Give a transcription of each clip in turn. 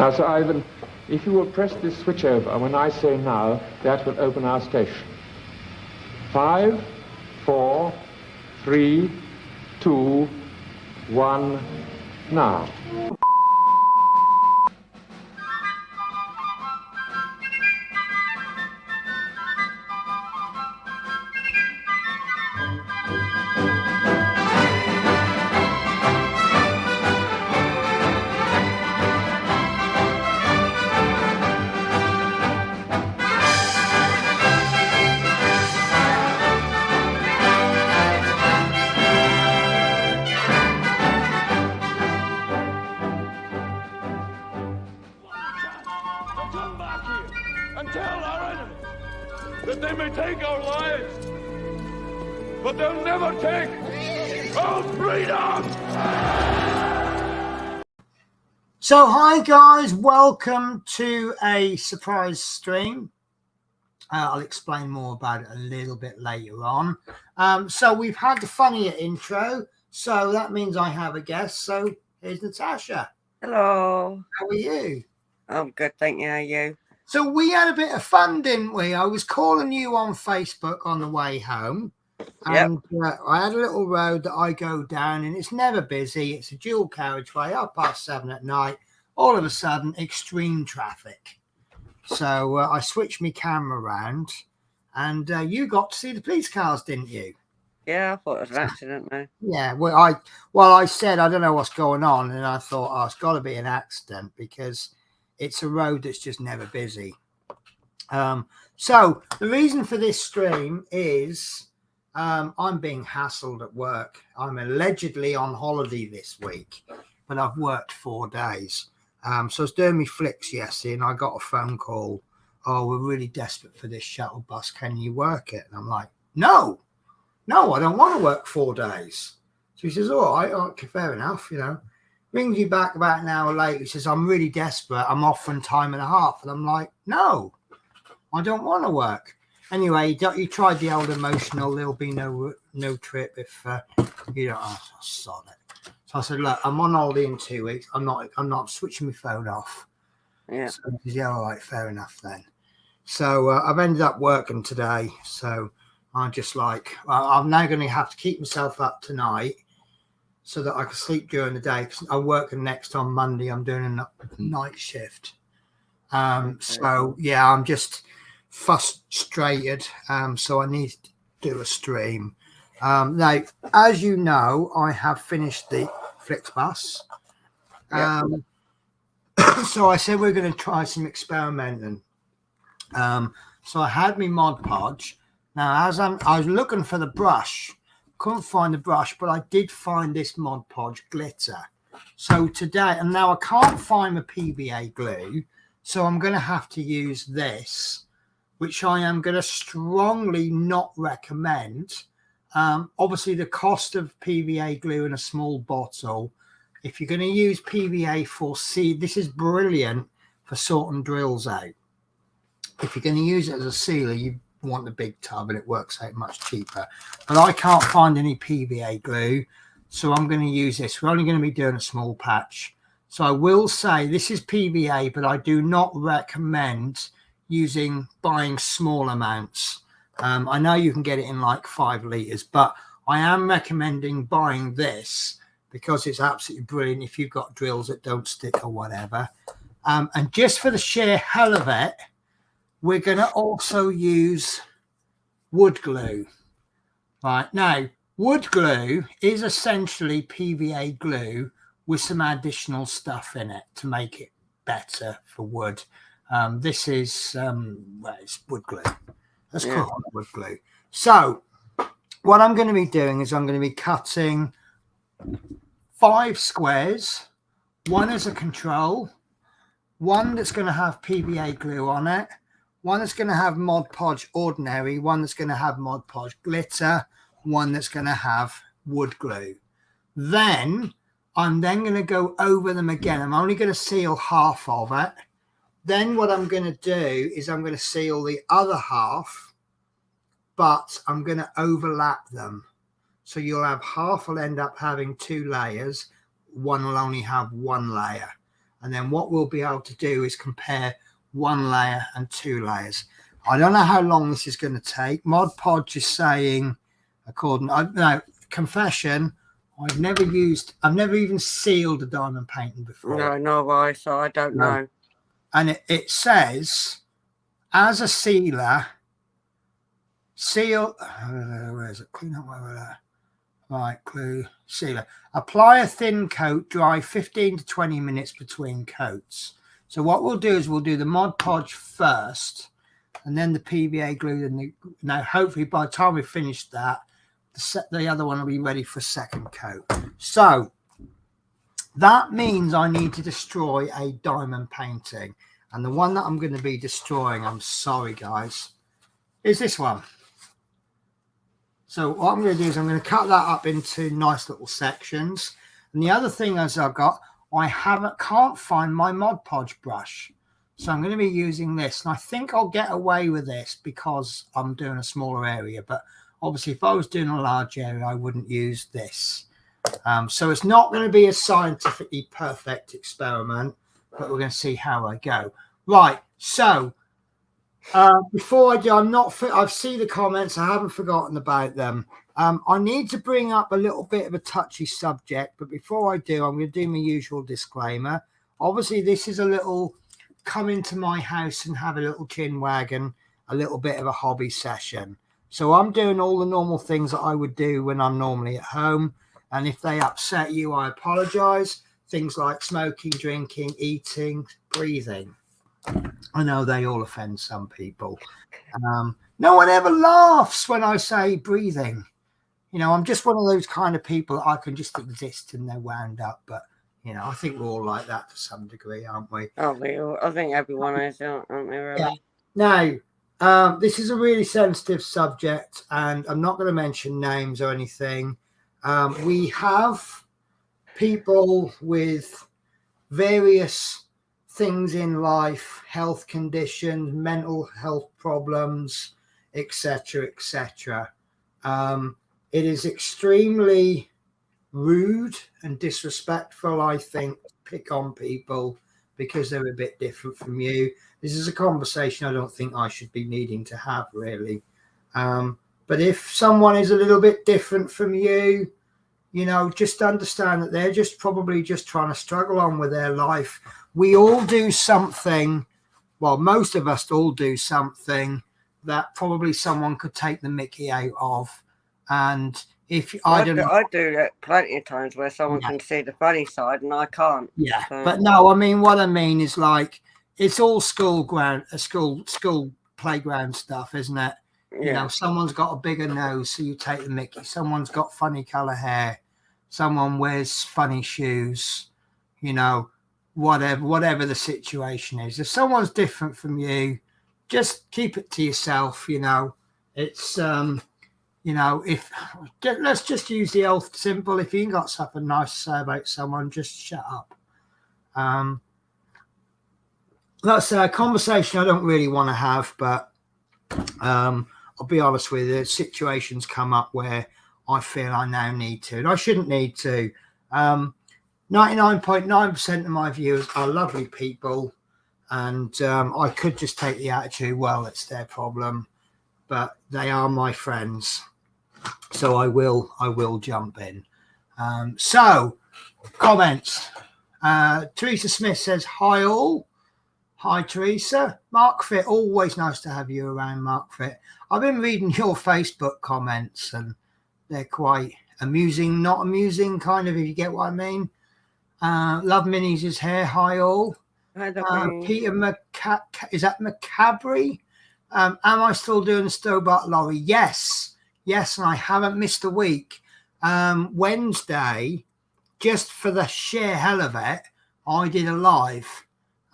Now, Sir Ivan, if you will press this switch over when I say now, that will open our station. 5, 4, 3, 2, 1, now. Come back here and tell our enemies that they may take our lives, but they'll never take our freedom! So hi guys, welcome to a surprise stream. I'll explain more about it a little bit later on. So we've had the funnier intro, so that means I have a guest. So here's Natasha. Hello. How are you? I'm good, thank you. How are you? So we had a bit of fun, didn't we? I was calling you on Facebook on the way home. And I had a little road that I go down and it's never busy. It's a dual carriageway, 7:30 at night. All of a sudden, extreme traffic. So I switched my camera around and you got to see the police cars, didn't you? Yeah, I thought it was an accident, man. Yeah, I said, I don't know what's going on. And I thought, oh, it's got to be an accident because it's a road that's just never busy. So the reason for this stream is I'm being hassled at work. I'm allegedly on holiday this week, but I've worked 4 days. So I was doing my flicks yesterday and I got a phone call. Oh, we're really desperate for this shuttle bus. Can you work it? And I'm like, no, I don't want to work 4 days. So he says, all right, okay, fair enough, you know. Rings you back about an hour later. He says, I'm really desperate. I'm offering time and a half. And I'm like, no, I don't want to work. Anyway, he tried the old emotional, there'll be no trip if you don't. Oh, sod it. So I said, look, I'm on holiday in 2 weeks. I'm not switching my phone off. Yeah. So he says, yeah, all right, fair enough then. So I've ended up working today. So I'm just like, I'm now going to have to keep myself up tonight so that I can sleep during the day. Because I'm working next on Monday. I'm doing a night shift. So yeah, I'm just frustrated. So I need to do a stream. Now, as you know, I have finished the Flixbus. So I said we're going to try some experimenting. So I had my Mod Podge. Now, I was looking for the brush, couldn't find the brush, but I did find this Mod Podge glitter. So today, and now I can't find the PVA glue, so I'm going to have to use this, which I am going to strongly not recommend. Obviously, the cost of PVA glue in a small bottle, if you're going to use PVA for seed, this is brilliant for sorting drills out. If you're going to use it as a sealer, you want the big tub and it works out much cheaper. But I can't find any PVA glue, so I'm going to use this. We're only going to be doing a small patch. So I will say this is PVA, but I do not recommend buying small amounts. I know you can get it in like 5 litres, but I am recommending buying this because it's absolutely brilliant if you've got drills that don't stick or whatever. And just for the sheer hell of it, we're going to also use wood glue. Right now, wood glue is essentially PVA glue with some additional stuff in it to make it better for wood. This is it's wood glue. Let's call it wood glue. So what I'm going to be doing is I'm going to be cutting 5 squares, one as a control, one that's going to have PVA glue on it, one that's going to have Mod Podge ordinary, one that's going to have Mod Podge glitter, one that's going to have wood glue. Then I'm going to go over them again. I'm only going to seal half of it. Then what I'm going to do is I'm going to seal the other half, but I'm going to overlap them. So you'll have half will end up having 2 layers. One will only have 1 layer. And then what we'll be able to do is compare 1 layer and 2 layers. I don't know how long this is going to take. Mod Podge is saying, confession, I've never even sealed a diamond painting before. No, no, I, so I don't know. And it says, as a sealer, where is it? Clean up where right, clue, sealer. Apply a thin coat, dry 15 to 20 minutes between coats. So what we'll do is we'll do the Mod Podge first, and then the PVA glue. Now, hopefully by the time we finish that, the other one will be ready for a second coat. So that means I need to destroy a diamond painting. And the one that I'm going to be destroying, I'm sorry, guys, is this one. So what I'm going to do is I'm going to cut that up into nice little sections. And the other thing is I can't find my Mod Podge brush. So I'm going to be using this. And I think I'll get away with this because I'm doing a smaller area. But obviously, if I was doing a large area, I wouldn't use this. So it's not going to be a scientifically perfect experiment, but we're going to see how I go. Right. So before I do, I've seen the comments. I haven't forgotten about them. I need to bring up a little bit of a touchy subject, but before I do, I'm going to do my usual disclaimer. Obviously, this is a little come into my house and have a little chin wagon, a little bit of a hobby session. So I'm doing all the normal things that I would do when I'm normally at home. And if they upset you, I apologize. Things like smoking, drinking, eating, breathing. I know they all offend some people. No one ever laughs when I say breathing. You know, I'm just one of those kind of people that I can just exist and they're wound up. But, you know, I think we're all like that to some degree, aren't we? Oh, I think everyone is, aren't they, really? Yeah. Now, this is a really sensitive subject, and I'm not going to mention names or anything. We have people with various things in life, health conditions, mental health problems, etc., etc. It is extremely rude and disrespectful, I think, to pick on people because they're a bit different from you. This is a conversation I don't think I should be needing to have, really. But if someone is a little bit different from you, you know, just understand that they're probably just trying to struggle on with their life. We all do something, well, most of us all do something that probably someone could take the mickey out of. And if I do that plenty of times where someone can see the funny side and I can't. Yeah, so. But no, I mean, what I mean is like, it's all school playground stuff, isn't it? Yeah. You know, someone's got a bigger nose, so you take the mickey. Someone's got funny color hair. Someone wears funny shoes. You know, whatever the situation is. If someone's different from you, just keep it to yourself. You know, it's you know, let's just use the old simple. If you ain't got something nice to say about someone, just shut up. That's a conversation I don't really want to have, but I'll be honest with you, situations come up where I feel I now need to, and I shouldn't need to. 99.9% of my viewers are lovely people, and I could just take the attitude, well, it's their problem, but they are my friends, so I will jump in. So, comments. Teresa Smith says, hi all. Hi, Teresa. Mark Fit, always nice to have you around, Mark Fit. I've been reading your Facebook comments, and they're quite amusing, not amusing, kind of, if you get what I mean. Love Minis is here. Hi, all. Peter is that Macabre? Am I still doing the Stobart lorry? Yes, and I haven't missed a week. Wednesday, just for the sheer hell of it, I did a live.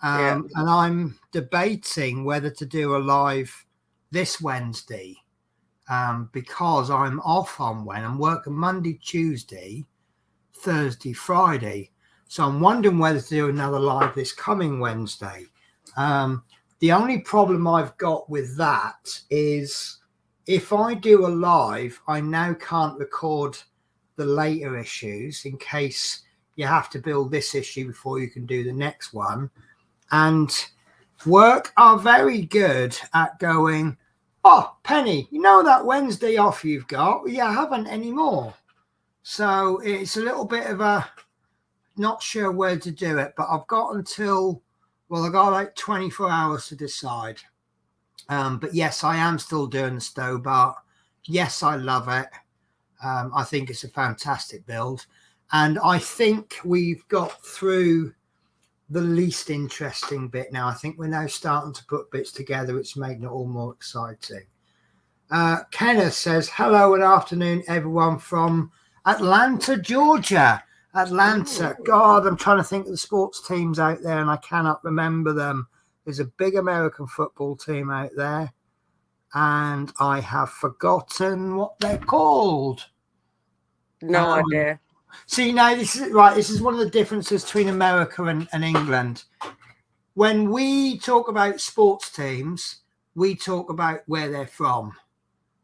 And I'm debating whether to do a live this Wednesday because I'm off on when I'm working Monday, Tuesday, Thursday, Friday. So I'm wondering whether to do another live this coming Wednesday. The only problem I've got with that is if I do a live, I now can't record the later issues in case you have to build this issue before you can do the next one. And work are very good at going, oh, Penny, you know that Wednesday off you've got? Well, yeah, I haven't anymore. So it's a little bit of a not sure where to do it, but I've got until, well, I've got like 24 hours to decide. But yes, I am still doing the Stobart. Yes, I love it. I think it's a fantastic build. And I think we've got through the least interesting bit now. I think we're now starting to put bits together, which making it all more exciting. Kenneth says, hello and afternoon, everyone from Atlanta, Georgia. Atlanta. God, I'm trying to think of the sports teams out there and I cannot remember them. There's a big American football team out there and I have forgotten what they're called. No idea. See, now this is right. This is one of the differences between America and England. When we talk about sports teams, we talk about where they're from.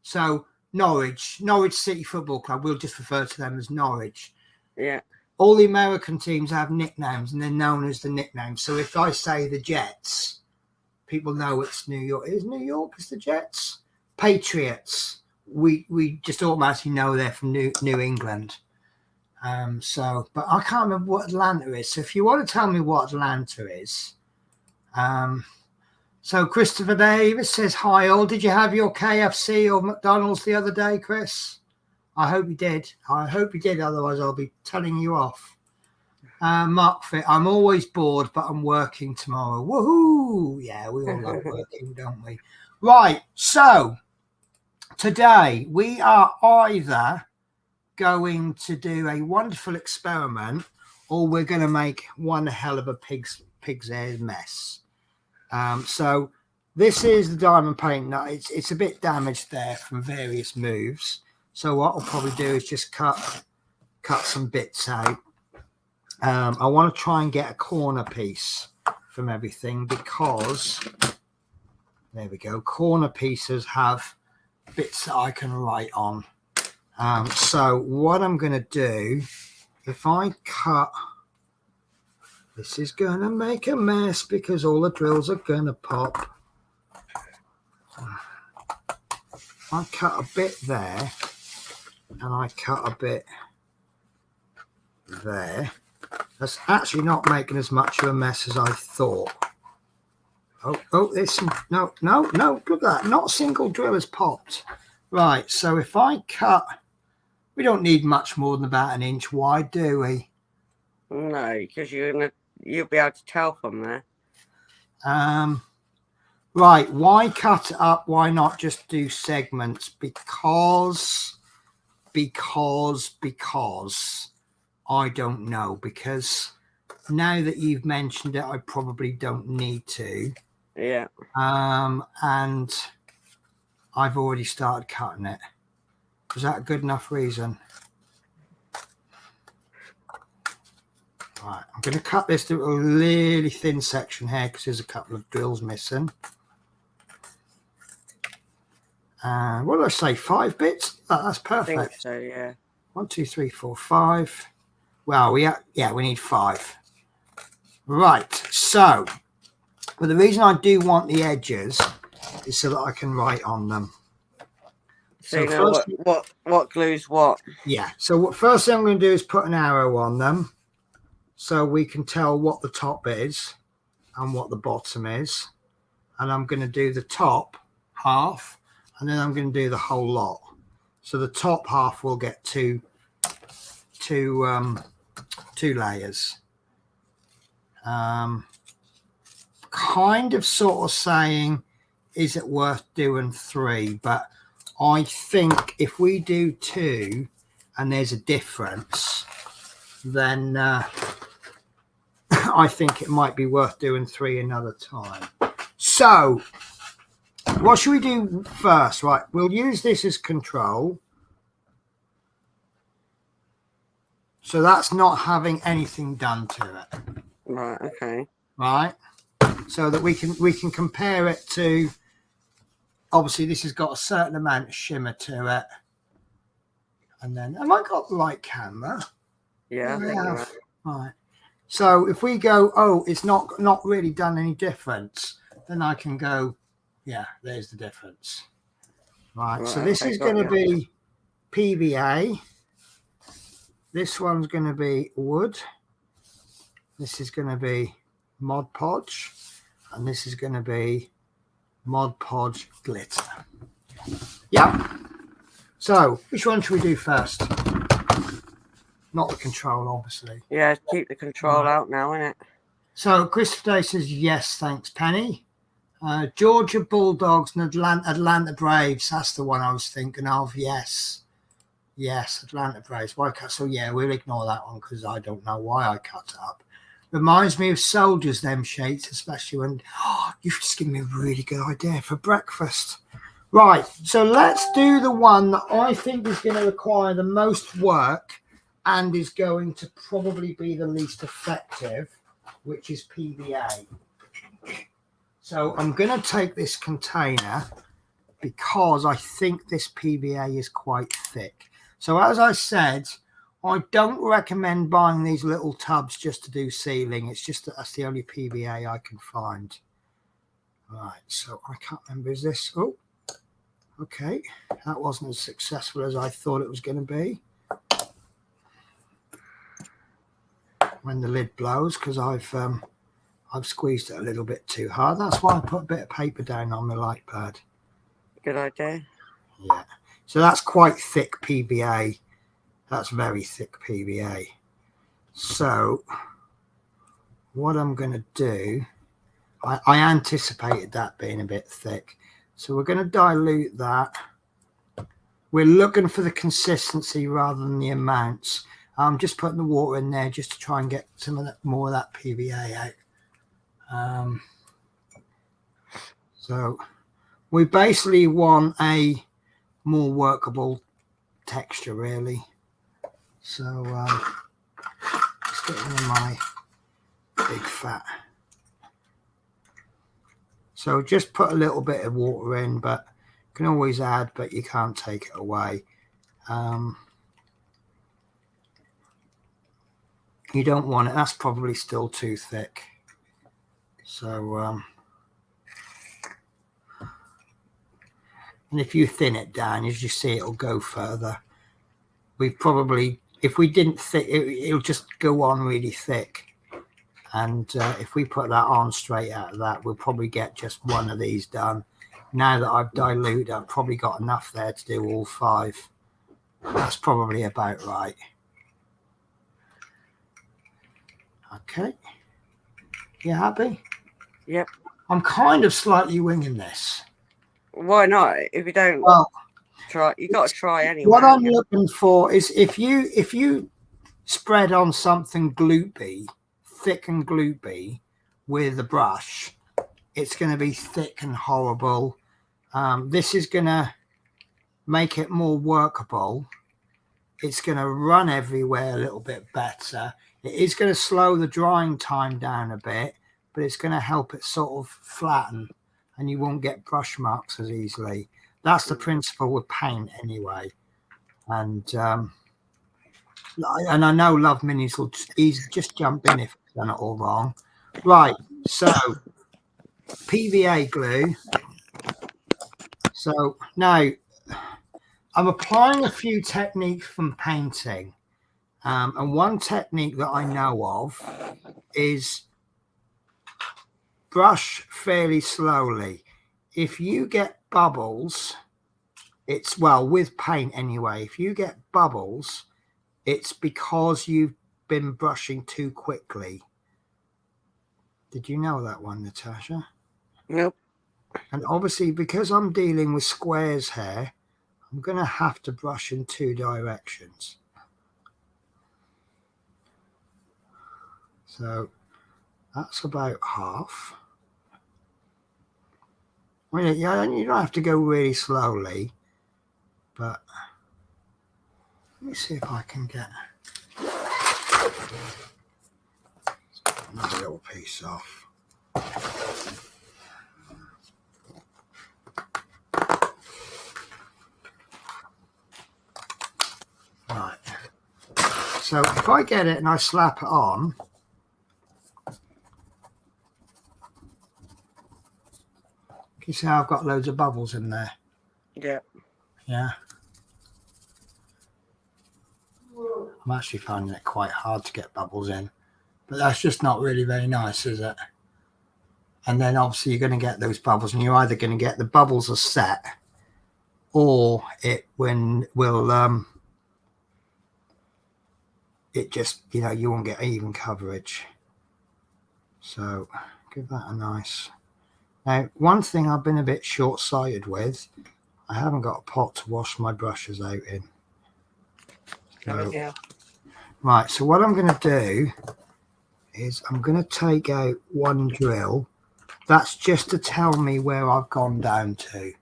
So Norwich City Football Club, we'll just refer to them as Norwich. Yeah. All the American teams have nicknames and they're known as the nicknames. So if I say the Jets, people know it's New York. Is New York is the Jets? Patriots. We just automatically know they're from New England. But I can't remember what Atlanta is. So if you want to tell me what Atlanta is. So Christopher Davis says, hi all. Did you have your KFC or McDonald's the other day, Chris? I hope you did. Otherwise I'll be telling you off. Mark Fit, I'm always bored, but I'm working tomorrow. Woohoo! Yeah, we all love working, don't we? Right. So today we are either going to do a wonderful experiment or we're going to make one hell of a pig's ear mess. So this is the diamond paint. Now it's a bit damaged there from various moves. So what I'll probably do is just cut some bits out. I want to try and get a corner piece from everything because there we go. Corner pieces have bits that I can write on. So what I'm going to do, if I cut, this is going to make a mess because all the drills are going to pop. I cut a bit there and I cut a bit there. That's actually not making as much of a mess as I thought. Oh, there's some, no, look at that. Not a single drill has popped. Right, so if I cut, we don't need much more than about an inch wide, do we? No, because you'll be able to tell from there. Right, why cut it up? Why not just do segments? Because I don't know. Because now that you've mentioned it, I probably don't need to. Yeah. And I've already started cutting it. Is that a good enough reason? Right, I'm going to cut this to a really thin section here because there's a couple of drills missing. What did I say? 5 bits? Oh, that's perfect. I think so, yeah. 1, 2, 3, 4, 5. Well, we need 5. Right. So, but the reason I do want the edges is so that I can write on them. So you know what glues what? Yeah. So what first thing I'm going to do is put an arrow on them, so we can tell what the top is and what the bottom is. And I'm going to do the top half, and then I'm going to do the whole lot. So the top half will get two layers. Kind of sort of saying, is it worth doing 3? But I think if we do 2 and there's a difference, then I think it might be worth doing 3 another time. So what should we do first? Right, we'll use this as control. So that's not having anything done to it. Right, okay. Right. So that we can compare it to, obviously this has got a certain amount of shimmer to it. And then, have I got the right camera? Yeah, I think Right. So if we go, oh, it's not really done any difference, then I can go, yeah, there's the difference. Right. So this is going to be PVA. This one's going to be wood. This is going to be Mod Podge. And this is going to be Mod Podge glitter. Yeah. So which one should we do first? Not the control, obviously. Yeah, keep the control out now, innit? So Christopher Day says yes, thanks, Penny. Georgia Bulldogs and Atlanta Braves. That's the one I was thinking of. Yes, Atlanta Braves. Why cut? So yeah, we'll ignore that one because I don't know why I cut it up. Reminds me of soldiers, them shades, especially when you've just given me a really good idea for breakfast. Right, so let's do the one that I think is going to require the most work and is going to probably be the least effective, which is PVA. So I'm going to take this container because I think this PVA is quite thick. So as I said, I don't recommend buying these little tubs just to do sealing. It's just that's the only PVA I can find. Right, so I can't remember, is this? Oh, okay. That wasn't as successful as I thought it was going to be. When the lid blows, because I've squeezed it a little bit too hard. That's why I put a bit of paper down on my light pad. Good idea. Yeah. So that's quite thick PVA. That's very thick PVA. So what I'm going to do, I anticipated that being a bit thick. So we're going to dilute that. We're looking for the consistency rather than the amounts. I'm just putting the water in there just to try and get some of that, more of that PVA out. So we basically want a more workable texture, really. So let's get rid of my big fat. So just put a little bit of water in, but you can always add, but you can't take it away. You don't want it. That's probably still too thick. So, and if you thin it down, as you see, it'll go further. We probably, if we didn't thick, it'll just go on really thick. And if we put that on straight out of that, we'll probably get just one of these done. Now that I've diluted, I've probably got enough there to do all 5. That's probably about right. Okay. You happy? Yep. I'm kind of slightly winging this. Why not? If you don't try, you got to try anyway. What I'm looking for is if you spread on something gloopy, thick and gloopy with a brush, it's going to be thick and horrible. This is going to make it more workable. It's going to run everywhere a little bit better. It is going to slow the drying time down a bit, but it's going to help it sort of flatten and you won't get brush marks as easily. That's the principle with paint anyway. And I know Love Minis will just jump in if I've done it all wrong. Right, so PVA glue. So now I'm applying a few techniques from painting. And one technique that I know of is brush fairly slowly. If you get bubbles, it's, well, with paint anyway, if you get bubbles, it's because you've been brushing too quickly. Did you know that one, Natasha? Nope. And obviously, because I'm dealing with squares here, I'm going to have to brush in 2 directions. So that's about half. I mean, you don't have to go really slowly, but let me see if I can get another little piece off. Right. So if I get it and I slap it on, you see how I've got loads of bubbles in there? Yeah. Yeah. I'm actually finding it quite hard to get bubbles in, but that's just not really very nice, is it? And then obviously you're going to get those bubbles, and you're either going to get the bubbles are set, or it it just, you know, you won't get even coverage. So give that a nice. Now, one thing I've been a bit short-sighted with, I haven't got a pot to wash my brushes out in. So, Yeah. right, so what I'm going to do is I'm going to take out one drill. That's just to tell me where I've gone down to.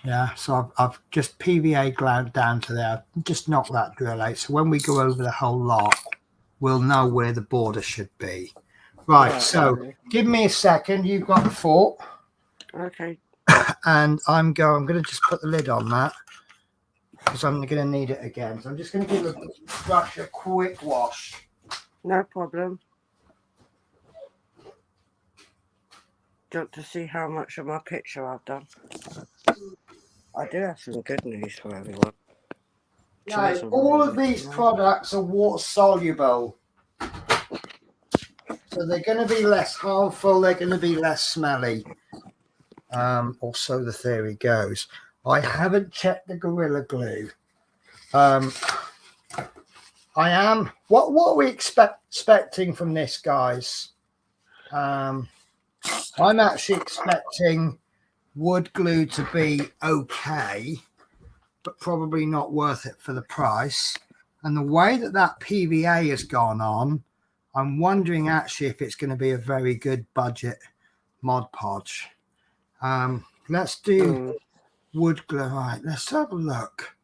Yeah, so I've just PVA glued down to there. I've just knocked that drill out. So when we go over the whole lot, we'll know where the border should be. Right, so give me a second. You've got the fork. Okay. And I'm going to just put the lid on that, because I'm going to need it again. So I'm just going to give the brush a quick wash. No problem. Do you want to see how much of my picture I've done? I do have some good news for everyone. Yeah, all of these products are water soluble. So they're going to be less harmful. They're going to be less smelly. Or so the theory goes. I haven't checked the Gorilla Glue. I am. What are we expecting from this, guys? I'm actually expecting wood glue to be okay, but probably not worth it for the price. And the way that PVA has gone on, I'm wondering actually if it's going to be a very good budget Mod Podge. Let's do wood glue. Right, let's have a look.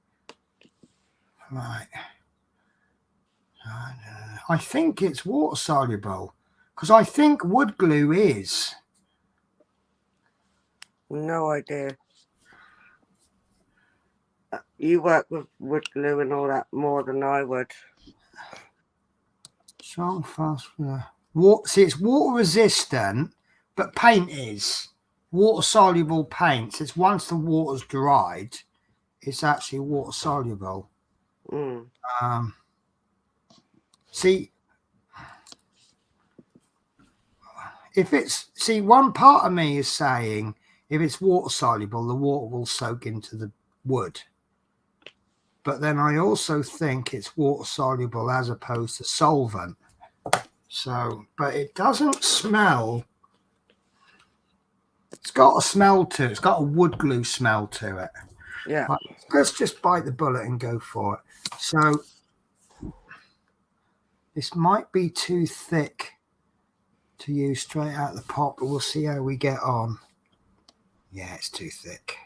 Right. I think it's water soluble, because I think wood glue is. No idea. You work with wood glue and all that more than I would. Strong, fast. Water. See, it's water resistant, but paint is water soluble paint. It's once the water's dried, it's actually water soluble. See, if it's one part of me is saying if it's water soluble, the water will soak into the wood. But then I also think it's water soluble as opposed to solvent. So, but it doesn't smell. It's got a smell to it. It's got a wood glue smell to it. Yeah. Right, let's just bite the bullet and go for it. So this might be too thick to use straight out of the pot, but we'll see how we get on. Yeah, it's too thick.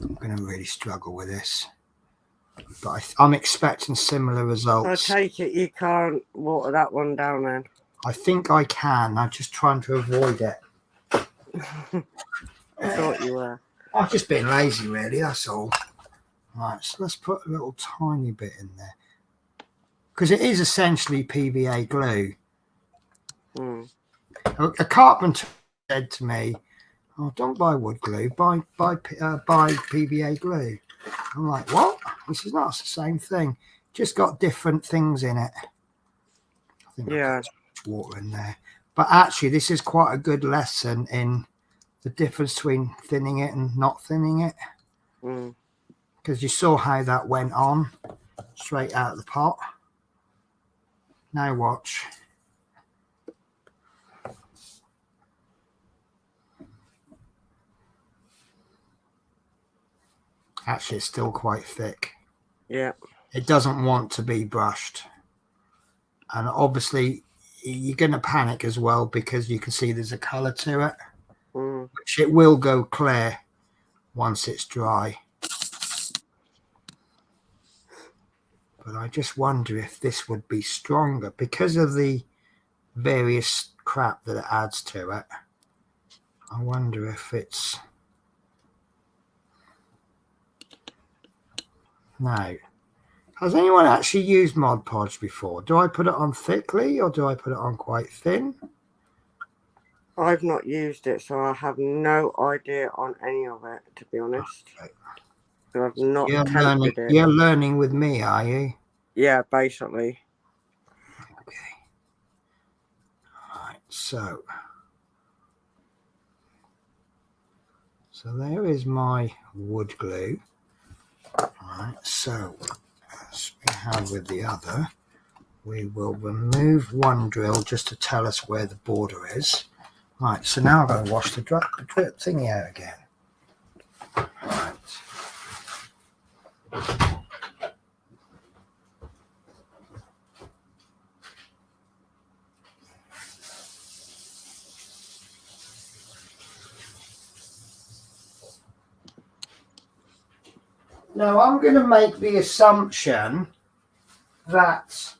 I'm going to really struggle with this. But I'm expecting similar results. I take it you can't water that one down then? I think I can. I'm just trying to avoid it. I thought you were. I've just been lazy, really. That's all. Right, so let's put a little tiny bit in there, because it is essentially PVA glue. A carpenter said to me, "Oh, don't buy wood glue. Buy PVA glue." I'm like, "What?" This is not the same thing. Just got different things in it. I think I've got too much water in there. But actually, this is quite a good lesson in the difference between thinning it and not thinning it. Because you saw how that went on straight out of the pot. Now watch. Actually, it's still quite thick. Yeah. It doesn't want to be brushed. And obviously, you're going to panic as well, because you can see there's a colour to it. Which it will go clear once it's dry. But I just wonder if this would be stronger because of the various crap that it adds to it. I wonder if it's... No. Has anyone actually used Mod Podge before? Do I put it on thickly or do I put it on quite thin? I've not used it, so I have no idea on any of it, to be honest. Okay. So I've not You're attempted it. You're learning with me, are you? Yeah, basically. Okay. All right, so there is my wood glue. All right, so as we have with the other, we will remove one drill just to tell us where the border is. Right, so now I'm going to wash the drip thingy out again. Right. Now I'm going to make the assumption that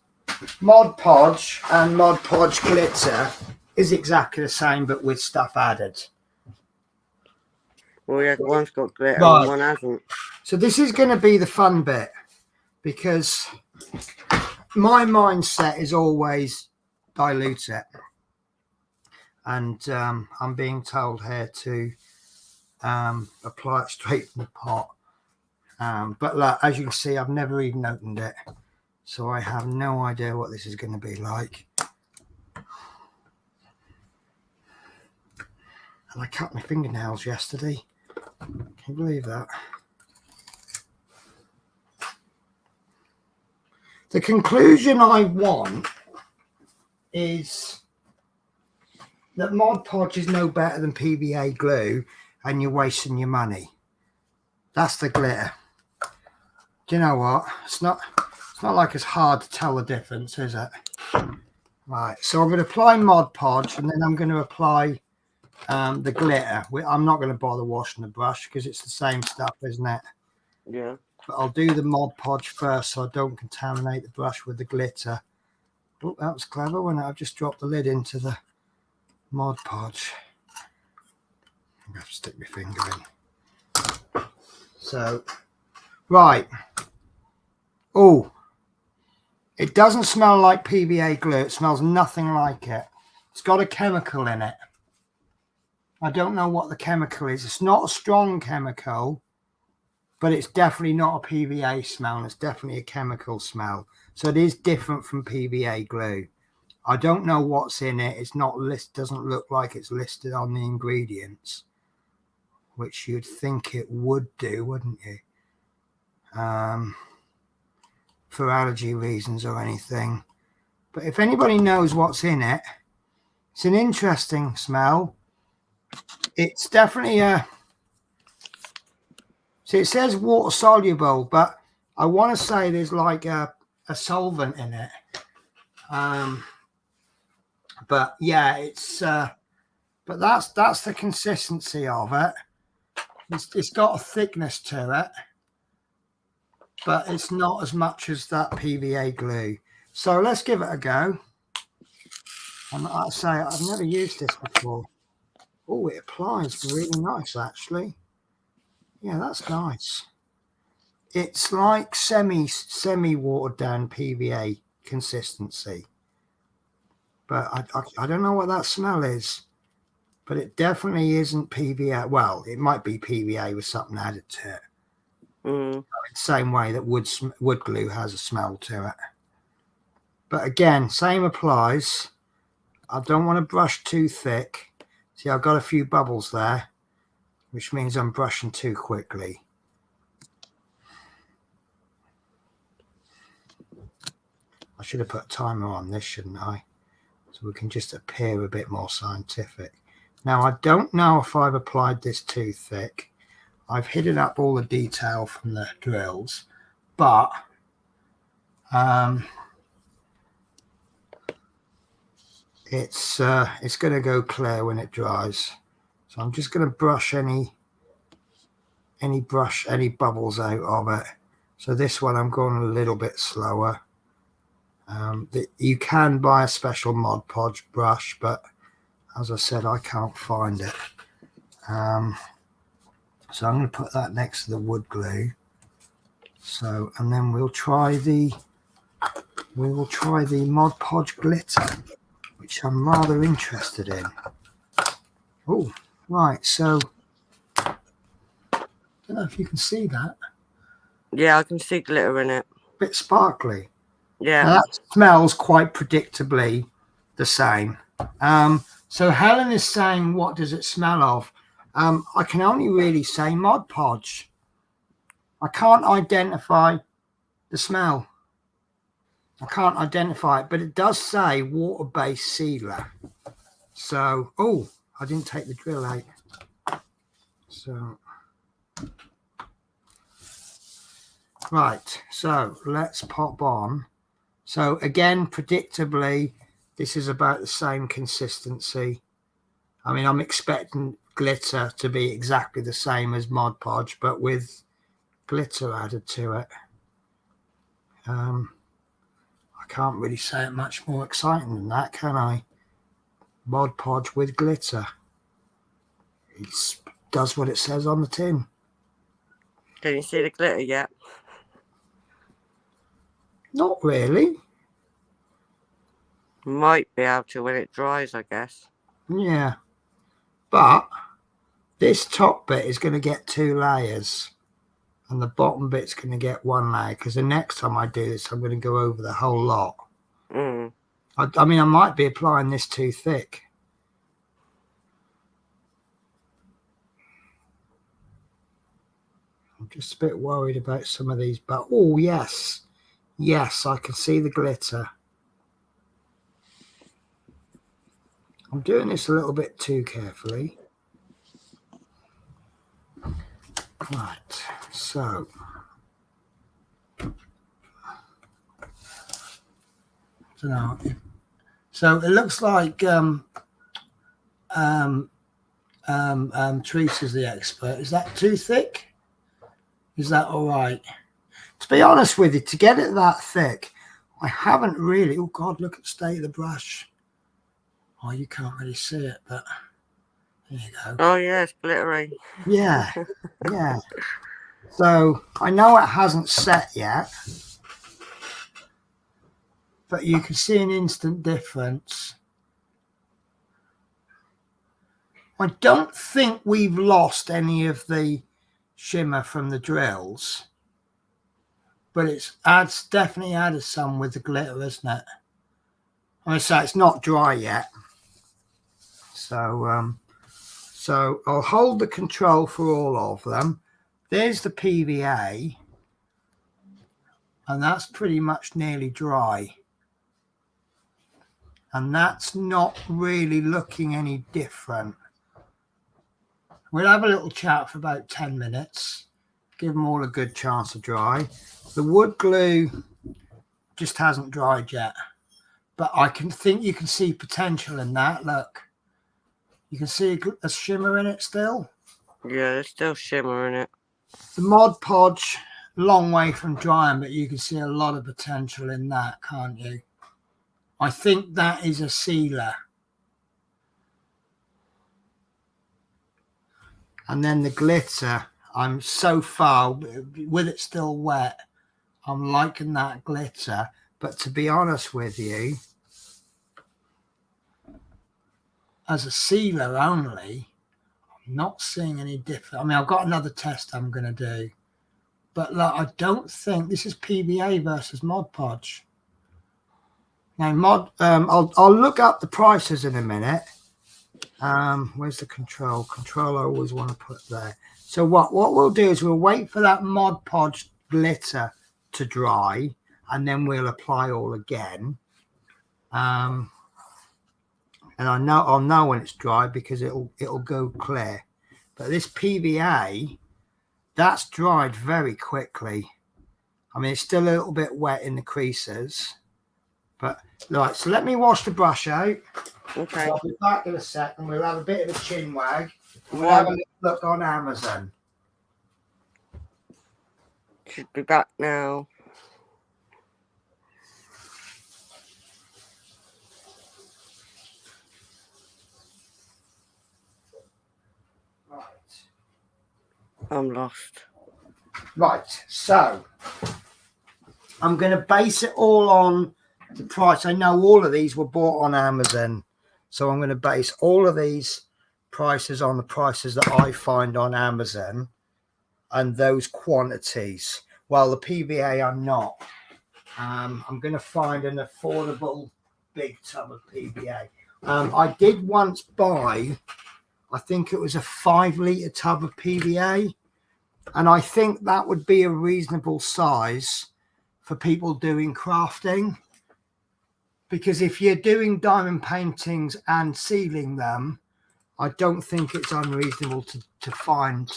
Mod Podge and Mod Podge glitter is exactly the same but with stuff added. Well, yeah, one's got glitter Right. and one hasn't. So this is going to be the fun bit, because my mindset is always dilute it. And I'm being told here to apply it straight from the pot. But look, as you can see, I've never even opened it. So I have no idea what this is going to be like. And I cut my fingernails yesterday. Can you believe that? The conclusion I want is that Mod Podge is no better than PVA glue and you're wasting your money. That's the glitter. Do you know what? It's not like it's hard to tell the difference, is it? Right, so I'm going to apply Mod Podge and then I'm going to apply the glitter. I'm not going to bother washing the brush because it's the same stuff, isn't it? Yeah. But I'll do the Mod Podge first so I don't contaminate the brush with the glitter. Oh, that was clever, wasn't it? I've just dropped the lid into the Mod Podge. I'm going to have to stick my finger in. So, right. Oh, it doesn't smell like PVA glue. It smells nothing like it. It's got a chemical in it. I don't know what the chemical is. It's not a strong chemical, but it's definitely not a PVA smell. It's definitely a chemical smell. So it is different from PVA glue. I don't know what's in it. It's not doesn't look like it's listed on the ingredients, which you'd think it would do, wouldn't you? For allergy reasons or anything. But if anybody knows what's in it, it's an interesting smell. It's definitely so it says water soluble, but I want to say there's like a solvent in it. But yeah, it's but that's the consistency of it. It's got a thickness to it, but it's not as much as that PVA glue. So let's give it a go. And like I say, I've never used this before. Oh, it applies really nice, actually. Yeah, that's nice. It's like semi watered down PVA consistency. But I don't know what that smell is. But it definitely isn't PVA. Well, it might be PVA with something added to it. Mm. The same way that wood glue has a smell to it. But again, same applies. I don't want to brush too thick. See, I've got a few bubbles there, which means I'm brushing too quickly. I should have put a timer on this, shouldn't I? So we can just appear a bit more scientific. Now, I don't know if I've applied this too thick. I've hidden up all the detail from the drills, but it's going to go clear when it dries. So I'm just going to brush any bubbles out of it. So this one I'm going a little bit slower. You can buy a special Mod Podge brush, but as I said, I can't find it. So I'm going to put that next to the wood glue. So, and then we will try the Mod Podge glitter, which I'm rather interested in. Oh, right. So, I don't know if you can see that. Yeah, I can see glitter in it. Bit sparkly. Yeah. Now that smells quite predictably the same. So Helen is saying, what does it smell of? I can only really say Mod Podge. I can't identify the smell. I can't identify it, but it does say water-based sealer. So, oh, I didn't take the drill out. So, right. So let's pop on. So again, predictably, this is about the same consistency. I mean, I'm expecting glitter to be exactly the same as Mod Podge, but with glitter added to it. I can't really say it much more exciting than that, can I? Mod Podge with glitter. It does what it says on the tin. Can you see the glitter yet? Not really. Might be able to when it dries, I guess. Yeah. But this top bit is going to get 2 layers. And the bottom bit's going to get 1 layer. Because the next time I do this, I'm going to go over the whole lot. Mm. I mean, I might be applying this too thick. I'm just a bit worried about some of these, but oh yes, yes, I can see the glitter. I'm doing this a little bit too carefully. Right, so I don't know. So it looks like Teresa's the expert. Is that too thick? Is that all right? To be honest with you, to get it that thick, I haven't really. Oh God, look at the state of the brush. Oh, you can't really see it, but there you go. Oh yeah, it's glittery. Yeah, yeah. So I know it hasn't set yet, but you can see an instant difference. I don't think we've lost any of the shimmer from the drills, but it's definitely added some with the glitter, isn't it? I mean, so it's not dry yet. So I'll hold the control for all of them. There's the PVA, and that's pretty much nearly dry. And that's not really looking any different. We'll have a little chat for about 10 minutes. Give them all a good chance to dry. The wood glue just hasn't dried yet. But I think you can see potential in that. Look. You can see a shimmer in it still. Yeah, there's still shimmer in it. The Mod Podge, long way from drying, but you can see a lot of potential in that, can't you? I think that is a sealer. And then the glitter, I'm so far, with it still wet, I'm liking that glitter. But to be honest with you, as a sealer only, I'm not seeing any difference. I mean, I've got another test I'm going to do. But look, I don't think this is PVA versus Mod Podge. Now, I'll look up the prices in a minute. Where's the control? Control I always want to put there. So what we'll do is we'll wait for that Mod Podge glitter to dry, and then we'll apply all again. And I'll know when it's dry because it'll go clear. But this PVA, that's dried very quickly. I mean, it's still a little bit wet in the creases. But right, so let me wash the brush out. Okay. So I'll be back in a second. We'll have a bit of a chin wag. We'll have a look on Amazon. Should be back now. Right. I'm lost. Right, so I'm going to base it all on the price. I know all of these were bought on Amazon, so I'm going to base all of these prices on the prices that I find on Amazon and those quantities. Well, the PVA I'm not. I'm going to find an affordable big tub of PVA. I did once buy, I think it was a 5-litre tub of PVA, and I think that would be a reasonable size for people doing crafting. Because if you're doing diamond paintings and sealing them, I don't think it's unreasonable to find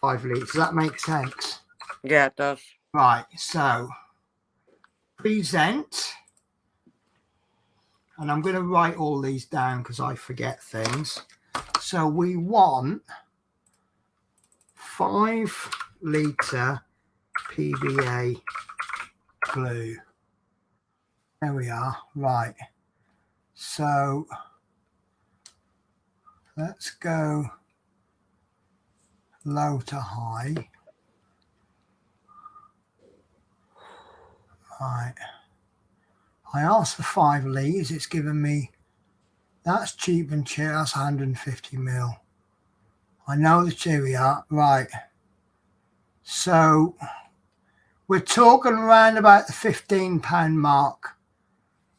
5 litres. Does that make sense? Yeah, it does. Right, so present. And I'm going to write all these down because I forget things. So we want 5-litre PVA glue. There we are. Right. So let's go low to high. Right. I asked for 5 litres. It's given me, that's cheap and cheap. That's 150 mil. I know that. Here we are. Right. So we're talking around about the £15 mark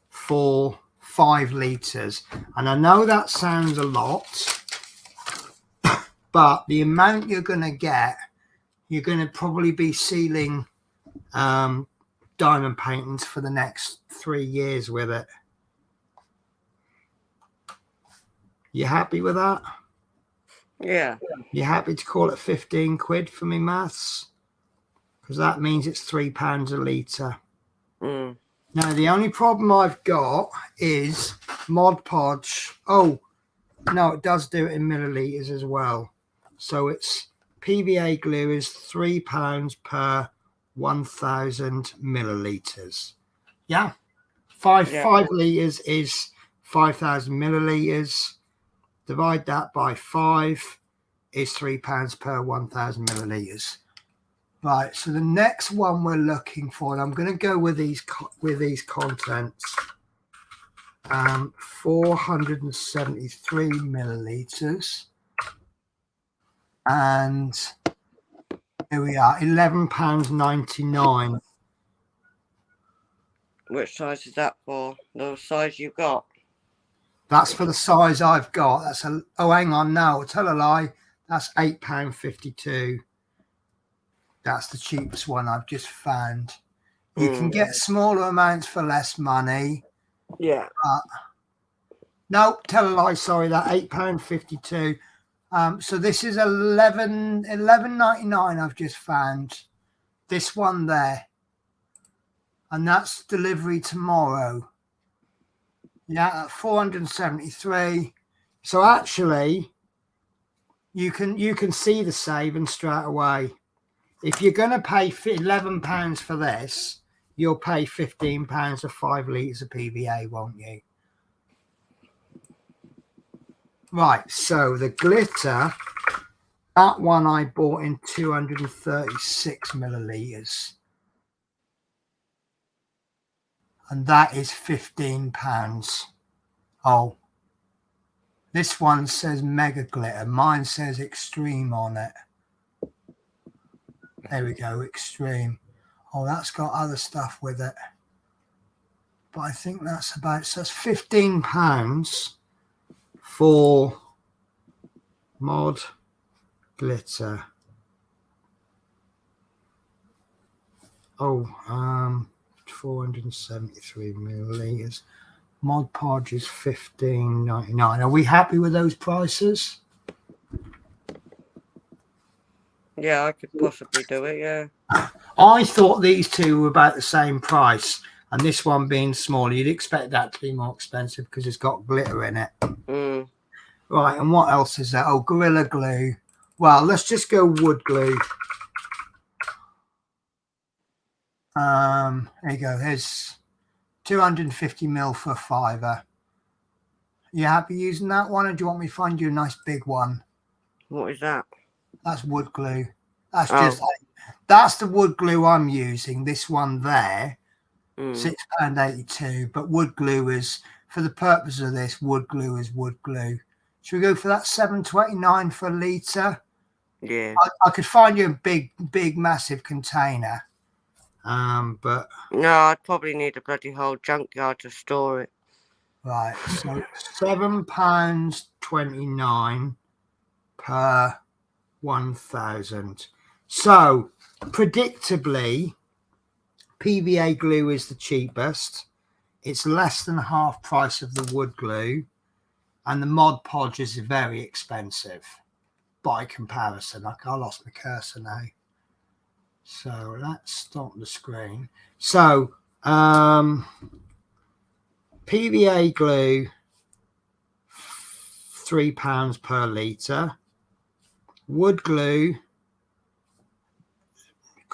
for 5 litres. And I know that sounds a lot, but the amount you're going to get, you're going to probably be sealing diamond paintings for the next 3 years with it. You happy with that? Yeah. You happy to call it 15 quid for me maths? Because that means it's £3 a litre. Mm. Now, the only problem I've got is Mod Podge. Oh, no, it does do it in millilitres as well. So it's PVA glue is £3 per 1,000 millilitres. Yeah. 5 litres is 5,000 millilitres. Divide that by 5 is £3 per 1,000 millilitres. Right, so the next one we're looking for, and I'm going to go with these contents. 473 millilitres, and here we are, £11.99. Which size is that for? The size you've got? That's for the size I've got. That's a, oh, hang on, no, tell a lie. That's £8.52. That's the cheapest one I've just found. You can get smaller amounts for less money. Yeah. No, tell a lie, sorry, that £8.52. So this is $11.99 I've just found. This one there. And that's delivery tomorrow. Yeah, 473. So actually, you can see the saving straight away. If you're going to pay £11 for this, you'll pay £15 for 5 litres of PVA, won't you? Right, so the glitter, that one I bought in 236 millilitres. And that is £15. Oh, this one says mega glitter. Mine says extreme on it. There we go, extreme. Oh, that's got other stuff with it. But I think that's about, so that's £15 for Mod Glitter. Oh, 473 millilitres. Mod Podge is $15.99. Are we happy with those prices? Yeah, I could possibly do it, yeah. I thought these two were about the same price, and this one being smaller, you'd expect that to be more expensive because it's got glitter in it. Mm. Right, and what else is there? Oh, Gorilla Glue. Well, let's just go wood glue. There you go. Here's 250 mil for a £5. You happy using that one, or do you want me to find you a nice big one? What is that? That's wood glue. That's just that's the wood glue I'm using. This one there, £6.82. But wood glue is, for the purpose of this, wood glue is wood glue. Should we go for that £7.29 for a litre? Yeah. I could find you a big, massive container. But no, I'd probably need a bloody whole junkyard to store it. Right, so £7.29 per 1,000. So predictably, PVA glue is the cheapest. It's less than half price of the wood glue, and the Mod Podge is very expensive by comparison. I lost my cursor now. So let's stop the screen. So PVA glue, £3 per litre. Wood glue,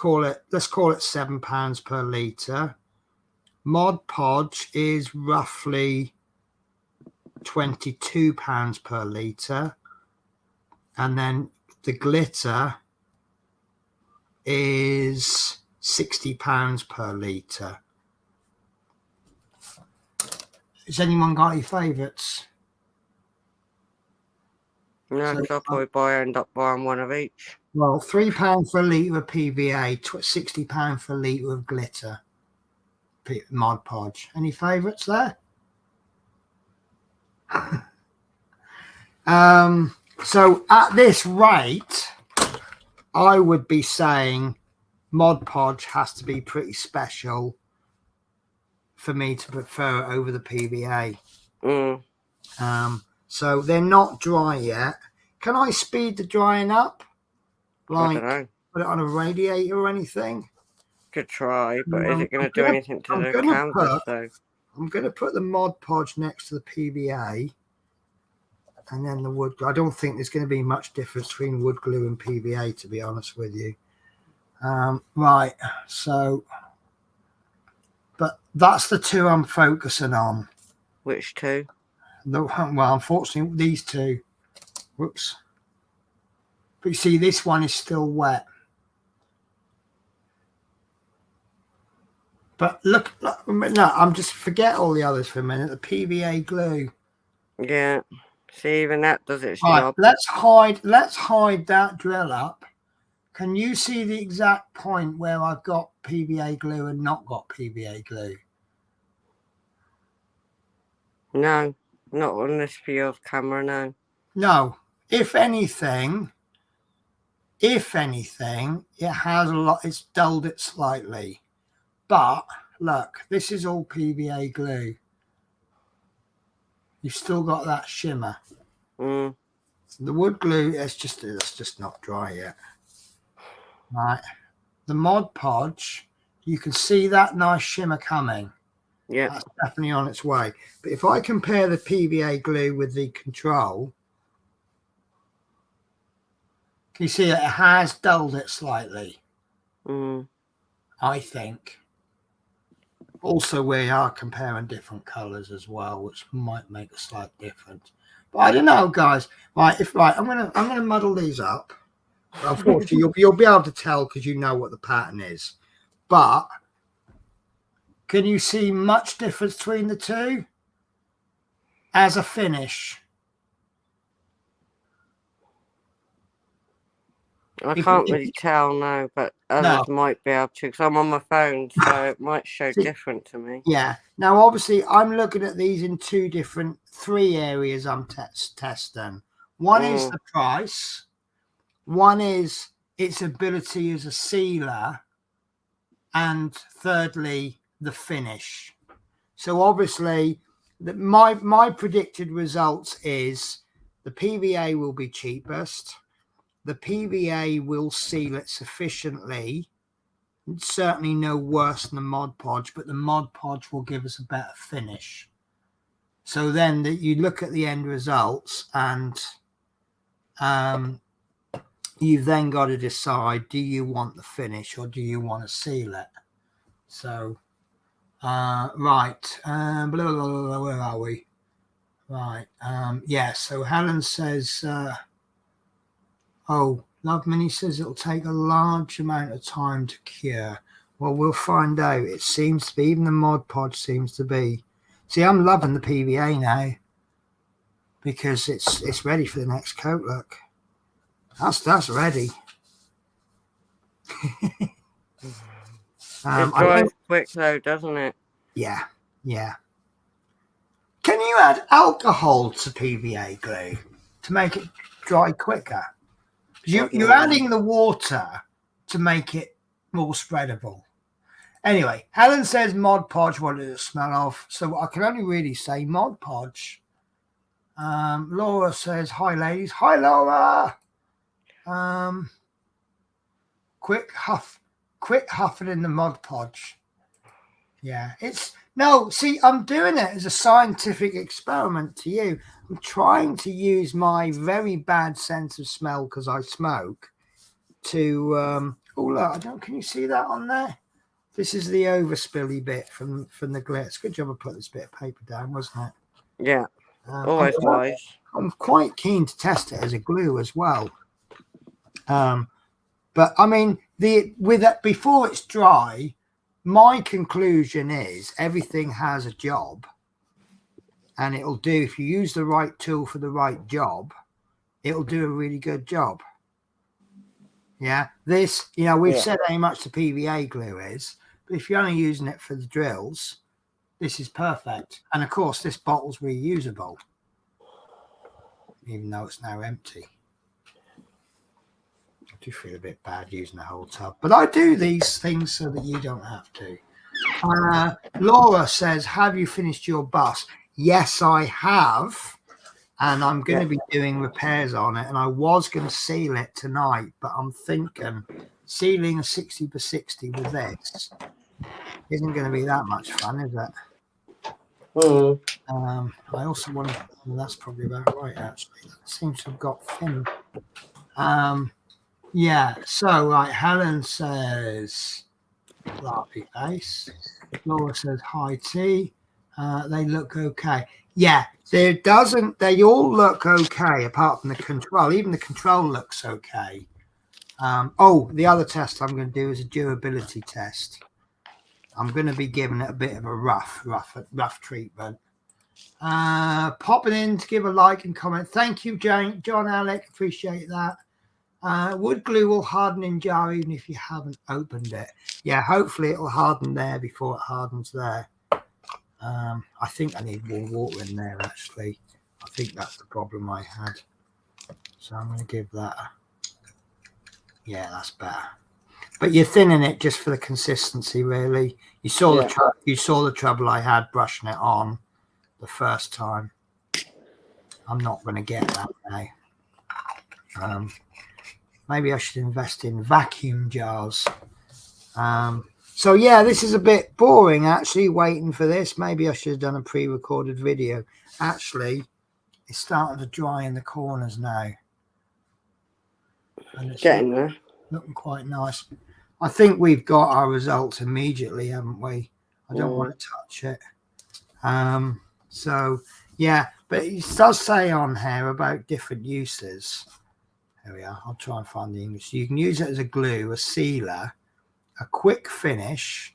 let's call it £7 per litre. Mod Podge is roughly £22 per litre, and then the glitter is £60 per litre. Has anyone got any favourites? No, so I'll probably end up buying one of each. Well, £3 for a litre of PVA, £60 for a litre of glitter. Mod Podge. Any favourites there? So at this rate, I would be saying Mod Podge has to be pretty special for me to prefer it over the PVA. So they're not dry yet. Can I speed the drying up? Like, put it on a radiator or anything? Could try, but is it going to do anything to the canvas, though? I'm going to put the Mod Podge next to the PVA, and then the wood glue. I don't think there's going to be much difference between wood glue and PVA, to be honest with you. Right, so, but that's the two I'm focusing on. Which two? Well, unfortunately, these two. Whoops. But you see, this one is still wet. But look, no, I'm just forget all the others for a minute. The PVA glue. Yeah. See, even that does its job. job. Let's hide that drill up. Can you see the exact point where I've got PVA glue and not got PVA glue? No, not on this view of camera, no. No. If anything, it has a lot, it's dulled it slightly. But look, this is all PVA glue. You've still got that shimmer. The wood glue, it's just not dry yet. Right. The Mod Podge, you can see that nice shimmer coming. Yeah. That's definitely on its way. But if I compare the PVA glue with the control, can you see it has dulled it slightly? I think. Also, we are comparing different colours as well, which might make a slight difference. But I don't know, guys. Right, I'm gonna muddle these up. Unfortunately, you'll be able to tell because you know what the pattern is. But can you see much difference between the two as a finish? I can't really tell now, but others might be able to, because I'm on my phone, so it might show different to me. Yeah. Now, obviously, I'm looking at these in three areas I'm testing. One is the price. One is its ability as a sealer. And thirdly, the finish. So obviously, my predicted results is the PVA will be cheapest. The PVA will seal it sufficiently. It's certainly no worse than the Mod Podge, but the Mod Podge will give us a better finish. So then you look at the end results, and you've then got to decide, do you want the finish or do you want to seal it? So, right. Blah, blah, blah, blah, where are we? Right. Yeah, so Helen says... Love Mini says it'll take a large amount of time to cure. Well, we'll find out. It seems to be, even the Mod Podge seems to be. See, I'm loving the PVA now because it's ready for the next coat. Look, that's ready. It dries quick though, doesn't it? Yeah. Can you add alcohol to PVA glue to make it dry quicker? You're adding the water to make it more spreadable. Anyway, Helen says Mod Podge, what does it smell of? So I can only really say Mod Podge. Laura says, hi ladies. Hi Laura. Quick huffing in the Mod Podge. Yeah, see, I'm doing it as a scientific experiment to you. I'm trying to use my very bad sense of smell because I smoke to oh look, can you see that on there? This is the overspilly bit from the glitz. Good job I put this bit of paper down, wasn't it? Yeah. Always wise. I'm quite keen to test it as a glue as well. But I mean, before it's dry, my conclusion is everything has a job, and it'll do, if you use the right tool for the right job, it'll do a really good job. Yeah, this, we've said how much the PVA glue is, but if you're only using it for the drills, this is perfect. And of course, this bottle's reusable, even though it's now empty. I do feel a bit bad using the whole tub, but I do these things so that you don't have to. Laura says, have you finished your bus? Yes, I have. And I'm going to be doing repairs on it. And I was going to seal it tonight, but I'm thinking sealing a 60 by 60 with this isn't going to be that much fun, is it? I also want to, that's probably about right, actually. That seems to have got thin. Yeah, so right, Helen says Larpy face. Laura says hi T. They look okay. Yeah, they all look okay apart from the control. Even the control looks okay. The other test I'm going to do is a durability test. I'm going to be giving it a bit of a rough treatment. Popping in to give a like and comment. Thank you, John Alec. Appreciate that. Wood glue will harden in jar even if you haven't opened it. Yeah, hopefully it'll harden there before it hardens there. I think I need more water in there, actually. I think that's the problem I had. So I'm going to give that yeah, that's better. But you're thinning it just for the consistency, really. You saw the trouble I had brushing it on the first time. I'm not going to get that now. Maybe I should invest in vacuum jars. So yeah, this is a bit boring actually, waiting for this. Maybe I should have done a pre-recorded video. Actually, it's starting to dry in the corners now. And it's getting there. Looking quite nice. I think we've got our results immediately, haven't we? I don't want to touch it. So yeah, but it does say on here about different uses. There we are. I'll try and find the English. You can use it as a glue, a sealer, a quick finish,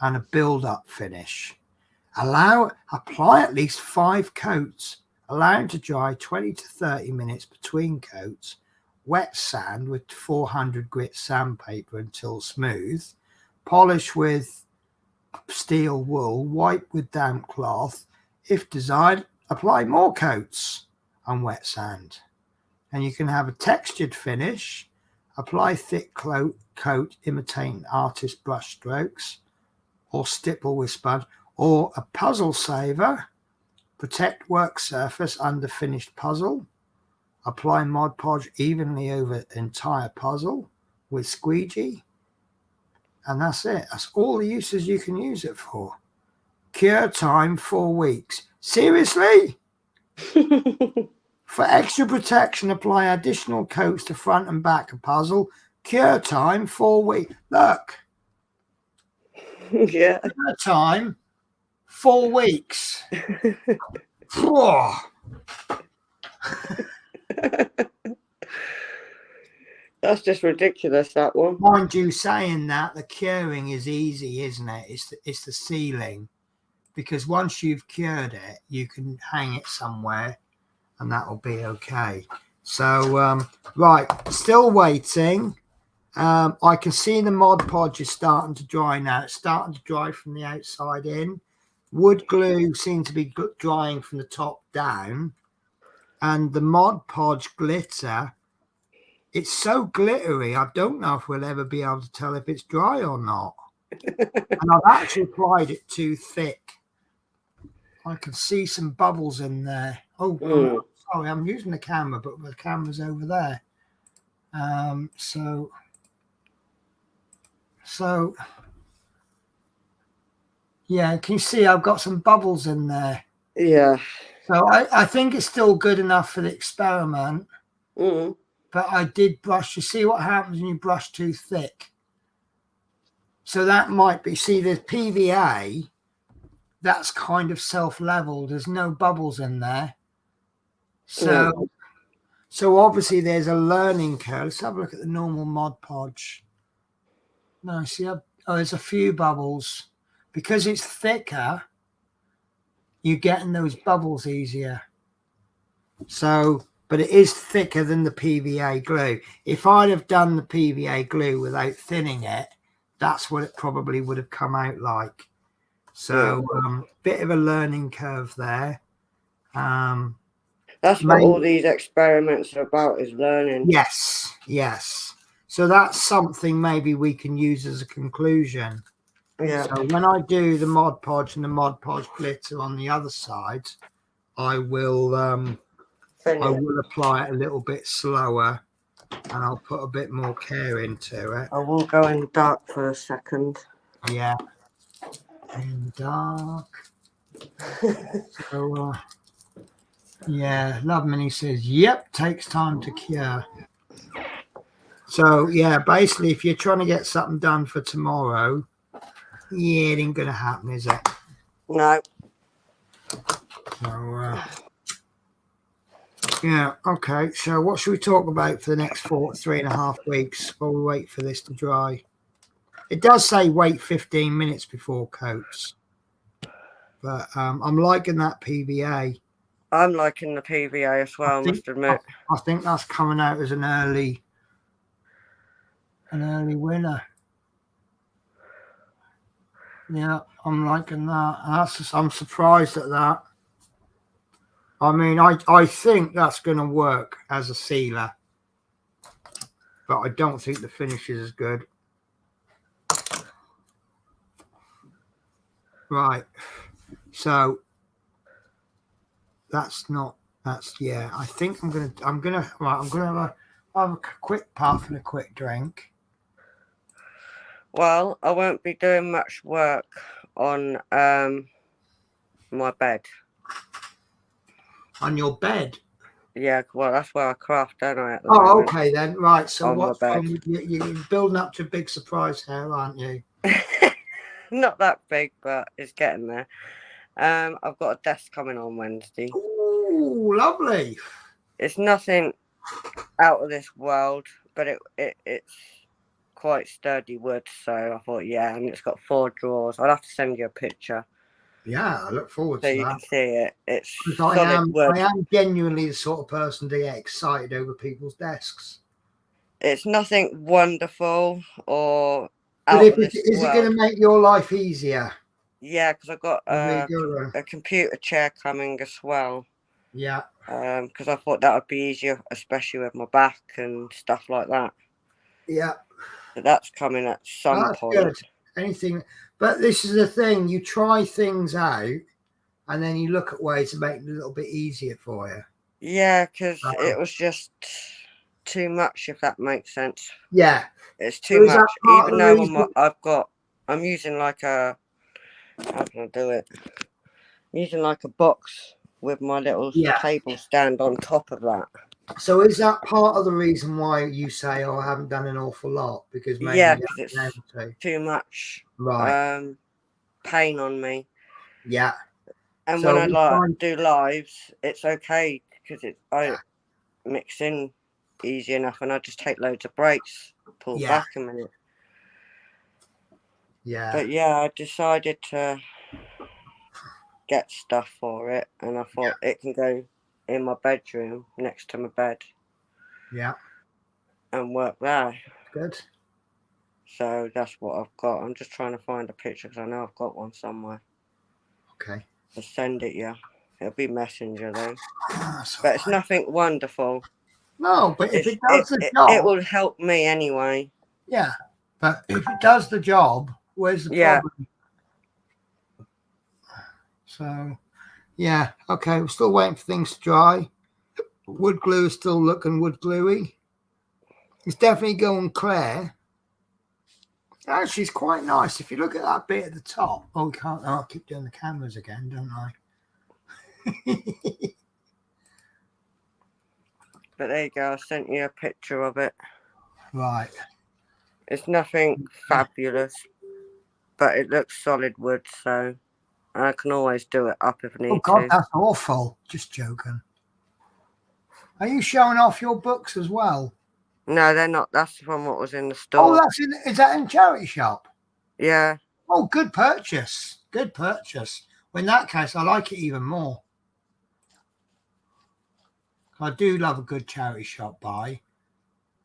and a build-up finish. Apply at least 5 coats, allowing to dry 20 to 30 minutes between coats. Wet sand with 400 grit sandpaper until smooth. Polish with steel wool. Wipe with damp cloth. If desired, apply more coats and wet sand. And you can have a textured finish. Apply thick coat imitating artist brush strokes, or stipple with sponge, or a puzzle saver. Protect work surface under finished puzzle. Apply Mod Podge evenly over entire puzzle with squeegee. And that's it. That's all the uses you can use it for. Cure time 4 weeks. Seriously? For extra protection, apply additional coats to front and back of puzzle. Cure time 4 weeks. Look. Yeah. Cure time 4 weeks. That's just ridiculous, that one. Mind you, saying that, the curing is easy, isn't it? It's the sealing, because once you've cured it, you can hang it somewhere, and that will be okay. So, right, still waiting. I can see the Mod Podge is starting to dry now. It's starting to dry from the outside in. Wood glue seems to be drying from the top down. And the Mod Podge glitter, it's so glittery, I don't know if we'll ever be able to tell if it's dry or not. And I've actually applied it too thick. I can see some bubbles in there. Oh, sorry, I'm using the camera, but the camera's over there. So yeah, can you see I've got some bubbles in there? Yeah. So I think it's still good enough for the experiment. But I did brush. You see what happens when you brush too thick? So that might be, see the PVA, that's kind of self-leveled. There's no bubbles in there. So obviously there's a learning curve. Let's have a look at the normal Mod Podge. No, see, there's a few bubbles. Because it's thicker, you're getting those bubbles easier. So, but it is thicker than the PVA glue. If I'd have done the PVA glue without thinning it, that's what it probably would have come out like. So, bit of a learning curve there. That's what all these experiments are about, is learning. Yes, yes. So that's something maybe we can use as a conclusion. Yeah. So when I do the Mod Podge and the Mod Podge glitter on the other side, I will apply it a little bit slower, and I'll put a bit more care into it. I will go in dark for a second. Yeah, in dark. So, yeah, Love Mini says, yep, takes time to cure. So, yeah, basically, if you're trying to get something done for tomorrow, yeah, it ain't going to happen, is it? No. So, yeah, okay. So what should we talk about for the next 3.5 weeks while we wait for this to dry? It does say wait 15 minutes before coats. But I'm liking that PVA. I'm liking the PVA as well, I must admit. I think that's coming out as an early winner. Yeah, I'm liking that. I'm surprised at that. I mean, I think that's going to work as a sealer, but I don't think the finish is as good. Right. So yeah. I think I'm gonna have a quick puff and a quick drink. Well, I won't be doing much work on my bed. On your bed? Yeah, well, that's where I craft, don't I? At the moment. Okay then. Right. So what's you're building up to a big surprise here, aren't you? Not that big, but it's getting there. I've got a desk coming on Wednesday. Oh, lovely. It's nothing out of this world, but it's quite sturdy wood, so I thought, yeah, and it's got 4 drawers. I'll have to send you a picture. Yeah, I look forward to that. So you can see it. It's I am genuinely the sort of person to get excited over people's desks. It's nothing wonderful or out of this world. Is it going to make your life easier? Yeah, because I've got a computer chair coming as well. Yeah. Because I thought that would be easier, especially with my back and stuff like that. Yeah. So that's coming at some point. Good. Anything, but this is the thing: you try things out, and then you look at ways to make it a little bit easier for you. Yeah, because it was just too much, if that makes sense. Yeah, it's too much. Even though I'm using like a, how can I do it? I'm using like a box with my little table stand on top of that. So is that part of the reason why you say, "Oh, I haven't done an awful lot"? Because maybe because it's too much pain on me. Yeah. And when I do lives, it's okay because I mix in easy enough, and I just take loads of breaks, pull back a minute. Yeah. But yeah, I decided to get stuff for it, and I thought it can go in my bedroom next to my bed. Yeah. And work there. Good. So that's what I've got. I'm just trying to find a picture because I know I've got one somewhere. Okay. I'll send it you. It'll be Messenger though. That's but it's nothing wonderful. No, but if it does the job, it will help me anyway. Yeah, but if it does the job, where's the problem? So, yeah, okay, we're still waiting for things to dry. Wood glue is still looking wood gluey. It's definitely going clear. Actually, it's quite nice. If you look at that bit at the top. Oh, we can't. Oh, I keep doing the cameras again, don't I? But there you go. I sent you a picture of it. Right. It's nothing fabulous, but it looks solid wood, so I can always do it up if I need to. Oh, God, that's awful. Just joking. Are you showing off your books as well? No, they're not. That's from what was in the store. Oh, is that in charity shop? Yeah. Oh, good purchase. Good purchase. Well, in that case, I like it even more. I do love a good charity shop buy.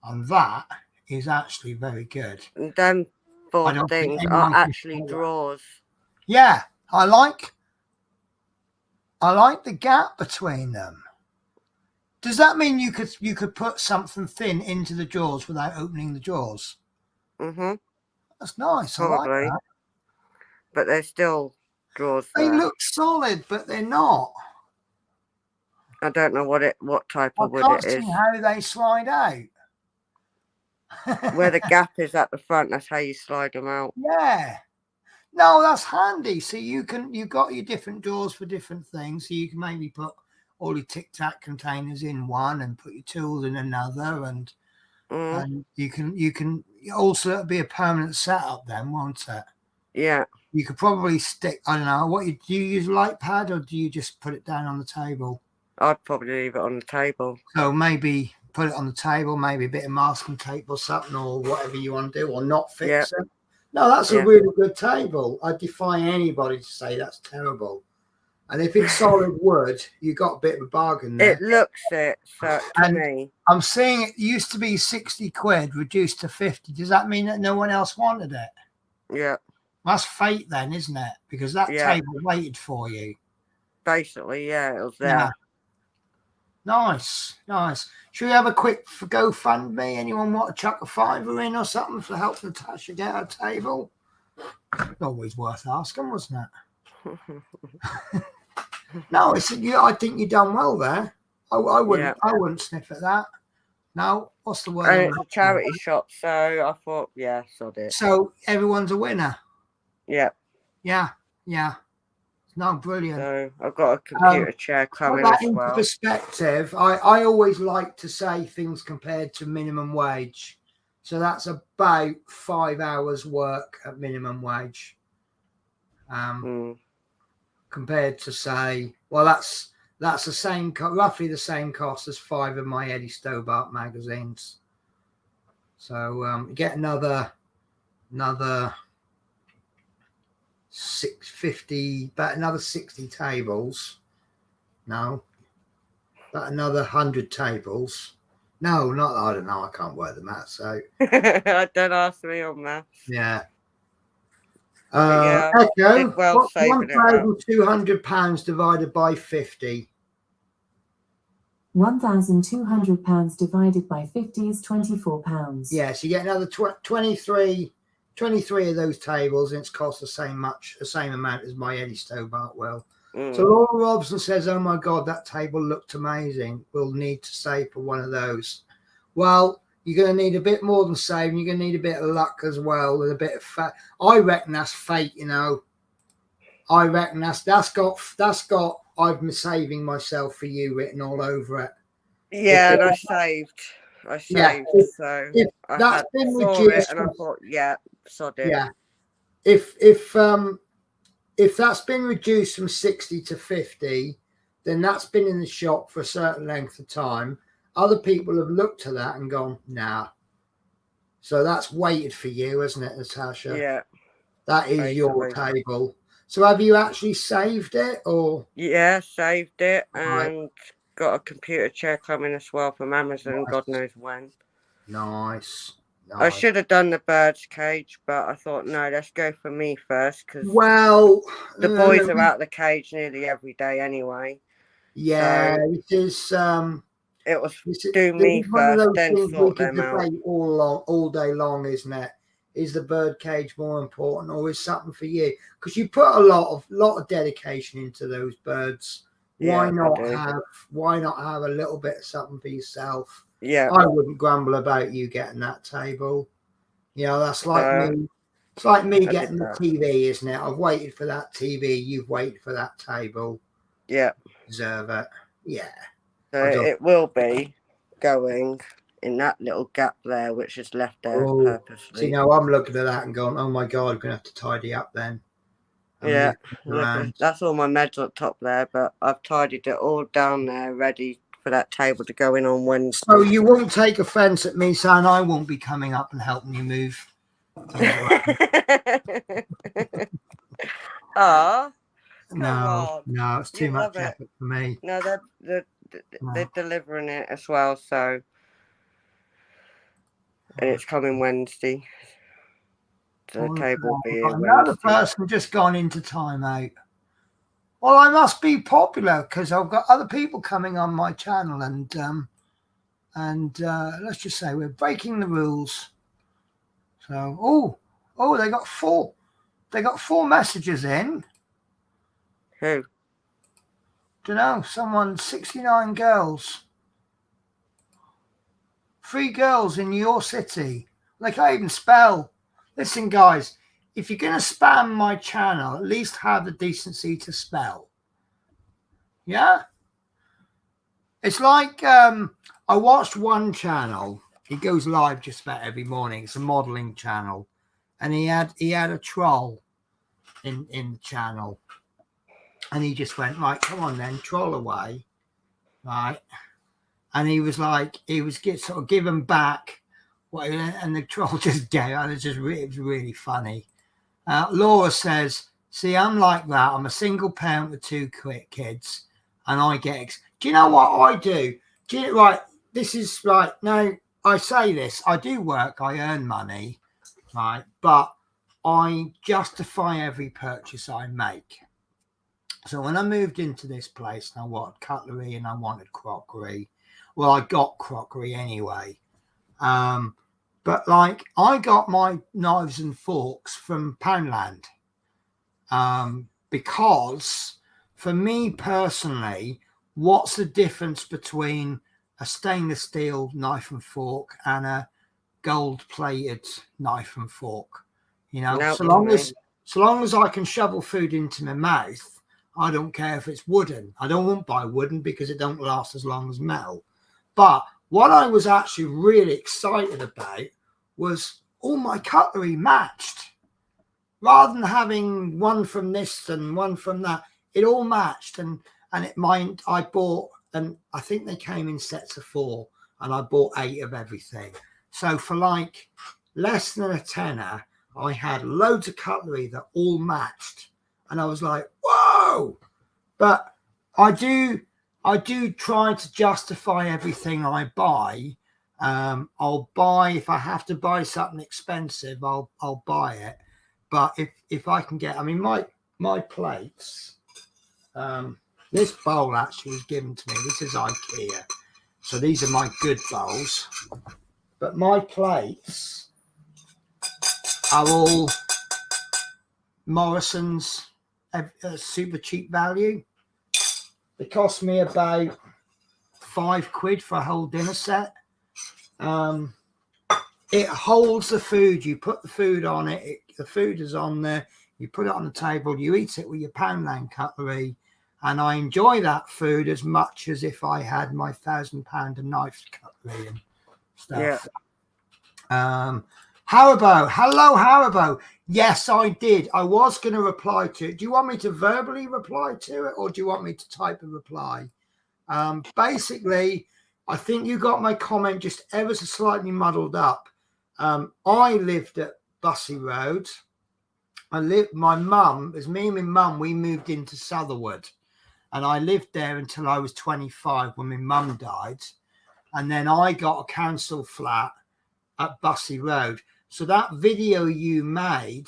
And that is actually very good. And them four things are actually drawers. Yeah, I like the gap between them. Does that mean you could put something thin into the drawers without opening the drawers? Mm-hmm. That's nice. Probably. I like that. But they're still drawers. They look solid, but they're not. I don't know what type of wood it is. I can't see how they slide out. Where the gap is at the front, that's how you slide them out. Yeah. No, that's handy. So you've got your different drawers for different things. So you can maybe put all your Tic Tac containers in one and put your tools in another, and you can also it'll be a permanent setup then, won't it? Yeah. You could probably stick. I don't know. Do you use a light pad or do you just put it down on the table? I'd probably leave it on the table. So maybe put it on the table, maybe a bit of masking tape or something, or whatever you want to do, or not fix it. No, that's a really good table. I defy anybody to say that's terrible. And if it's solid wood, you got a bit of a bargain there. It looks it, so to me. I'm seeing it used to be 60 quid, reduced to 50. Does that mean that no one else wanted it? Yeah. That's fate then, isn't it? Because that table waited for you. Basically, yeah, it was there. Yeah. Nice, nice. Should we have a quick GoFundMe? Anyone want to chuck a $5 in or something to help Natasha get her table? Always worth asking, wasn't it? No, I think you've done well there. I wouldn't sniff at that. No, what's the word? And it's a charity shop, so I thought, sod it. So everyone's a winner. Yeah. Yeah. No, brilliant. So I've got a computer chair coming as well. Into perspective, I always like to say things compared to minimum wage. So that's about 5 hours work at minimum wage. Compared to say, well, that's the same, roughly the same cost as 5 of my Eddie Stobart magazines. So get another 650, about another 60 tables. No, about another 100 tables. No, not, I don't know. I can't work the maths. So don't ask me on maths. Yeah. Echo, well £1,200 divided by 50. £1,200 divided by 50 is £24. Yeah, so you get another 23 of those tables, and it's cost the same amount as my Eddie Stobart will. So Laura Robson says, "Oh my God, that table looked amazing. We'll need to save for one of those." Well, you're going to need a bit more than saving. You're going to need a bit of luck as well, and a bit of fate. I reckon that's fate. I reckon that's got I'm saving myself for you written all over it. Yeah, and I saved. So I that's been reduced, and I thought, sod it. Yeah. If that's been reduced from 60 to 50, then that's been in the shop for a certain length of time. other people have looked at that and gone, nah. So that's waited for you, isn't it, Natasha? Yeah. That is your table. So have you actually saved it, or? Yeah, saved it, Right. and got a computer chair coming as well from Amazon. Nice. God knows when. Nice. I should have done the bird's cage, but I thought, no, let's go for me first, because the boys are out the cage nearly every day anyway. Yeah, so it was do me first, then sort them out. All day long, isn't it? Is the bird cage more important, or is something for you? Because you put a lot of dedication into those birds. Why not have a little bit of something for yourself? Yeah, I wouldn't grumble about you getting that table. You know, that's like me. It's like me getting the TV, isn't it? I've waited for that TV. You've waited for that table. Yeah, deserve it. Yeah. So it will be going in that little gap there, which is left there purposely. See, now I'm looking at that and going, oh my God, I'm going to have to tidy up then. Yeah, that's all my meds up top there, but I've tidied it all down there, ready for that table to go in on Wednesday. So you won't take offence at me saying I won't be coming up and helping you move. No, it's too much effort for me. No, they're delivering it as well, so, and it's coming Wednesday. So the table will be here Wednesday. Another person just gone into timeout. Well, I must be popular because I've got other people coming on my channel, and let's just say we're breaking the rules. So, they got four messages in. Who? Don't know. Someone, 69 girls. 3 girls in your city. They can't even spell. Listen, guys, if you're going to spam my channel, at least have the decency to spell. Yeah? It's like I watched one channel. He goes live just about every morning. It's a modeling channel. And he had a troll in the channel. And he just went, right, come on then, troll away. Right. And he was like, sort of giving back. And the troll just gave out. It was really funny. Laura says, see, I'm like that. I'm a single parent with 2 kids. And I get, do you know what I do? Right, this is right. Now, I say this. I do work. I earn money. Right. But I justify every purchase I make. So when I moved into this place, and I wanted cutlery and I wanted crockery. Well, I got crockery anyway. But like I got my knives and forks from Poundland. Because for me personally, what's the difference between a stainless steel knife and fork and a gold-plated knife and fork? You know, so long as I can shovel food into my mouth, I don't care if it's wooden. I don't want to buy wooden because it don't last as long as metal. But what I was actually really excited about was all my cutlery matched. Rather than having one from this and one from that, it all matched. And I bought, and I think they came in sets of 4, and I bought 8 of everything. So for like less than a tenner, I had loads of cutlery that all matched. And I was like, whoa! But I do try to justify everything I buy. I'll buy, if I have to buy something expensive, I'll buy it. But if I can get, I mean, my plates, this bowl actually was given to me. This is IKEA. So these are my good bowls. But my plates are all Morrison's super cheap value. They cost me about £5 for a whole dinner set. It holds the food. You put the food on it. The food is on there. You put it on the table. You eat it with your Poundland cutlery. And I enjoy that food as much as if I had my £1,000 of knife cutlery and stuff. Yeah. Haribo. Yes, I did. I was going to reply to it. Do you want me to verbally reply to it, or do you want me to type a reply? Basically, I think you got my comment just ever so slightly muddled up. I lived at Bussey Road. My mum, it was me and my mum, we moved into Sutherwood. And I lived there until I was 25 when my mum died. And then I got a council flat at Bussey Road. So that video you made,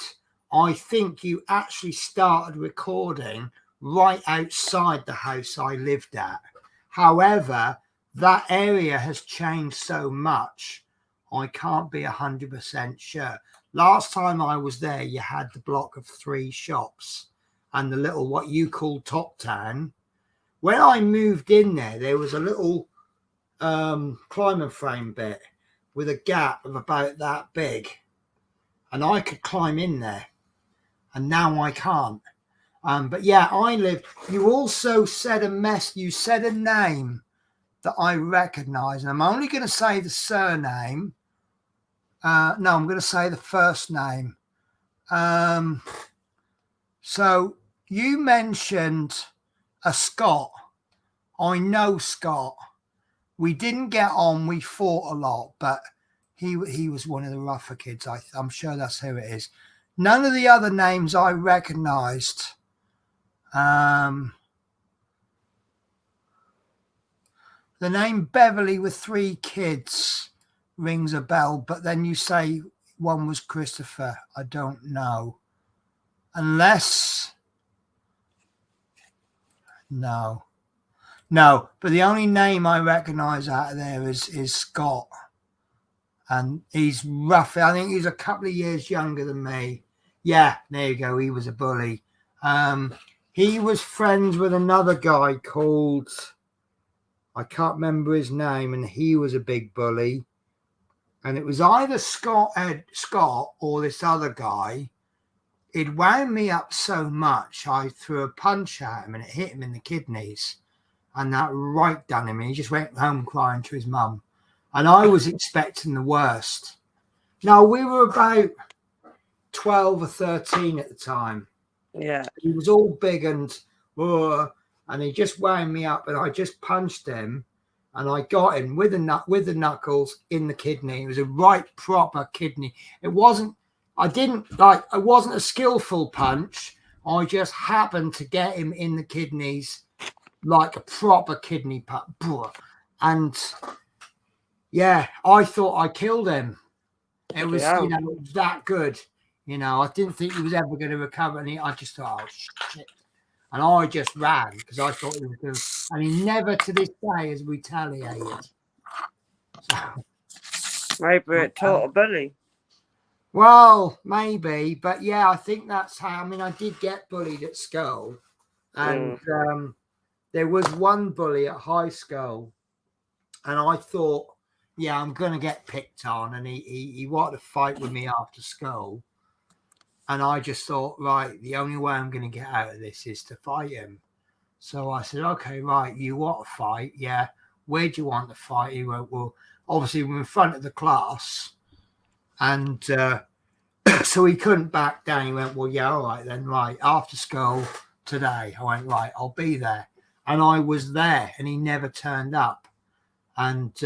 I think you actually started recording right outside the house I lived at. However, that area has changed so much, I can't be 100% sure. Last time I was there, you had the block of 3 shops and the little, what you call Top Town. When I moved in there was a little climbing frame bit with a gap of about that big. And I could climb in there. And now I can't. But yeah, I lived. You also said you said a name that I recognize. And I'm only going to say the surname. No, I'm going to say the first name. So you mentioned a Scott. I know Scott. We didn't get on. We fought a lot, but he was one of the rougher kids. I'm sure that's who it is. None of the other names I recognized. The name Beverly with 3 kids rings a bell, but then you say one was Christopher. I don't know. Unless... No, but the only name I recognize out of there is Scott. And he's roughly, I think he's a couple of years younger than me. Yeah, there you go. He was a bully. He was friends with another guy called, I can't remember his name, and he was a big bully. And it was either Scott or this other guy. It wound me up so much, I threw a punch at him and it hit him in the kidneys. And that right done him. And he just went home crying to his mum. And I was expecting the worst. Now, we were about 12 or 13 at the time. Yeah. He was all big and he just wound me up, and I just punched him, and I got him with the knuckles in the kidney. It was a right proper kidney. It wasn't a skillful punch. I just happened to get him in the kidneys like a proper kidney punch. And yeah, I thought I killed him. It was, that good. I didn't think he was ever going to recover. And I just thought, oh, shit. And I just ran because I thought he was going to. And he never to this day has retaliated. So, maybe it taught a bully. Well, maybe. But yeah, I think that's how. I mean, I did get bullied at school. And there was one bully at high school. And I thought, yeah, I'm going to get picked on. And he wanted to fight with me after school. And I just thought, right, the only way I'm going to get out of this is to fight him. So I said, okay, right, you want to fight? Yeah. Where do you want to fight? He went, well, obviously we're in front of the class. And so he couldn't back down. He went, well, yeah, all right then, right, after school today. I went, right, I'll be there. And I was there, and he never turned up. And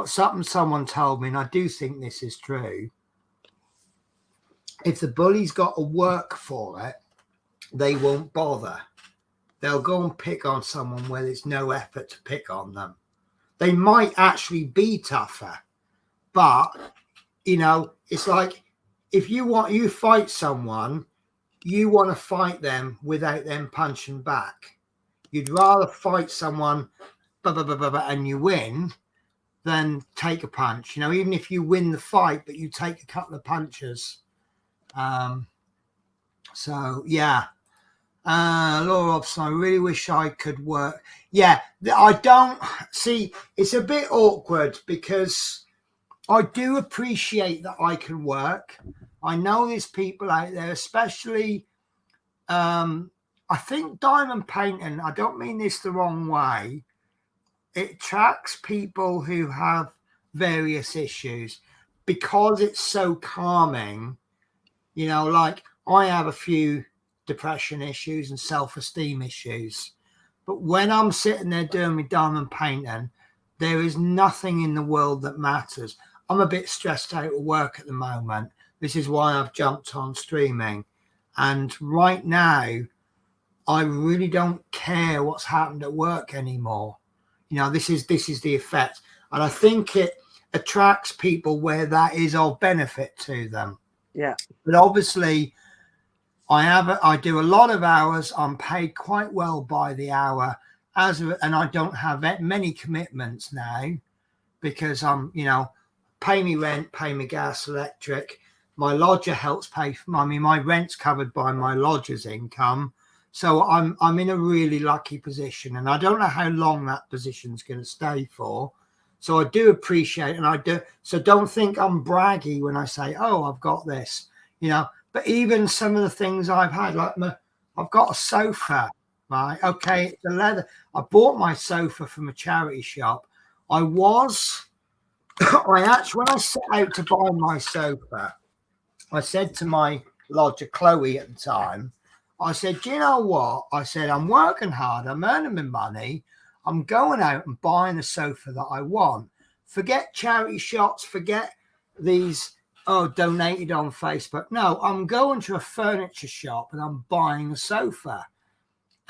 someone told me, and I do think this is true, if the bully's got to work for it, they won't bother. They'll go and pick on someone where there's no effort to pick on them. They might actually be tougher, but, it's like if you fight someone, you want to fight them without them punching back. You'd rather fight someone and you win than take a punch. Even if you win the fight, but you take a couple of punches. So yeah, Laura Robson, I really wish I could work. Yeah, I don't see. It's a bit awkward because I do appreciate that I can work. I know there's people out there, especially. I think diamond painting. I don't mean this the wrong way. It attracts people who have various issues because it's so calming. Like I have a few depression issues and self-esteem issues. But when I'm sitting there doing my diamond painting, there is nothing in the world that matters. I'm a bit stressed out at work at the moment. This is why I've jumped on streaming. And right now, I really don't care what's happened at work anymore. This is the effect. And I think it attracts people where that is of benefit to them. Yeah. But obviously, I do a lot of hours. I'm paid quite well by the hour, and I don't have many commitments now because I'm, pay me rent, pay me gas, electric. My lodger helps pay for. My rent's covered by my lodger's income, so I'm in a really lucky position, and I don't know how long that position's going to stay for. So I do appreciate, and I do. So don't think I'm braggy when I say, "Oh, I've got this," But even some of the things I've had, like I've got a sofa, right? Okay, it's a leather. I bought my sofa from a charity shop. When I set out to buy my sofa, I said to my lodger, Chloe, at the time, I said, "Do you know what?" I said, "I'm working hard. I'm earning my money. I'm going out and buying a sofa that I want. Forget charity shops. Forget these." Donated on Facebook. No, I'm going to a furniture shop and I'm buying a sofa.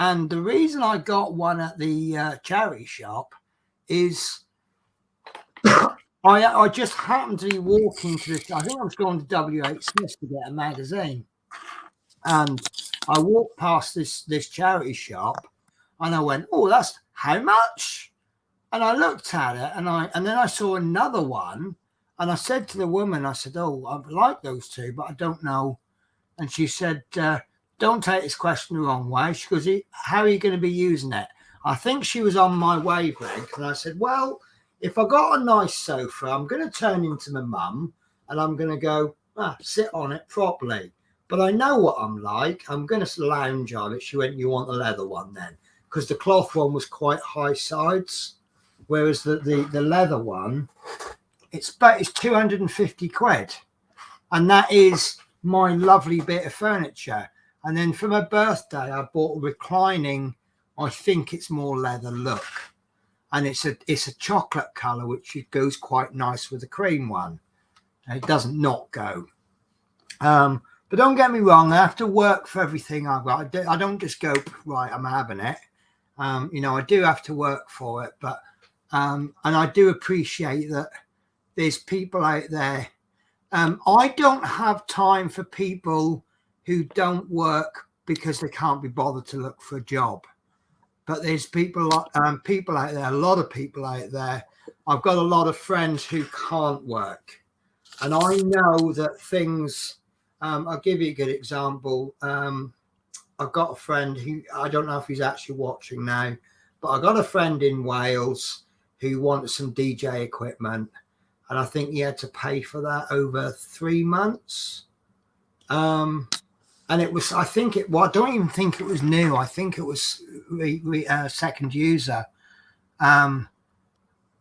And the reason I got one at the charity shop is I just happened to be walking to I think I was going to WH Smith's to get a magazine. And I walked past this charity shop and I went, "Oh, that's how much?" And I looked at it and then I saw another one. And I said to the woman, I said, "Oh, I like those two, but I don't know." And she said, "Don't take this question the wrong way." She goes, "How are you going to be using it?" I think she was on my wavelength. And I said, "Well, if I got a nice sofa, I'm going to turn into my mum and I'm going to go sit on it properly. But I know what I'm like. I'm going to lounge on it." She went, "You want the leather one then?" Because the cloth one was quite high sides, whereas the leather one, it's 250 quid, and that is my lovely bit of furniture. And then for my birthday, I bought a reclining. I think it's more leather look, and it's a chocolate color, which goes quite nice with the cream one. And it doesn't not go. But don't get me wrong. I have to work for everything I've got. I don't just go right. I'm having it. I do have to work for it, but and I do appreciate that. There's people out there. I don't have time for people who don't work because they can't be bothered to look for a job. But there's people out there, a lot of people out there. I've got a lot of friends who can't work. And I know that things, I'll give you a good example. I've got a friend who, I don't know if he's actually watching now, but I got a friend in Wales who wanted some DJ equipment. And I think he had to pay for that over 3 months. And it was, I don't even think it was new. I think it was second user. And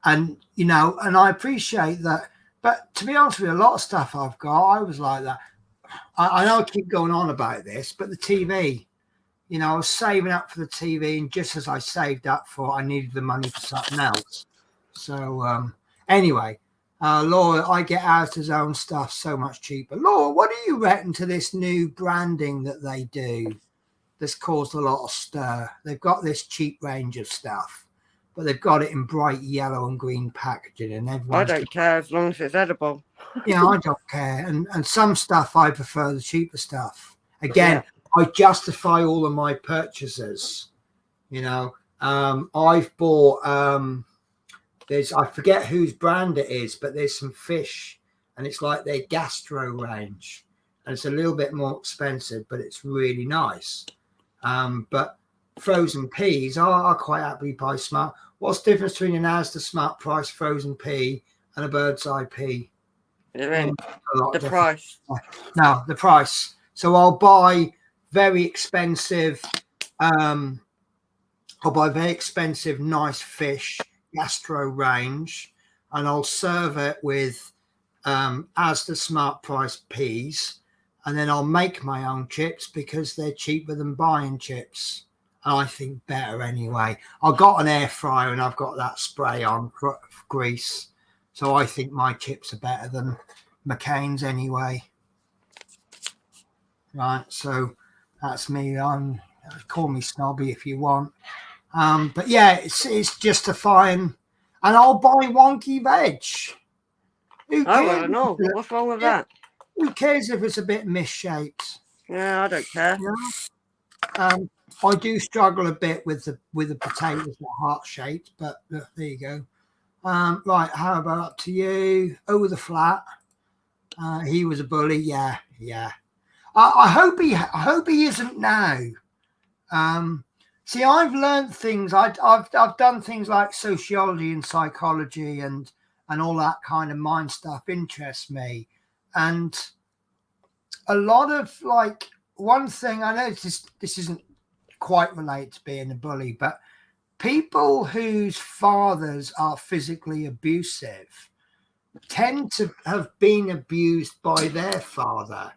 I appreciate that. But to be honest with you, a lot of stuff I've got, I was like that. I know I keep going on about this, but the TV, I was saving up for the TV. And just as I saved up for it, I needed the money for something else. So anyway. Laura, I get out-of-zone stuff so much cheaper. Laura, what do you reckon to this new branding that they do that's caused a lot of stir? They've got this cheap range of stuff, but they've got it in bright yellow and green packaging. And I don't care as long as it's edible. Yeah, I don't care. And some stuff, I prefer the cheaper stuff. Again, I justify all of my purchases. I've bought... I forget whose brand it is, but there's some fish and it's like their gastro range and it's a little bit more expensive, but it's really nice. But frozen peas, I quite happily buy smart. What's the difference between an Asda Smart Price frozen pea and a Bird's Eye pea? The price. No, the price. So I'll buy very expensive, nice fish, gastro range, and I'll serve it with Asda Smart Price peas, and then I'll make my own chips because they're cheaper than buying chips. I think better anyway. I've got an air fryer and I've got that spray on for grease. So I think my chips are better than McCain's anyway. Right, so that's me. Call me snobby if you want. But yeah, it's justifying. And I'll buy wonky veg. Who I cares? want to know. What's wrong with that? Who cares if it's a bit misshaped? Yeah, I don't care. I do struggle a bit with the potatoes that are heart shaped, but there you go. Right, how about up to you? Oh, the flat. He was a bully. Yeah. I hope he isn't now. See, I've learned things. I've done things like sociology and psychology and all that kind of mind stuff interests me. And a lot of like one thing I know this isn't quite related to being a bully, but people whose fathers are physically abusive tend to have been abused by their father,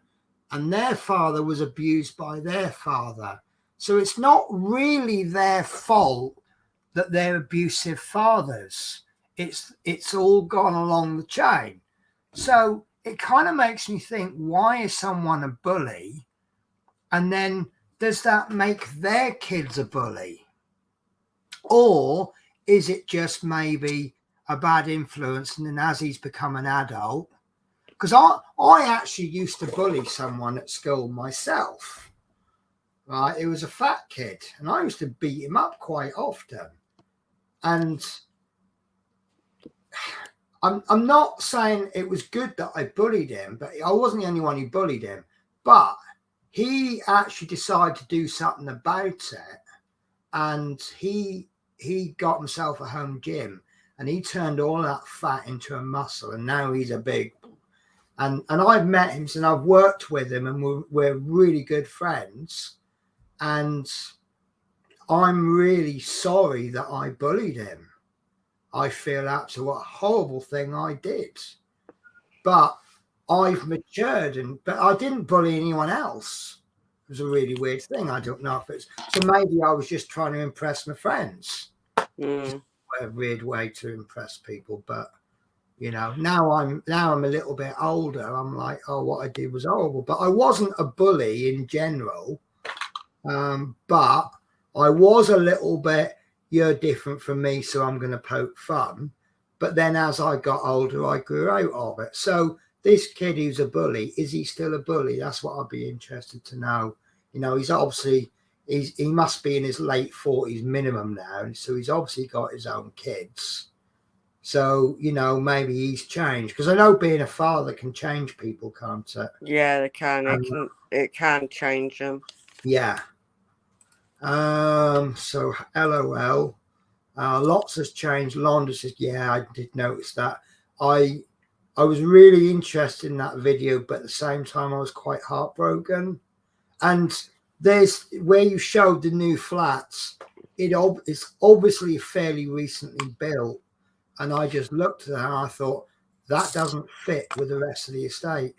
and their father was abused by their father. So it's not really their fault that they're abusive fathers. It's all gone along the chain. So it kind of makes me think, why is someone a bully? And then does that make their kids a bully? Or is it just maybe a bad influence, and then as he's become an adult? Because I actually used to bully someone at school myself. Right, it was a fat kid, and I used to beat him up quite often. And I'm not saying it was good that I bullied him, but I wasn't the only one who bullied him. But he actually decided to do something about it, and he got himself a home gym, and he turned all that fat into a muscle, and now he's a big. And I've met him and I've worked with him, and we're really good friends. And I'm really sorry that I bullied him. I feel that's what a horrible thing I did. But I've matured, but I didn't bully anyone else. It was a really weird thing. I don't know if it's so. Maybe I was just trying to impress my friends. A weird way to impress people, but you know, now I'm a little bit older. I'm like, oh, what I did was horrible. But I wasn't a bully in general. But I was a little bit, you're different from me, so I'm going to poke fun. But then as I got older, I grew out of it. So this kid who's a bully, is he still a bully? That's what I'd be interested to know. You know, he's obviously, he must be in his late 40s minimum now. So he's obviously got his own kids. So, you know, maybe he's changed. Because I know being a father can change people, can't it? Yeah, they can. It can change them. Yeah. So LOL. Lots has changed. Londa says, yeah, I did notice that. I was really interested in that video, but at the same time I was quite heartbroken. And there's where you showed the new flats, it's obviously fairly recently built. And I just looked at that and I thought, that doesn't fit with the rest of the estate.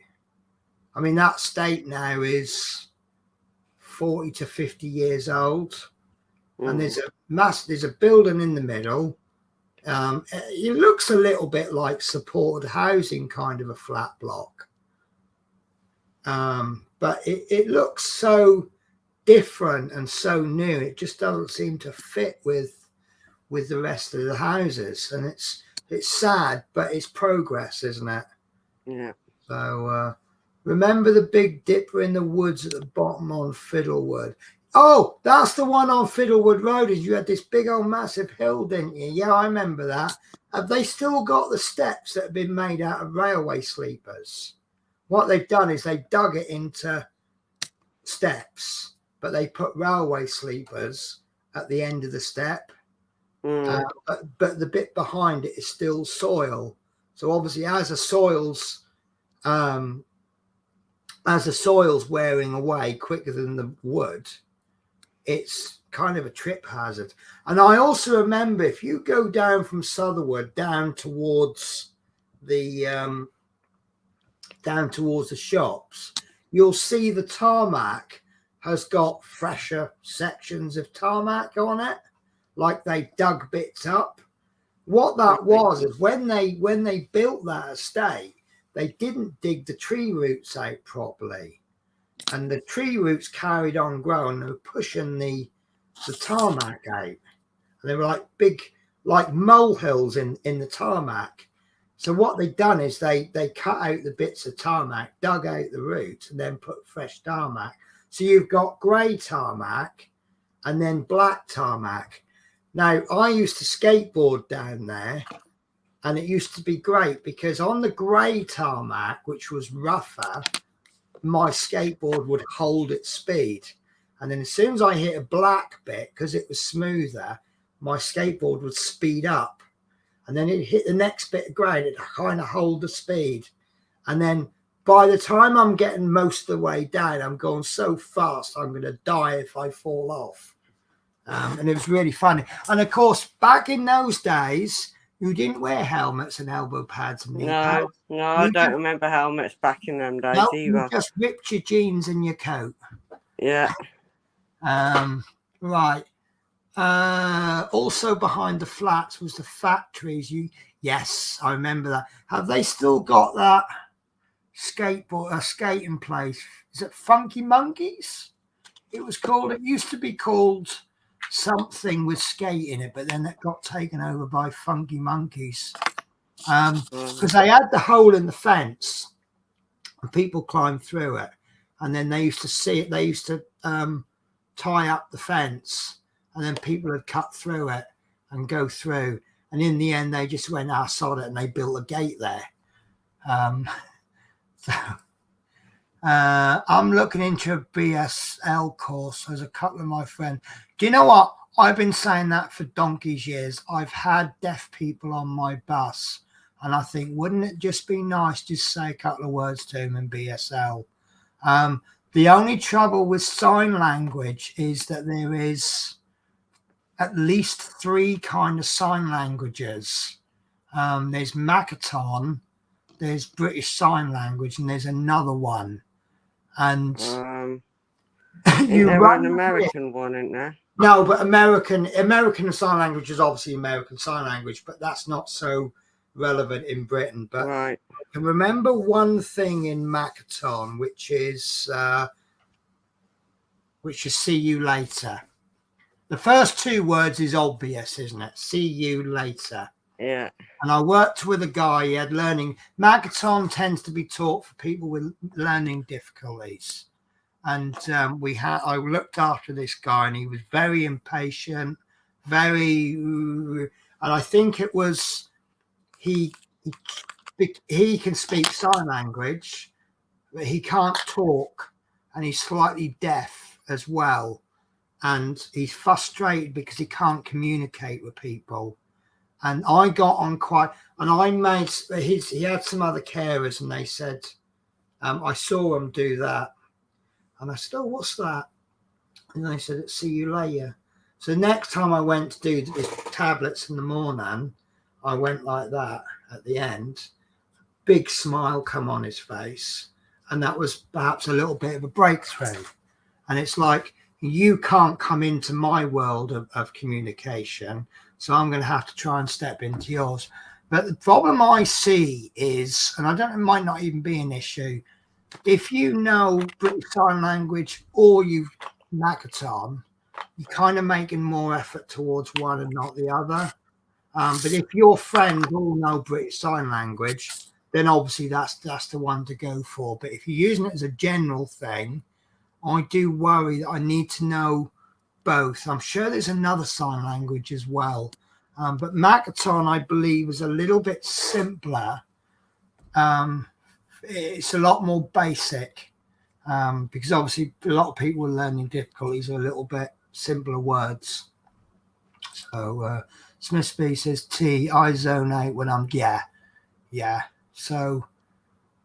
I mean, that estate now is 40 to 50 years old. And there's a building in the middle. It looks a little bit like supported housing, kind of a flat block. But it looks so different and so new. It just doesn't seem to fit with the rest of the houses, and it's sad, but it's progress, isn't it? Yeah. So remember the Big Dipper in the woods at the bottom on Fiddlewood? Oh, that's the one on Fiddlewood Road. You had this big old massive hill, didn't you? Yeah, I remember that. Have they still got the steps that have been made out of railway sleepers? What they've done is they dug it into steps, but they put railway sleepers at the end of the step. But the bit behind it is still soil. So obviously, as the soil's wearing away quicker than the wood, it's kind of a trip hazard. And I also remember, if you go down from Sutherwood down towards the shops, you'll see the tarmac has got fresher sections of tarmac on it, like they dug bits up. What that was is when they built that estate, they didn't dig the tree roots out properly, and the tree roots carried on growing. They were pushing the tarmac out, and they were like big, like molehills in the tarmac. So what they'd done is they cut out the bits of tarmac, dug out the roots, and then put fresh tarmac. So you've got grey tarmac and then black tarmac. Now, I used to skateboard down there, and it used to be great because on the grey tarmac, which was rougher, my skateboard would hold its speed. And then as soon as I hit a black bit, because it was smoother, my skateboard would speed up. And then it hit the next bit of grey, and it kind of hold the speed. And then by the time I'm getting most of the way down, I'm going so fast, I'm going to die if I fall off. And it was really funny. And of course, back in those days, you didn't wear helmets and elbow pads and knee pads. No, I don't remember helmets back in them days either. You just ripped your jeans and your coat. Yeah. Right. Also behind the flats was the factories. Yes, I remember that. Have they still got that skating place? Is it Funky Monkeys? It was called. It used to be called something with skate in it, but then it got taken over by Funky Monkeys because they had the hole in the fence and people climbed through it, and then they used to see it. They used to tie up the fence, and then people would cut through it and go through, and in the end they just went, sod it, and they built a gate there. I'm looking into a BSL course. There's a couple of my friends. Do you know what? I've been saying that for donkey's years. I've had deaf people on my bus, and I think, wouldn't it just be nice to say a couple of words to them in BSL? The only trouble with sign language is that there is at least 3 kind of sign languages. There's Makaton, there's British Sign Language, and there's another one. And you run an American one, isn't there? No, but American Sign Language is obviously American Sign Language, but that's not so relevant in Britain. But right. I can remember one thing in Makaton, which is see you later. The first 2 words is obvious, isn't it? See you later. Yeah. And I worked with a guy, he had learning. Makaton tends to be taught for people with learning difficulties. And I looked after this guy, and he was very impatient, and I think it was he can speak sign language, but he can't talk, and he's slightly deaf as well. And he's frustrated because he can't communicate with people. And I got on he had some other carers, and they said, I saw him do that. And I said, what's that? And they said, see you later. So next time I went to do his tablets in the morning, I went like that at the end. Big smile come on his face. And that was perhaps a little bit of a breakthrough. And it's like, you can't come into my world of communication, so I'm going to have to try and step into yours. But the problem I see is, and it might not even be an issue, if you know British Sign Language or you Makaton, you're kind of making more effort towards one and not the other. But if your friends all know British Sign Language, then obviously that's the one to go for. But if you're using it as a general thing, I do worry that I need to know both. I'm sure there's another sign language as well. But Makaton, I believe, is a little bit simpler. It's a lot more basic because obviously a lot of people with learning difficulties are a little bit simpler words. So Smith B says, I zone out when I'm, yeah. So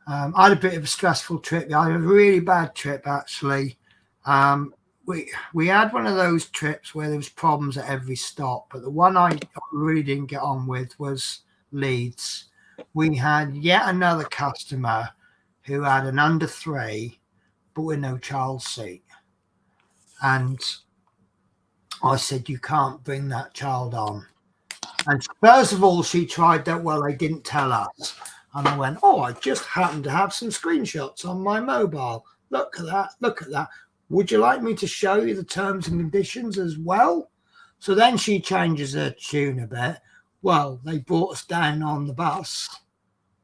I had a bit of a stressful trip. I had a really bad trip, actually. We had one of those trips where there was problems at every stop, but the one I really didn't get on with was Leeds. We had yet another customer who had an under 3, but with no child seat. And I said, you can't bring that child on. And first of all, she tried that. Well, they didn't tell us. And I went, oh, I just happened to have some screenshots on my mobile. Look at that. Look at that. Would you like me to show you the terms and conditions as well? So then she changes her tune a bit. Well, they brought us down on the bus.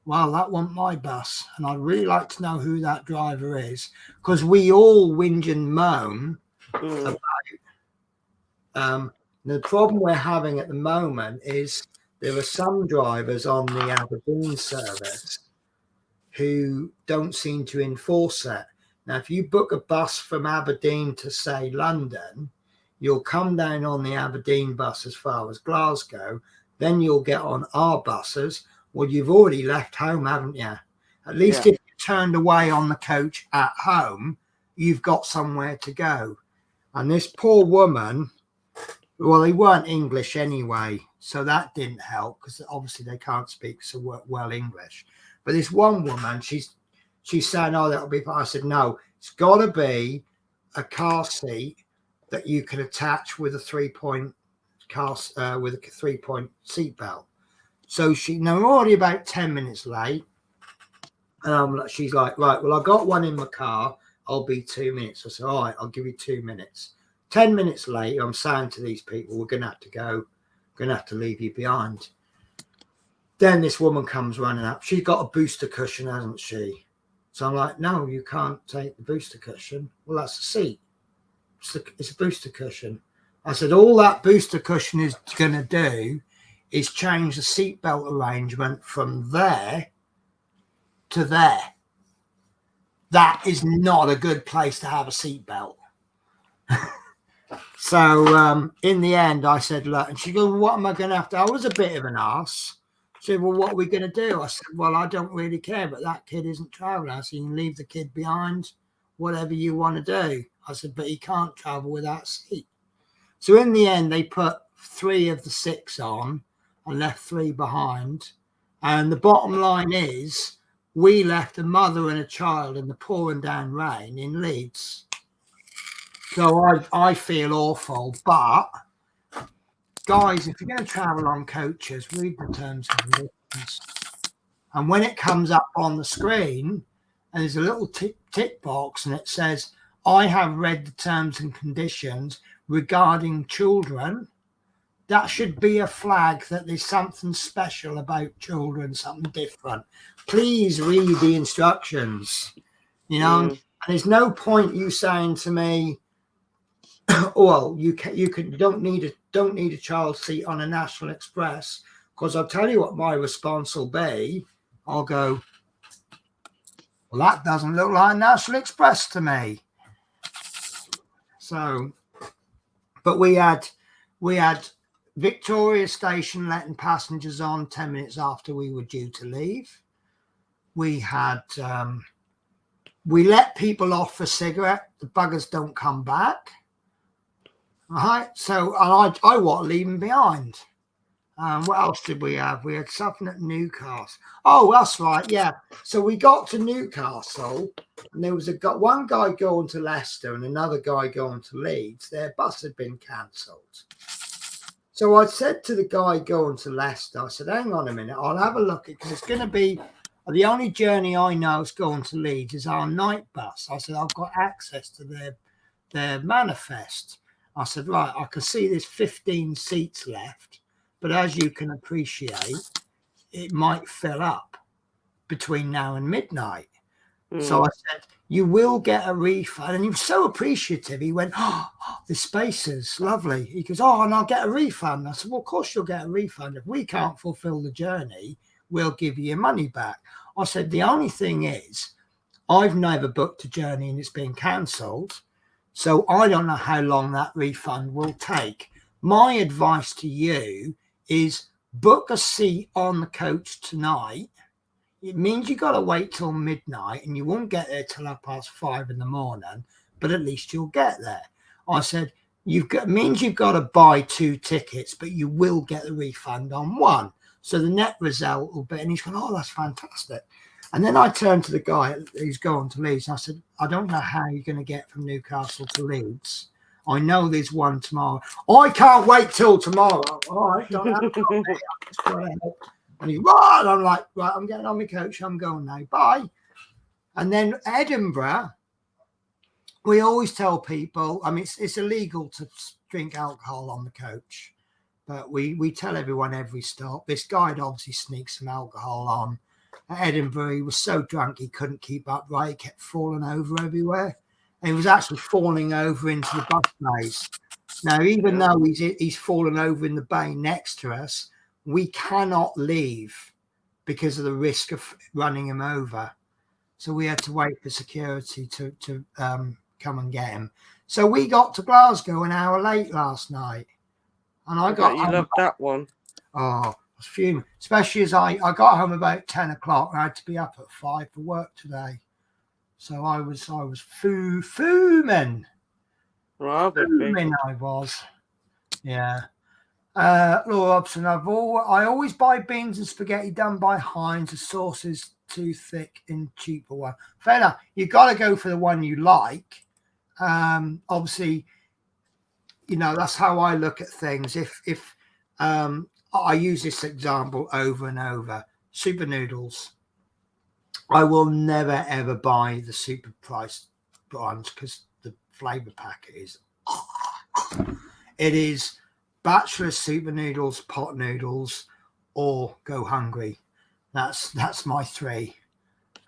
Well, that wasn't my bus. And I'd really like to know who that driver is, because we all whinge and moan about the problem we're having at the moment is there are some drivers on the Aberdeen service who don't seem to enforce it. Now, if you book a bus from Aberdeen to, say, London, you'll come down on the Aberdeen bus as far as Glasgow. Then you'll get on our buses. Well, you've already left home, haven't you? At least if you turned away on the coach at home, you've got somewhere to go. And this poor woman, well, they weren't English anyway, so that didn't help, because obviously they can't speak so well English. But this one woman, she's saying, oh, that'll be fine. I said, no, it's got to be a car seat that you can attach with a 3-point with a 3-point seat belt. So now we're already about 10 minutes late. And she's like, right, well, I got one in my car. I'll be 2 minutes. I said, all right, I'll give you 2 minutes. 10 minutes later, I'm saying to these people, we're going to have to go. We're going to have to leave you behind. Then this woman comes running up. She's got a booster cushion, hasn't she? So I'm like, no, you can't take the booster cushion. Well, that's a seat. It's a booster cushion. I said, all that booster cushion is going to do is change the seatbelt arrangement from there to there. That is not a good place to have a seatbelt. So in the end, I said, look, and she goes, well, what am I going to have to? I was a bit of an arse. She said, well, what are we going to do? I said, well, I don't really care, but that kid isn't traveling. I said, you can leave the kid behind, whatever you want to do. I said, but he can't travel without a seat. So in the end, they put 3 of the 6 on and left 3 behind. And the bottom line is, we left a mother and a child in the pouring down rain in Leeds. So I feel awful, but guys, if you're going to travel on coaches, read the terms and conditions. And when it comes up on the screen, and there's a little tick box, and it says, I have read the terms and conditions regarding children, that should be a flag that there's something special about children, something different. Please read the instructions. You know, and there's no point you saying to me, well, you don't need a child seat on a National Express, because I'll tell you what my response will be. I'll go, well, that doesn't look like National Express to me. So, but we had Victoria Station letting passengers on 10 minutes after we were due to leave. We had we let people off for cigarette. The buggers don't come back. Right, so I want leaving behind. What else did we have? We had something at Newcastle. Oh, that's right, yeah. So we got to Newcastle, and there was one guy going to Leicester and another guy going to Leeds. Their bus had been cancelled. So I said to the guy going to Leicester, I said, hang on a minute, I'll have a look, because it's going to be the only journey I know is going to Leeds is our night bus. I said, I've got access to their manifest. I said, right, I can see there's 15 seats left, but as you can appreciate, it might fill up between now and midnight. So I said, you will get a refund. And he was so appreciative. He went, oh, the spaces, lovely. He goes, oh, and I'll get a refund. I said, well, of course you'll get a refund. If we can't fulfill the journey, we'll give you your money back. I said, the only thing is, I've never booked a journey and it's been cancelled. So I don't know how long that refund will take. My advice to you is book a seat on the coach tonight. It means you got to wait till midnight and you won't get there till 5:30 in the morning, but at least you'll get there. I said, means you've got to buy 2 tickets, but you will get the refund on 1. So the net result will be, and he's going, oh, that's fantastic. And then I turned to the guy who's going to Leeds. And I said, I don't know how you're going to get from Newcastle to Leeds. I know there's one tomorrow. I can't wait till tomorrow. All right, don't have to me. I just want to help. And he's right. And I'm like, right, I'm getting on my coach. I'm going now. Bye. And then Edinburgh, we always tell people, I mean, it's illegal to drink alcohol on the coach, but we tell everyone every stop. This guy obviously sneaks some alcohol on. At Edinburgh, he was so drunk he couldn't keep upright. He kept falling over everywhere. And he was actually falling over into the bus maze. Now, even though he's fallen over in the bay next to us, we cannot leave because of the risk of running him over. So we had to wait for security to come and get him. So we got to Glasgow an hour late last night. And I got you loved that one. Oh, I was fuming. Especially as I got home about 10 o'clock and I had to be up at 5 for work today. So I was fuming. Fuming I was. Yeah. Laura Robson, I always buy beans and spaghetti done by Heinz. The sauce is too thick in cheaper one. Fair enough. You've got to go for the one you like. Obviously, you know, that's how I look at things. If I use this example over and over, super noodles. I will never ever buy the super priced ones because the flavor packet is. It is bachelor super noodles, pot noodles, or go hungry. That's my three.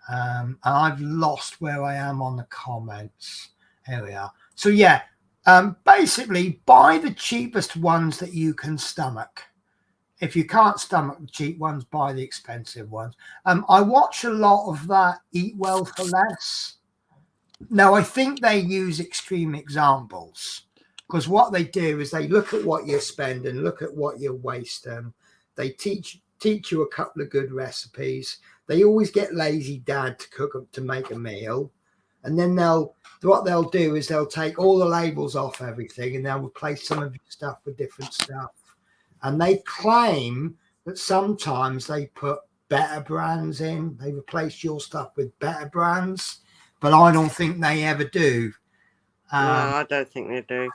And I've lost where I am on the comments. Here we are. So yeah, basically buy the cheapest ones that you can stomach. If you can't stomach the cheap ones, buy the expensive ones. I watch a lot of that Eat Well for Less. Now, I think they use extreme examples because what they do is they look at what you're spending, look at what you're wasting. They teach you a couple of good recipes. They always get lazy dad to cook up to make a meal. And then what they'll do is they'll take all the labels off everything and they'll replace some of your stuff with different stuff. And they claim that sometimes they put better brands in. They replace your stuff with better brands. But I don't think they ever do. No, I don't think they do.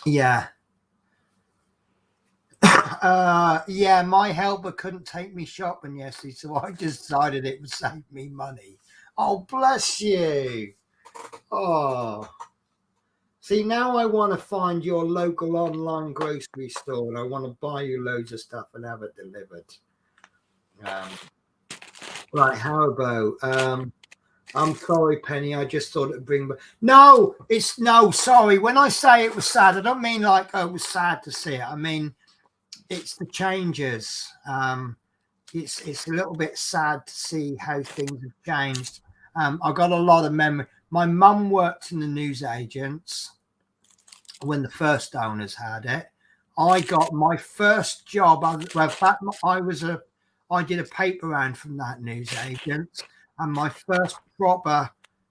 Yeah. Yeah, my helper couldn't take me shopping yesterday, so I decided it would save me money. Oh, bless you. Oh. See, now I want to find your local online grocery store and I want to buy you loads of stuff and have it delivered. Right, Haribo. I'm sorry, Penny. I just thought it'd bring. No, sorry. When I say it was sad, I don't mean like it was sad to see it. I mean, it's the changes. It's a little bit sad to see how things have changed. I got a lot of memory. My mum worked in the newsagents when the first owners had it. I got my first job. I did a paper round from that newsagent, and my first proper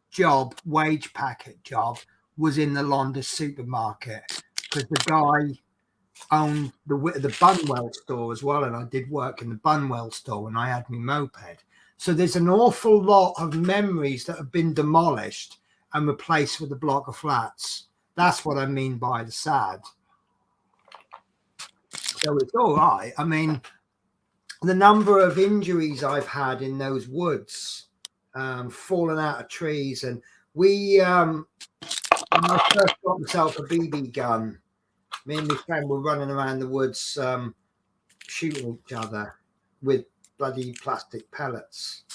job, wage packet job, was in the London supermarket because the guy owned the Bunwell store as well, and I did work in the Bunwell store when I had my moped. So there's an awful lot of memories that have been demolished and replaced with a block of flats. That's what I mean by the sad. So it's all right. I mean, the number of injuries I've had in those woods, falling out of trees. And when I first got myself a BB gun, me and my friend were running around the woods shooting each other with bloody plastic pellets,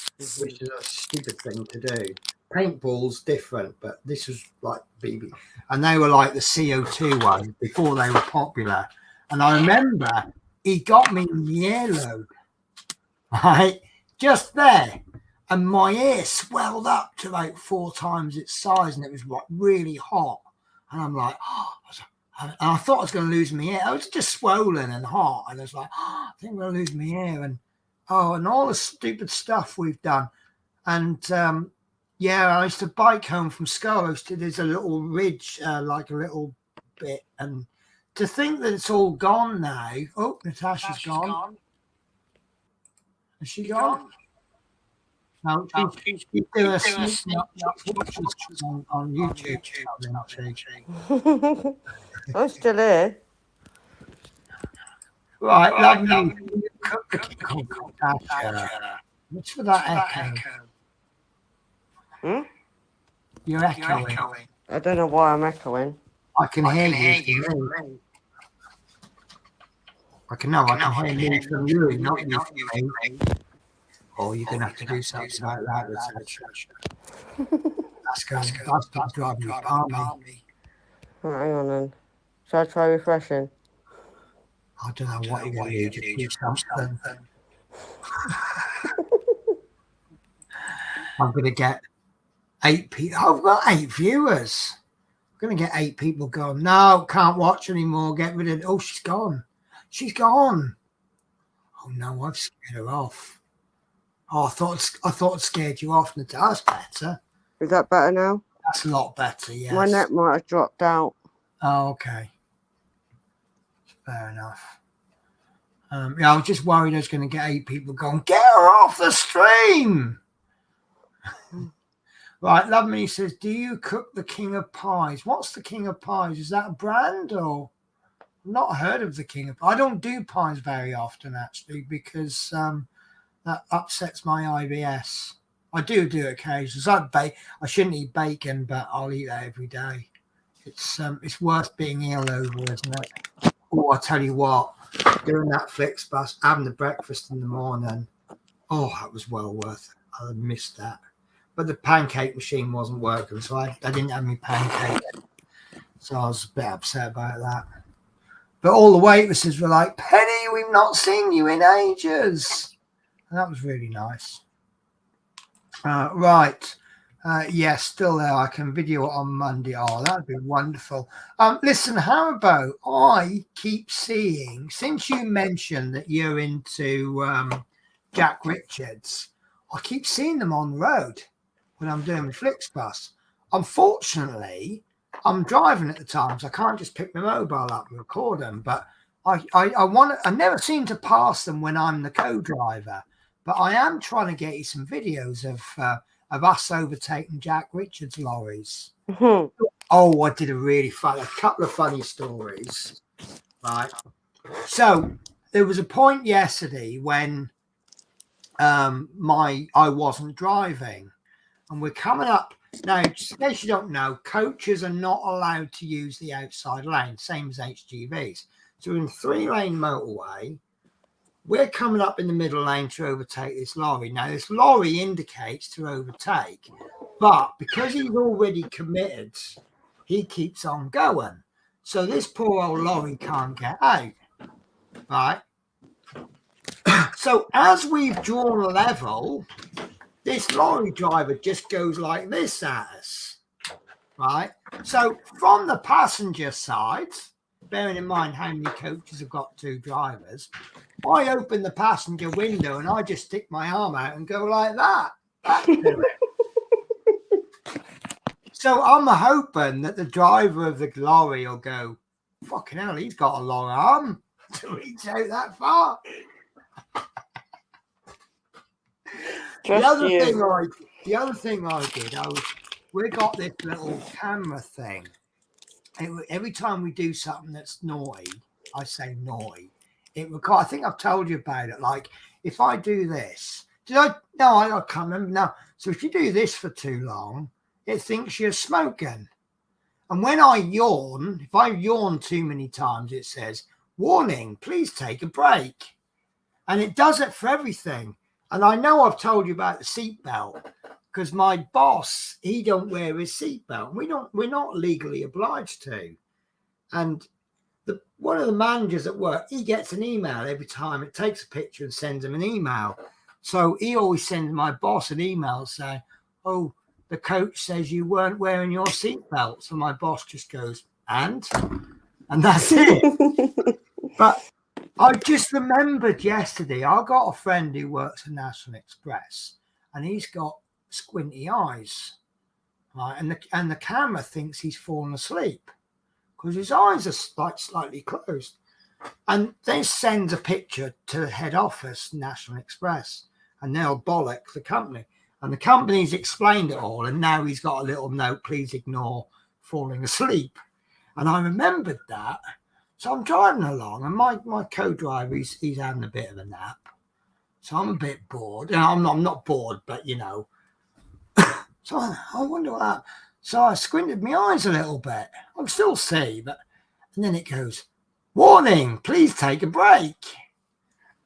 which is a stupid thing to do. Paintball's different, but this was like BB. And they were like the CO2 ones before they were popular. And I remember he got me in the earlobe, right? Just there. And my ear swelled up to like 4 times its size and it was like really hot. And I'm like, and I thought I was going to lose my ear. I was just swollen and hot. And I was like, I think I'm going to lose my ear. And all the stupid stuff we've done. And yeah, I used to bike home from school. There's a little ridge, like a little bit. And to think that it's all gone now. Oh, Natasha's gone. Is she gone? No, she's doing a sneak on YouTube. I'm still here. Right, lovely. What's for that echo? Hmm? You're echoing. I don't know why I'm echoing. I can hear you from me. I can hear you from you, not you from me. Oh, you're going to have to do something about that, That's going to drive you apart me. Right, hang on then. Shall I try refreshing? I don't know what you're going to do. Just do something. I'm going to get 8 people. I've got 8 viewers. I'm going to get 8 people going. No, can't watch anymore. Get rid of it. Oh, she's gone. She's gone. Oh no, I've scared her off. Oh, I thought it scared you off. That's better. Is that better now? That's a lot better, yes. My net might have dropped out. Oh, okay. Fair enough. Yeah, I was just worried I was going to get 8 people going, get her off the stream. Right, Love Me says, do you cook the King of Pies? What's the King of Pies? Is that a brand or? I've not heard of the King of Pies. I don't do pies very often, actually, because that upsets my IBS. I do occasions. I shouldn't eat bacon, but I'll eat that every day. It's worth being ill over, isn't it? Oh, I tell you what, doing that Flixbus, having the breakfast in the morning, oh, that was well worth it. I missed that. But the pancake machine wasn't working, so I didn't have any pancake. So I was a bit upset about that. But all the waitresses were like, Penny, we've not seen you in ages. And that was really nice. Right. Yes, still there. I can video it on Monday. Oh, that'd be wonderful. Listen, how about I keep seeing, since you mentioned that you're into Jack Richards, I keep seeing them on the road when I'm doing the Flixbus. Unfortunately, I'm driving at the time, so I can't just pick my mobile up and record them. But I never seem to pass them when I'm the co-driver. But I am trying to get you some videos of us overtaking Jack Richards lorries. Mm-hmm. Oh, I did a couple of funny stories. Right. So there was a point yesterday when I wasn't driving, and we're coming up. Now, in case you don't know, coaches are not allowed to use the outside lane, same as HGVs. So in 3-lane motorway, we're coming up in the middle lane to overtake this lorry. Now, this lorry indicates to overtake, but because he's already committed, he keeps on going. So this poor old lorry can't get out, right? So as we've drawn a level, this lorry driver just goes like this at us, right? So from the passenger side, bearing in mind how many coaches have got 2 drivers, I open the passenger window and I just stick my arm out and go like that. So I'm hoping that the driver of the lorry will go, fucking hell, he's got a long arm to reach out that far. The other thing I did, we got this little camera thing. Every time we do something that's naughty, I say naughty, it records. I think I've told you about it. Like if I do this, I can't remember now. So if you do this for too long, it thinks you're smoking. And when I yawn, if I yawn too many times, it says, warning, please take a break. And it does it for everything. And I know I've told you about the seatbelt because my boss, he don't wear his seatbelt. We're not legally obliged to. And one of the managers at work, he gets an email every time. It takes a picture and sends him an email. So he always sends my boss an email saying, oh, the coach says you weren't wearing your seatbelt. So my boss just goes, and that's it. But I just remembered yesterday, I got a friend who works at National Express and he's got squinty eyes, right? And the camera thinks he's fallen asleep because his eyes are slightly closed. And they send a picture to the head office, National Express, and they'll bollock the company. And the company's explained it all, and now he's got a little note, please ignore falling asleep. And I remembered that. So I'm driving along, and my co-driver, he's having a bit of a nap. So I'm a bit bored. And I'm not bored, but, you know. So I wonder what happened. So I squinted my eyes a little bit. I can still see, but... And then it goes, warning, please take a break.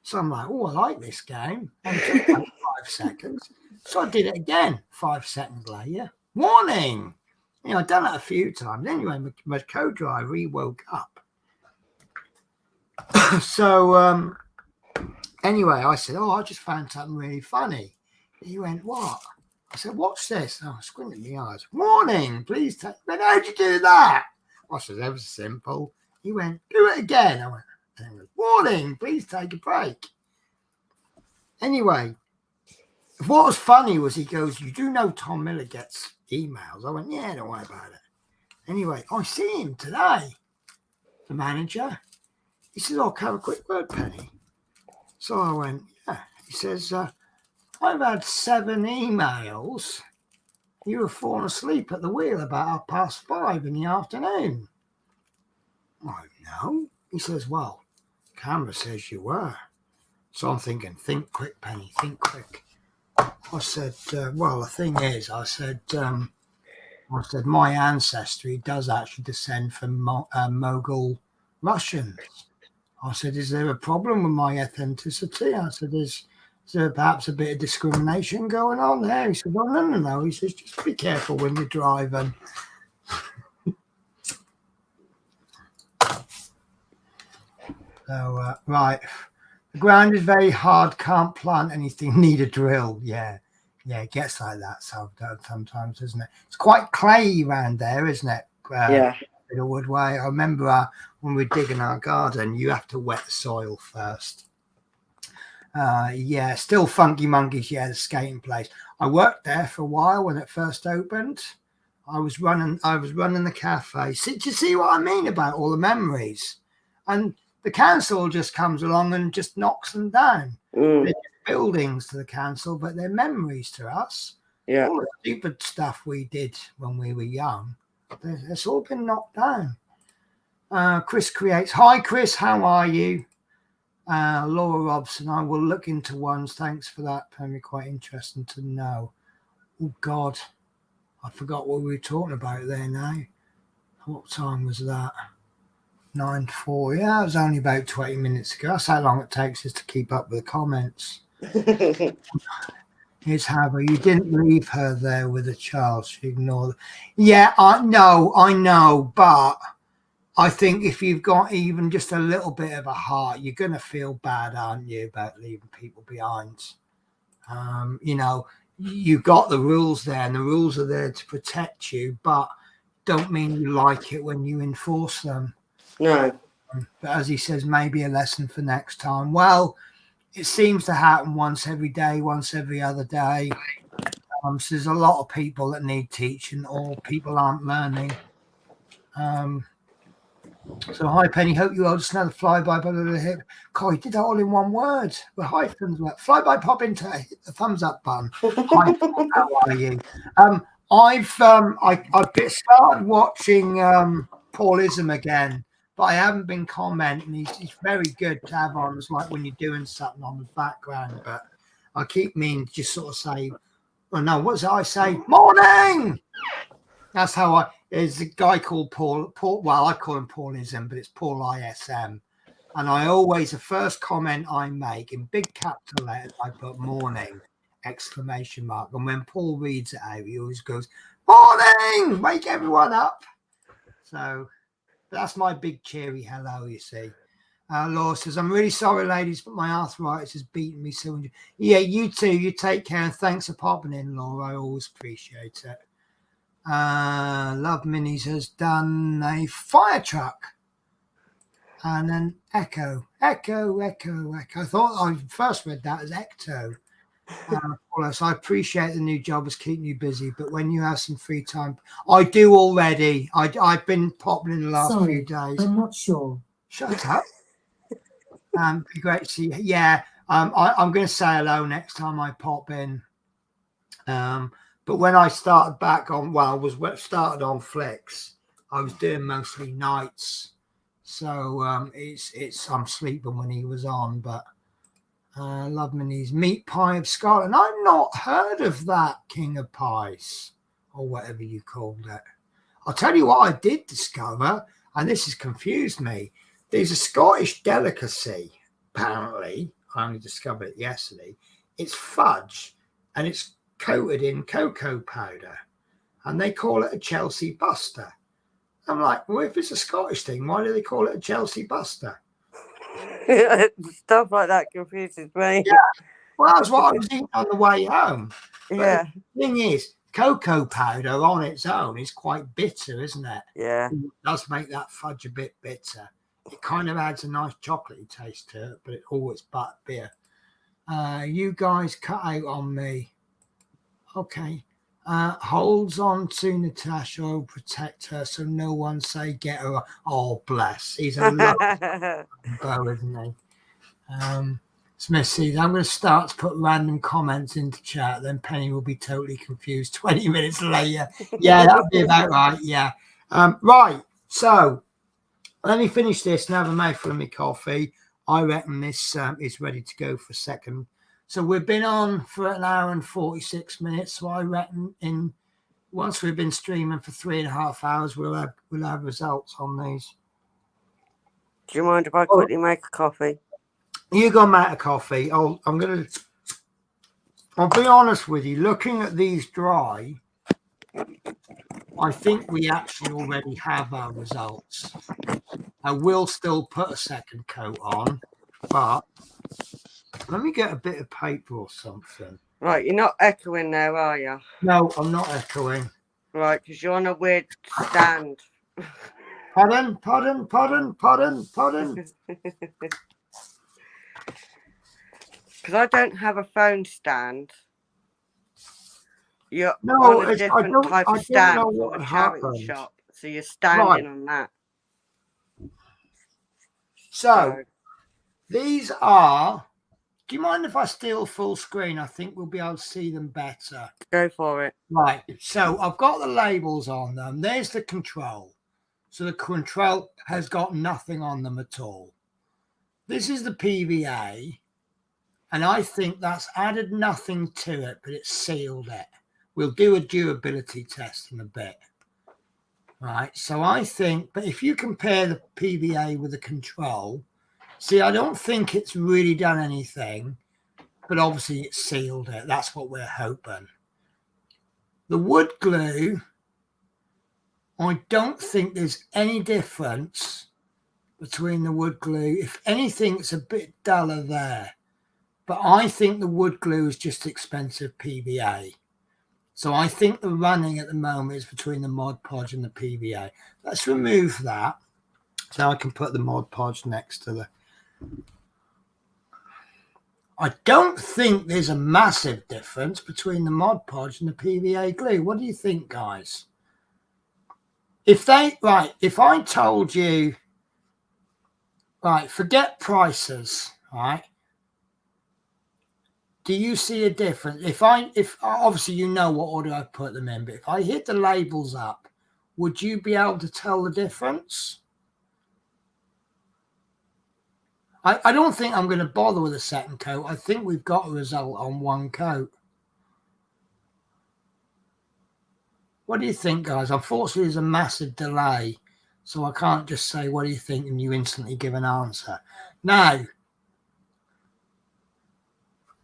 So I'm like, oh, I like this game. And it took like 5 seconds. So I did it again 5 seconds later. Warning. You know, I've done it a few times. Anyway, my co-driver, he woke up. So anyway, I said, oh, I just found something really funny. He went, what? I said, what's this? Oh, I squinted my eyes. Warning, please take. But how'd you do that? I said, that was simple. He went, do it again. I went, warning, please take a break. Anyway, what was funny was he goes, you do know Tom Miller gets emails. I went, yeah, don't worry about it. Anyway, I see him today, the manager. He says, oh, can I have a quick word, Penny? So I went, yeah. He says, I've had 7 emails. You were falling asleep at the wheel about 5:30 in the afternoon. I know. He says, well, camera says you were. So I'm thinking, think quick, Penny, think quick. I said, well, the thing is, I said, my ancestry does actually descend from Mughal Russians. I said, is there a problem with my ethnicity? I said, is there perhaps a bit of discrimination going on there? He said, oh, no. He says, just be careful when you're driving. So, right. The ground is very hard, can't plant anything, need a drill. Yeah, it gets like that sometimes, isn't it? It's quite clayey around there, isn't it? Yeah. The Woodway. I remember when we're digging our garden, you have to wet the soil first. Yeah, still Funky Monkeys. Yeah, the skating place. I worked there for a while when it first opened. I was running the cafe. Do you see what I mean about all the memories? And the council just comes along and just knocks them down. They're just buildings to the council, but they're memories to us. Yeah. All the stupid stuff we did when we were young, it's all been knocked down. Chris creates. Hi, Chris. How are you? Laura Robson. I will look into ones. Thanks for that, Penny. Quite interesting to know. Oh, God. I forgot what we were talking about there now. What time was that? 9:04. Yeah, it was only about 20 minutes ago. That's how long it takes us to keep up with the comments. Here's Haber. You didn't leave her there with a child. She ignored. Yeah, I know, but I think if you've got even just a little bit of a heart, you're going to feel bad, aren't you, about leaving people behind? You know, you've got the rules there, and the rules are there to protect you, but don't mean you like it when you enforce them. No. But as he says, maybe a lesson for next time. Well, it seems to happen once every day, once every other day. So there's a lot of people that need teaching, or people aren't learning. So hi, Penny. Hope you all just another flyby by the hip. God, you did that all in one word with hyphens. Flyby, pop into hit the thumbs up button. Hi, how are you? I've started watching Paulism again, but I haven't been commenting. He's very good to have on. It's like when you're doing something on the background, but I keep meaning to just sort of say, well, no, what does I say? Morning! That's how there's a guy called Paul, well, I call him Paulism, but it's Paul ISM. And I always, the first comment I make in big capital letters, I put morning, exclamation mark. And when Paul reads it out, he always goes, morning, wake everyone up. So that's my big cheery hello, you see. Laura says, I'm really sorry, ladies, but my arthritis has beaten me. So, yeah, you too. You take care. And thanks for popping in, Laura. I always appreciate it. Love Minis has done a fire truck and an echo. I thought I first read that as ecto. So I appreciate the new job is keeping you busy, but when you have some free time, I do already. I've been popping in the last few days. I'm not sure. Shut up. Be great to see you. Yeah, I'm going to say hello next time I pop in. But when I started back on, started on Flicks, I was doing mostly nights. So I'm sleeping when he was on, but love Minnie's Meat Pie of Scotland. I've not heard of that, King of Pies, or whatever you called it. I'll tell you what I did discover, and this has confused me. There's a Scottish delicacy, apparently. I only discovered it yesterday. It's fudge, and it's coated in cocoa powder, and they call it a Chelsea Buster. I'm like, well, if it's a Scottish thing, why do they call it a Chelsea Buster? Stuff like that confuses me. Yeah, well, that's what I was eating on the way home. But yeah. The thing is, cocoa powder on its own is quite bitter, isn't it? Yeah. It does make that fudge a bit bitter. It kind of adds a nice chocolatey taste to it, but it always but beer. You guys cut out on me. Okay. Holds on to Natasha, will protect her so no one say get her. Oh, bless. He's a lovely bow, isn't he? Smith says, I'm going to start to put random comments into chat, then Penny will be totally confused 20 minutes later. Yeah, that'll be about right. Yeah. Right. So let me finish this and have a mouthful of my coffee. I reckon this is ready to go for a second. So we've been on for an hour and 46 minutes. So I reckon once we've been streaming for 3.5 hours, we'll have results on these. Do you mind if I quickly make a coffee? You go make a coffee. I'll be honest with you. Looking at these dry, I think we actually already have our results. I will still put a second coat on, but let me get a bit of paper or something. Right, you're not echoing there, are you? No, I'm not echoing. Right, because you're on a weird stand. Pardon. Because I don't have a phone stand. You're on a different type of stand from a charity shop. So you're standing on that. So these are... Do you mind if I steal full screen? I think we'll be able to see them better. Go for it. Right. So I've got the labels on them. There's the control. So the control has got nothing on them at all. This is the PVA. And I think that's added nothing to it, but it's sealed it. We'll do a durability test in a bit. Right. So I think, but if you compare the PVA with the control, see, I don't think it's really done anything, but obviously it's sealed it. That's what we're hoping. The wood glue, I don't think there's any difference between the wood glue. If anything, it's a bit duller there. But I think the wood glue is just expensive PVA. So I think the running at the moment is between the Mod Podge and the PVA. Let's remove that. So I can put the Mod Podge next to the... I don't think there's a massive difference between the Mod Podge and the PVA glue. What do you think, guys? If I told you, right, forget prices, right? Do you see a difference? If obviously you know what order I put them in, but if I hit the labels up, would you be able to tell the difference? I don't think I'm going to bother with a second coat. I think we've got a result on one coat. What do you think, guys? Unfortunately, there's a massive delay, so I can't just say, what do you think, and you instantly give an answer. Now,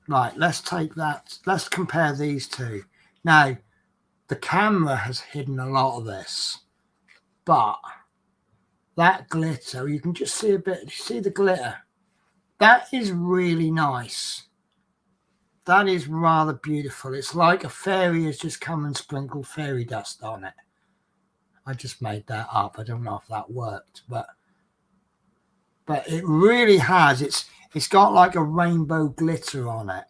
right, let's take that. Let's compare these two. Now, the camera has hidden a lot of this, but that glitter, you can just see a bit. See the glitter? That is really nice. That is rather beautiful. It's like a fairy has just come and sprinkled fairy dust on it. I just made that up. I don't know if that worked, but it really has. It's got like a rainbow glitter on it.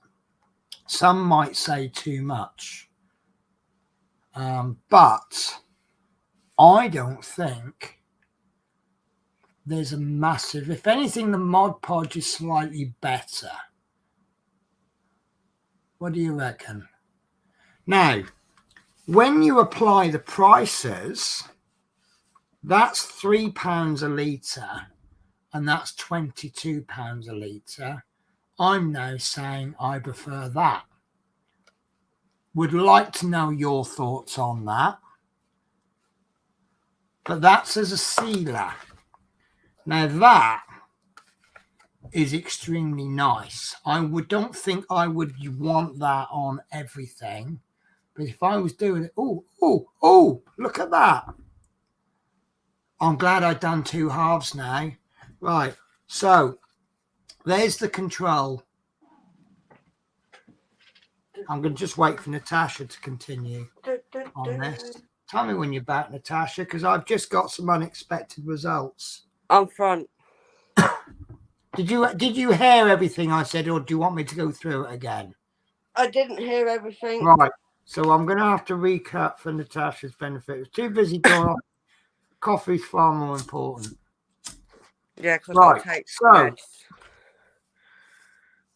Some might say too much, but I don't think there's a massive... If anything, the Mod Podge is slightly better. What do you reckon? Now, when you apply the prices, that's £3 a litre and that's £22 a litre. I'm now saying I prefer that. Would like to know your thoughts on that. But that's as a sealer. Now that is extremely nice. Don't think I would want that on everything. But if I was doing it, oh, look at that. I'm glad I've done 2 halves now. Right, so there's the control. I'm going to just wait for Natasha to continue on this. Tell me when you're back, Natasha, because I've just got some unexpected results. I'm front. Did you hear everything I said, or do you want me to go through it again? I didn't hear everything. Right. So I'm going to have to recap for Natasha's benefit. It was too busy going on. Coffee's far more important. Yeah, because right. I take so,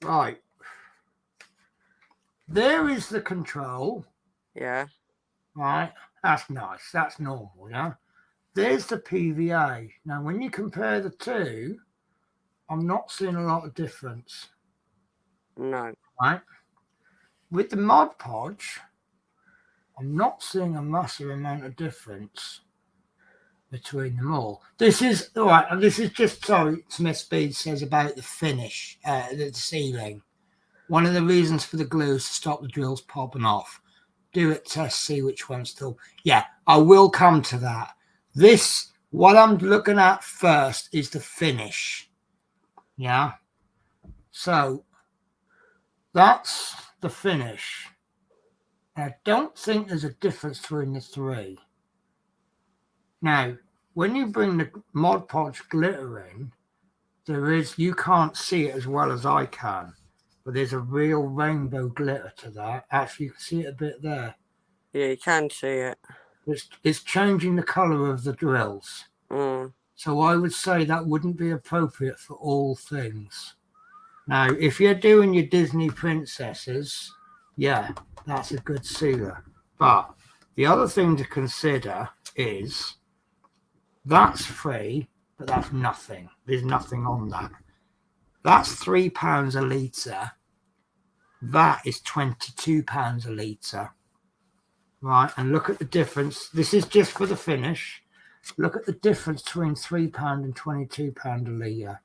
right. There is the control. Yeah. Right. That's nice. That's normal, yeah? There's the PVA. Now, when you compare the two, I'm not seeing a lot of difference. No. Right? With the Mod Podge, I'm not seeing a massive amount of difference between them all. This is all right, and this is just Smith Speed says about the finish, the sealing. One of the reasons for the glue is to stop the drills popping off. Do it, test, see which one's still. Yeah, I will come to that. What I'm looking at first is the finish. Yeah. So that's the finish. I don't think there's a difference between the three. Now, when you bring the Mod Podge glitter in, you can't see it as well as I can, but there's a real rainbow glitter to that. Actually, you can see it a bit there. Yeah, you can see it. It's changing the colour of the drills. So I would say that wouldn't be appropriate for all things. Now, if you're doing your Disney princesses, yeah, that's a good sealer. But the other thing to consider is that's free, but that's nothing. There's nothing on that. That's £3 a litre. That is £22 a litre. Right, and look at the difference. This is just for the finish. Look at the difference between £3 and £22 a litre.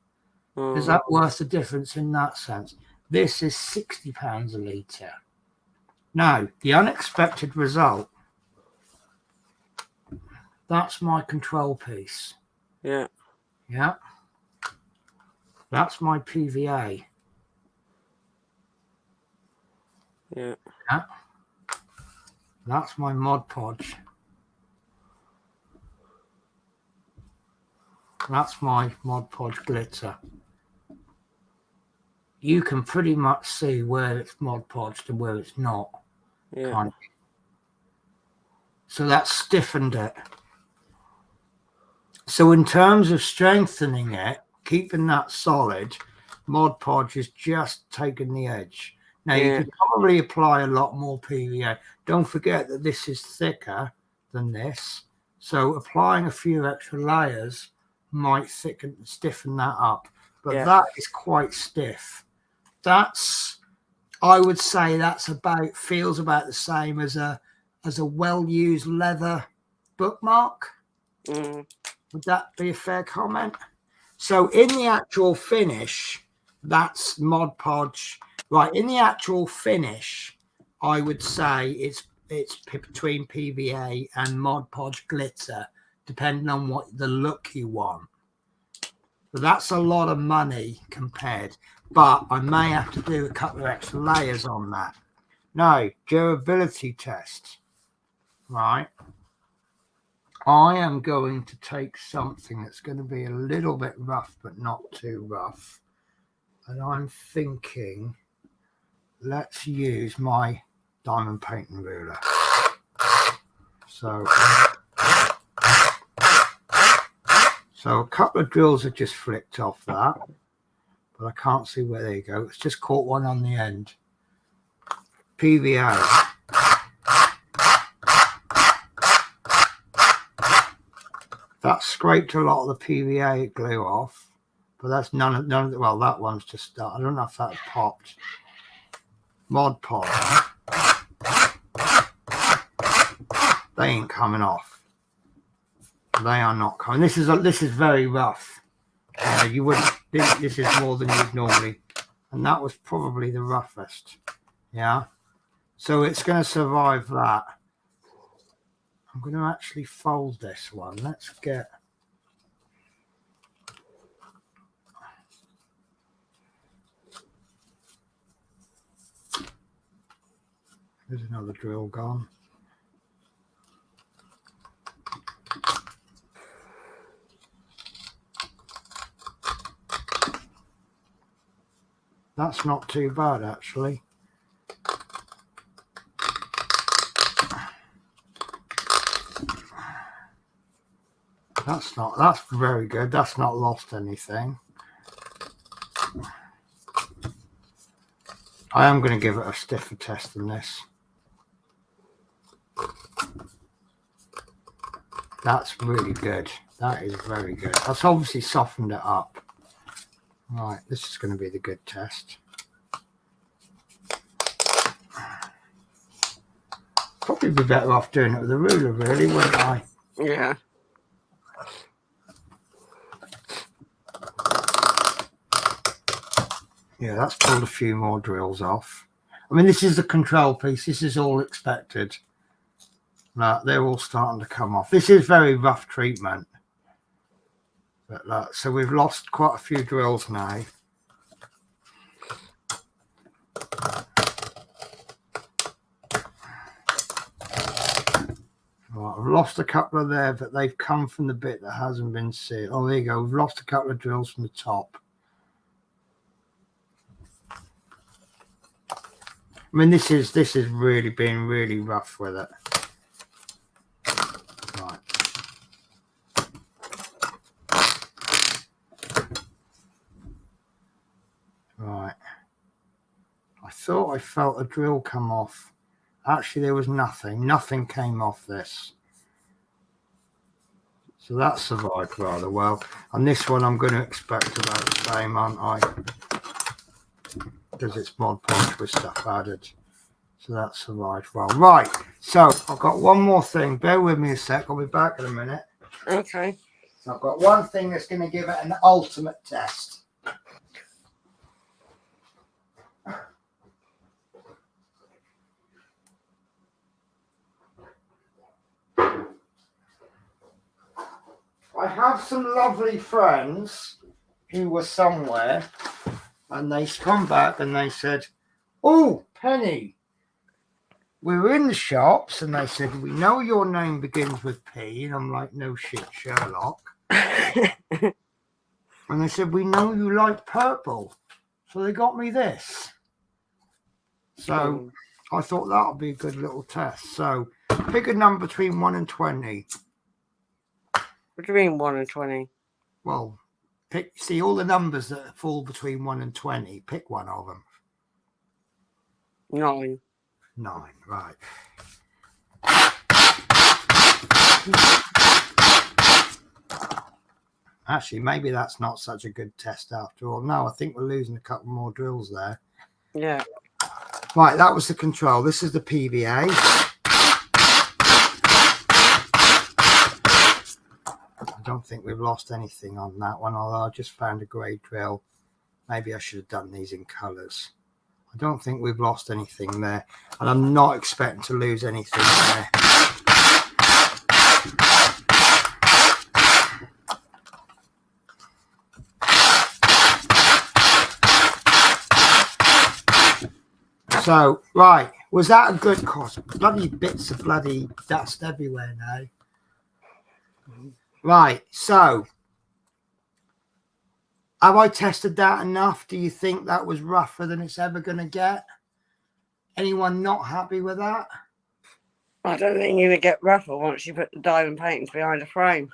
Is that worth the difference in that sense? This is £60 a litre. Now, the unexpected result, that's my control piece. Yeah. Yeah. That's my PVA. Yeah. Yeah. That's my Mod Podge. That's my Mod Podge glitter. You can pretty much see where it's Mod Podged and where it's not. Yeah. Kind of. So that's stiffened it. So in terms of strengthening it, keeping that solid, Mod Podge has just taken the edge. Now, you could probably apply a lot more PVA. Don't forget that this is thicker than this. So applying a few extra layers might stiffen that up. But that is quite stiff. I would say that's feels about the same as a well-used leather bookmark. Would that be a fair comment? So in the actual finish, that's Mod Podge. Right, in the actual finish, I would say it's between PVA and Mod Podge glitter, depending on what the look you want. But that's a lot of money compared. But I may have to do a couple of extra layers on that. Now, durability test. Right. I am going to take something that's going to be a little bit rough, but not too rough. And I'm thinking, let's use my diamond painting ruler. So a couple of drills have just flicked off that, but I can't see where they go. It's just caught one on the end. PVA. That scraped a lot of the PVA glue off, but that's none of the, well, that one's just, I don't know if that popped. Mod Podge. They ain't coming off. They are not coming. This is very rough. You wouldn't think this is more than you'd normally, and that was probably the roughest. Yeah. So it's going to survive that. I'm going to actually fold this one. Let's get. There's another drill gone. That's not too bad, actually. That's very good. That's not lost anything. I am going to give it a stiffer test than this. That's really good. That is very good. That's obviously softened it up. Right, this is going to be the good test. Probably be better off doing it with a ruler, really, wouldn't I? Yeah. Yeah, that's pulled a few more drills off. I mean, this is the control piece. This is all expected. No, they're all starting to come off. This is very rough treatment. But so we've lost quite a few drills now. Right, I've lost a couple of there, but they've come from the bit that hasn't been sealed. Oh, there you go. We've lost a couple of drills from the top. I mean, this is really being really rough with it. Right. Right. I thought I felt a drill come off. Actually, there was nothing. Nothing came off this. So that survived rather well. And this one I'm going to expect about the same, aren't I? Because it's Mod Podge with stuff added. So that survived well. Right. So I've got one more thing. Bear with me a sec. I'll be back in a minute. Okay. So I've got one thing that's going to give it an ultimate test. I have some lovely friends who were somewhere and they come back and they said, "Oh, Penny, we're in the shops," and they said, "We know your name begins with P," and I'm like, "No shit, Sherlock." And they said, "We know you like purple," so they got me this. So I thought that would be a good little test. So pick a number between 1 and 20. What do you mean 1 and 20? Well, see all the numbers that fall between 1 and 20. Pick one of them. 9. 9, right. Actually, maybe that's not such a good test after all. No, I think we're losing a couple more drills there. Yeah. Right, that was the control. This is the PVA. I don't think we've lost anything on that one, although I just found a grey drill. Maybe I should have done these in colours. I don't think we've lost anything there, and I'm not expecting to lose anything there. So, right, was that a good cost? Bloody bits of bloody dust everywhere now. Right, so have I tested that enough? Do you think that was rougher than it's ever going to get? Anyone not happy with that? I don't think you would get rougher once you put the diamond paintings behind a frame.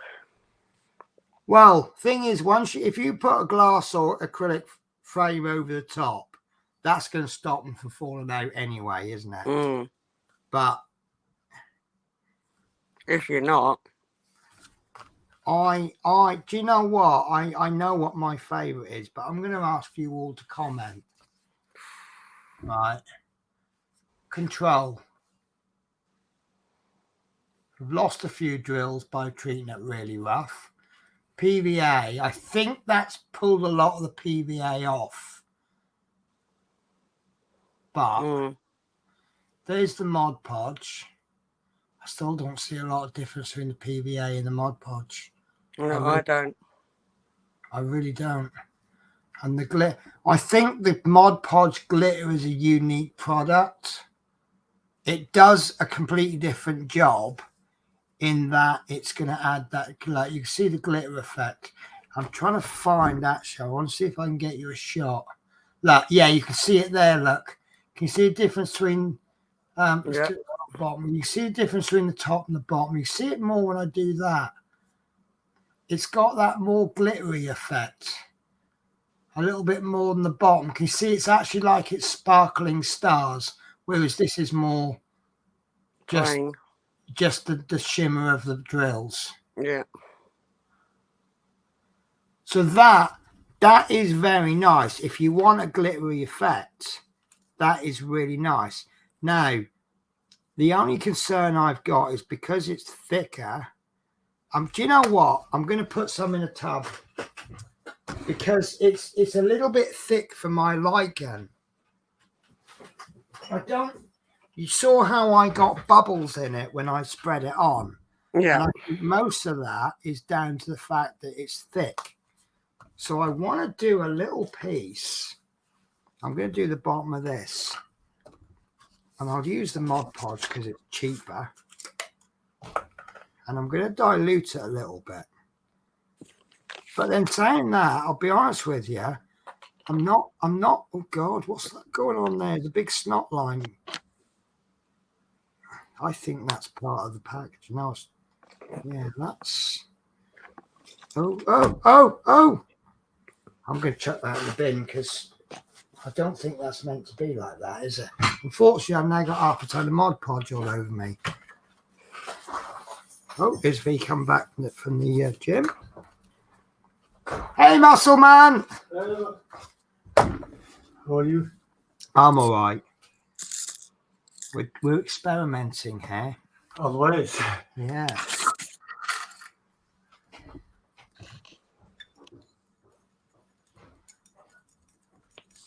Well, thing is, if you put a glass or acrylic frame over the top, that's going to stop them from falling out anyway, isn't it? But if you're not, do you know what? I know what my favourite is, but I'm going to ask you all to comment. Right. Control. We've lost a few drills by treating it really rough. PVA, I think that's pulled a lot of the PVA off. But there's the Mod Podge. I still don't see a lot of difference between the PVA and the Mod Podge. No, I don't. I really don't. And the glitter, I think the Mod Podge glitter is a unique product. It does a completely different job in that it's going to add that, like, you can see the glitter effect. I'm trying to find that show. I want to see if I can get you a shot. Look, yeah, you can see it there. Look, can you see the difference between the bottom? You see the difference between the top and the bottom. You see it more when I do that. It's got that more glittery effect. A little bit more than the bottom. Can you see it's actually like it's sparkling stars, whereas this is more just the shimmer of the drills. Yeah. So that is very nice. If you want a glittery effect, that is really nice. Now, the only concern I've got is because it's thicker. Do you know what? I'm going to put some in a tub because it's a little bit thick for my light gun. You saw how I got bubbles in it when I spread it on. Yeah. And I think most of that is down to the fact that it's thick. So I want to do a little piece. I'm going to do the bottom of this. And I'll use the Mod Podge because it's cheaper. And I'm going to dilute it a little bit. But then saying that, I'll be honest with you, I'm not, oh God, what's that going on there? The big snot line. I think that's part of the package. No, yeah, that's, oh. I'm going to chuck that in the bin because I don't think that's meant to be like that, is it? Unfortunately, I've now got half a ton of Mod Podge all over me. Oh, here's V come back from the gym. Hey, muscle man. How are you? I'm all right. We're experimenting here. Always. Yeah.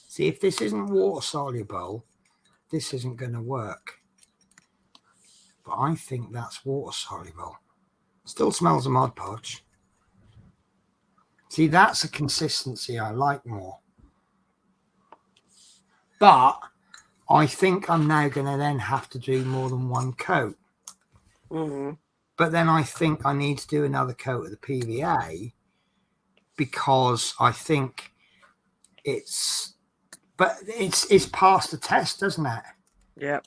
See, if this isn't water soluble, this isn't going to work. But I think that's water soluble. Still smells of Mod Podge. See, that's a consistency I like more. But I think I'm now going to then have to do more than one coat. But then I think I need to do another coat of the PVA because I think it's passed the test, doesn't it? Yep.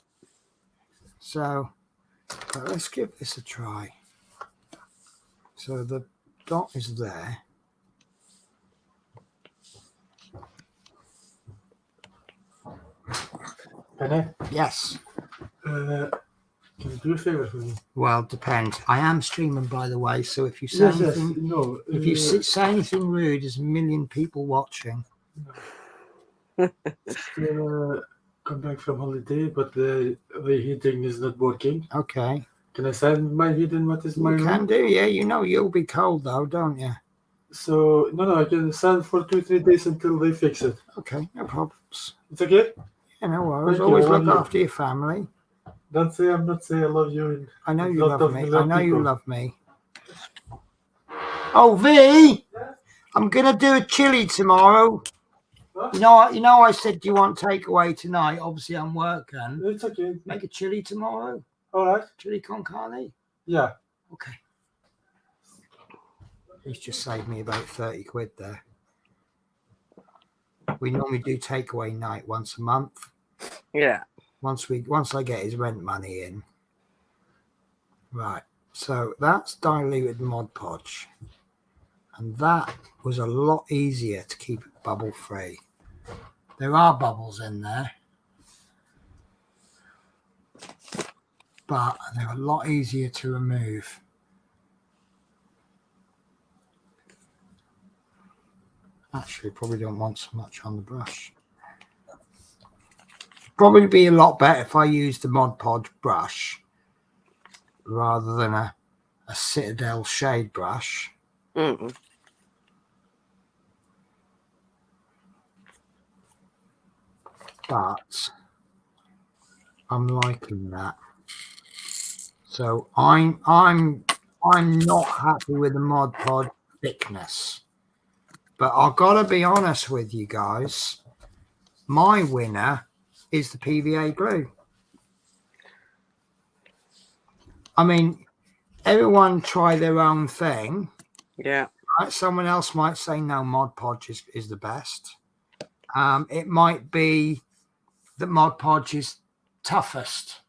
So let's give this a try. So the dot is there. Penny? Yes. Can you do a favor for me? Well, depends. I am streaming, by the way. So if you say anything, no. if you say anything rude, there's a million people watching. Come back from holiday, but the heating is not working. Okay. Can I send my heating? What is my You room? can do, yeah. You know you'll be cold though, don't you? So no, I can send for 2-3 days until they fix it. Okay, no problems. It's okay. Yeah, no worries. Thank you, Always I love look you. after your family. Don't say I'm not saying I love you. I know you Lot love of me. love I know you people. love me. Oh, V, I'm gonna do a chili tomorrow. Huh? You know. I said, do you want takeaway tonight? Obviously, I'm working. It's okay. Make a chili tomorrow. All right. Chili con carne. Yeah. Okay. He's just saved me about 30 quid there. We normally do takeaway night once a month. Yeah. Once I get his rent money in. Right. So that's diluted Mod Podge. And that was a lot easier to keep it bubble free. There are bubbles in there. But they're a lot easier to remove. Actually, probably don't want so much on the brush. Probably be a lot better if I used the Mod Podge brush rather than a Citadel shade brush. Mm. But I'm liking that. So I'm not happy with the Mod Podge thickness. But I've got to be honest with you guys. My winner is the PVA glue. I mean, everyone try their own thing. Yeah. Right? Someone else might say no, Mod Podge is the best. It might be that Mod Podge is toughest.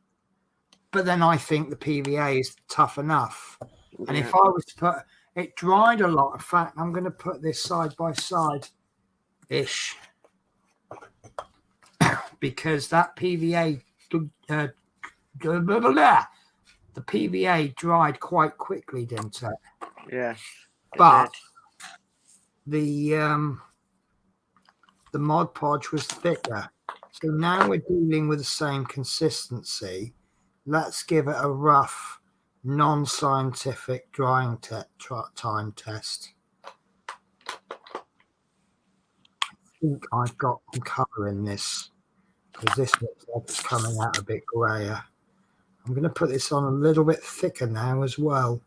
But then I think the PVA is tough enough. Yeah. And if I was to put it dried a lot. In fact, I'm going to put this side by side ish because that PVA the PVA dried quite quickly, didn't it? Yeah. But the Mod Podge was thicker. So now we're dealing with the same consistency. Let's give it a rough, non-scientific drying time test. I think I've got some colour in this because this looks like it's coming out a bit grayer. I'm going to put this on a little bit thicker now as well.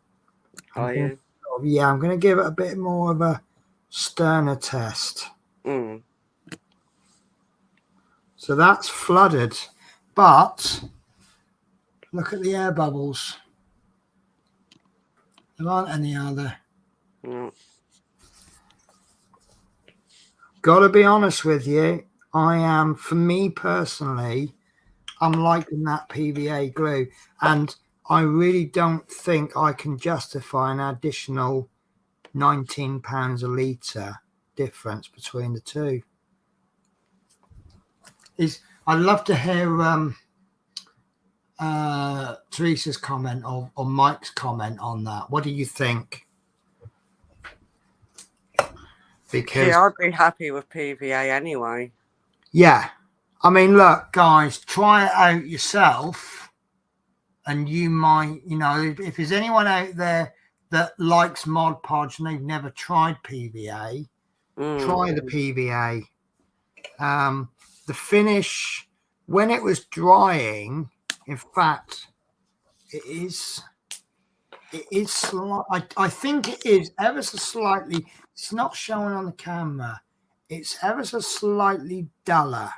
Yeah, I'm going to give it a bit more of a sterner test. Mm. So that's flooded, but look at the air bubbles. There aren't any other. Mm. Got to be honest with you, for me personally, I'm liking that PVA glue, and I really don't think I can justify an additional £19 a litre difference between the two. I'd love to hear Teresa's comment or Mike's comment on that. What do you think? Because I'd be happy with PVA anyway. Yeah. I mean, look, guys, try it out yourself. And you might, if there's anyone out there that likes Mod Podge and they've never tried PVA, try the PVA. The finish, when it was drying, in fact, it is I think it is ever so slightly, it's not showing on the camera, it's ever so slightly duller.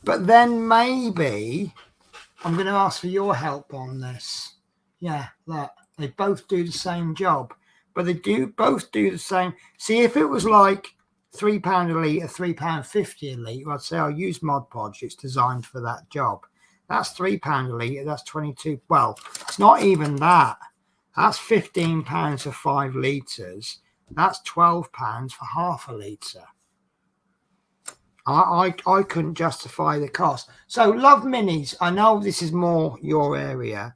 But then maybe I'm going to ask for your help on this. Yeah, look, they both do the same job, but they both do the same. See, if it was like £3 a litre, £3.50 a litre, I'd say I'll use Mod Podge. It's designed for that job. That's £3 a litre. That's 22. Well, it's not even that. That's £15 for 5 litres. That's £12 for half a litre. I couldn't justify the cost. So, Love Minis, I know this is more your area.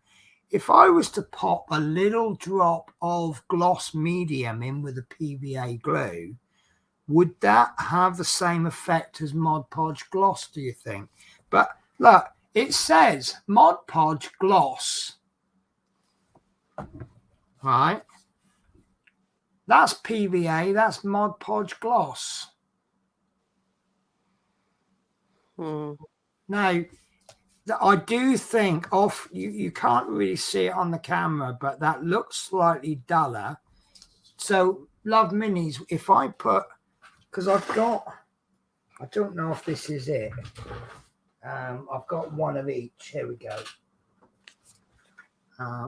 If I was to pop a little drop of gloss medium in with a PVA glue, would that have the same effect as Mod Podge gloss, do you think? But look, it says Mod Podge gloss. Right? That's PVA, that's Mod Podge gloss. Now, I do think you can't really see it on the camera, but that looks slightly duller. So, Love Minis, if I put, because I don't know if this is it. I've got one of each. Here we go.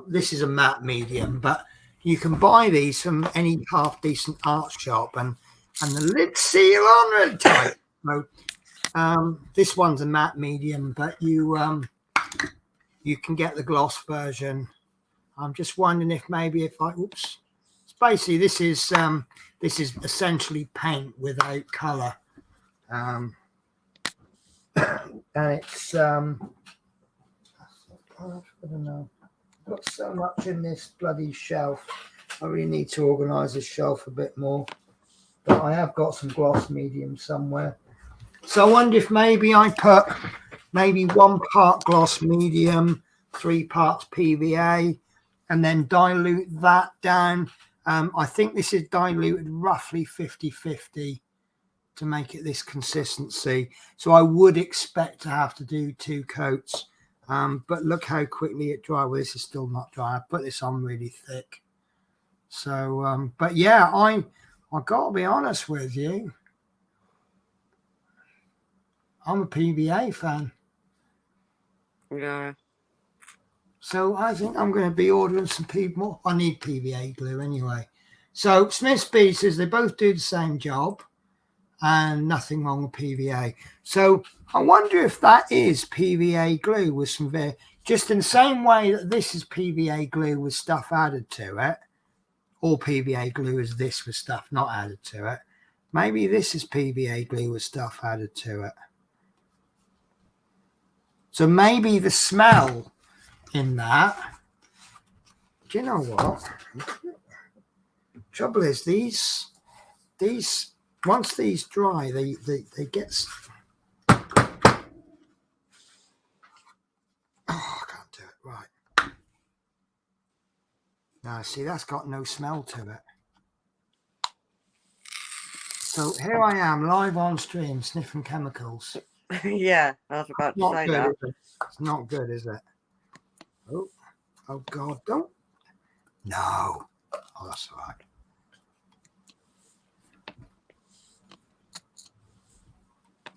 This is a matte medium, but you can buy these from any half decent art shop, and the lid's seal on really tight. So, this one's a matte medium, but you can get the gloss version. I'm just wondering if it's basically this is essentially paint without color, and it's I don't know. I've got so much in this bloody shelf. I really need to organise this shelf a bit more. But I have got some gloss medium somewhere. So I wonder if maybe I put maybe 1 part gloss medium, 3 parts PVA, and then dilute that down. I think this is diluted roughly 50-50 to make it this consistency. So I would expect to have to do 2 coats. But look how quickly it dries. Well, this is still not dry. I put this on really thick. So, but yeah, I got to be honest with you. I'm a PVA fan. Yeah. So I think I'm going to be ordering some more. I need PVA glue anyway. So Smith Speed says they both do the same job and nothing wrong with PVA. So I wonder if that is PVA glue with some just in the same way that this is PVA glue with stuff added to it, or PVA glue is this with stuff not added to it. Maybe this is PVA glue with stuff added to it. So maybe the smell in that, do you know what? Trouble is these once these dry, they get. Oh, I can't do it right. Now see, that's got no smell to it. So here I am live on stream sniffing chemicals. Yeah, I was about to say that. It's not good, is it? Oh God, don't. No. Oh, that's all right.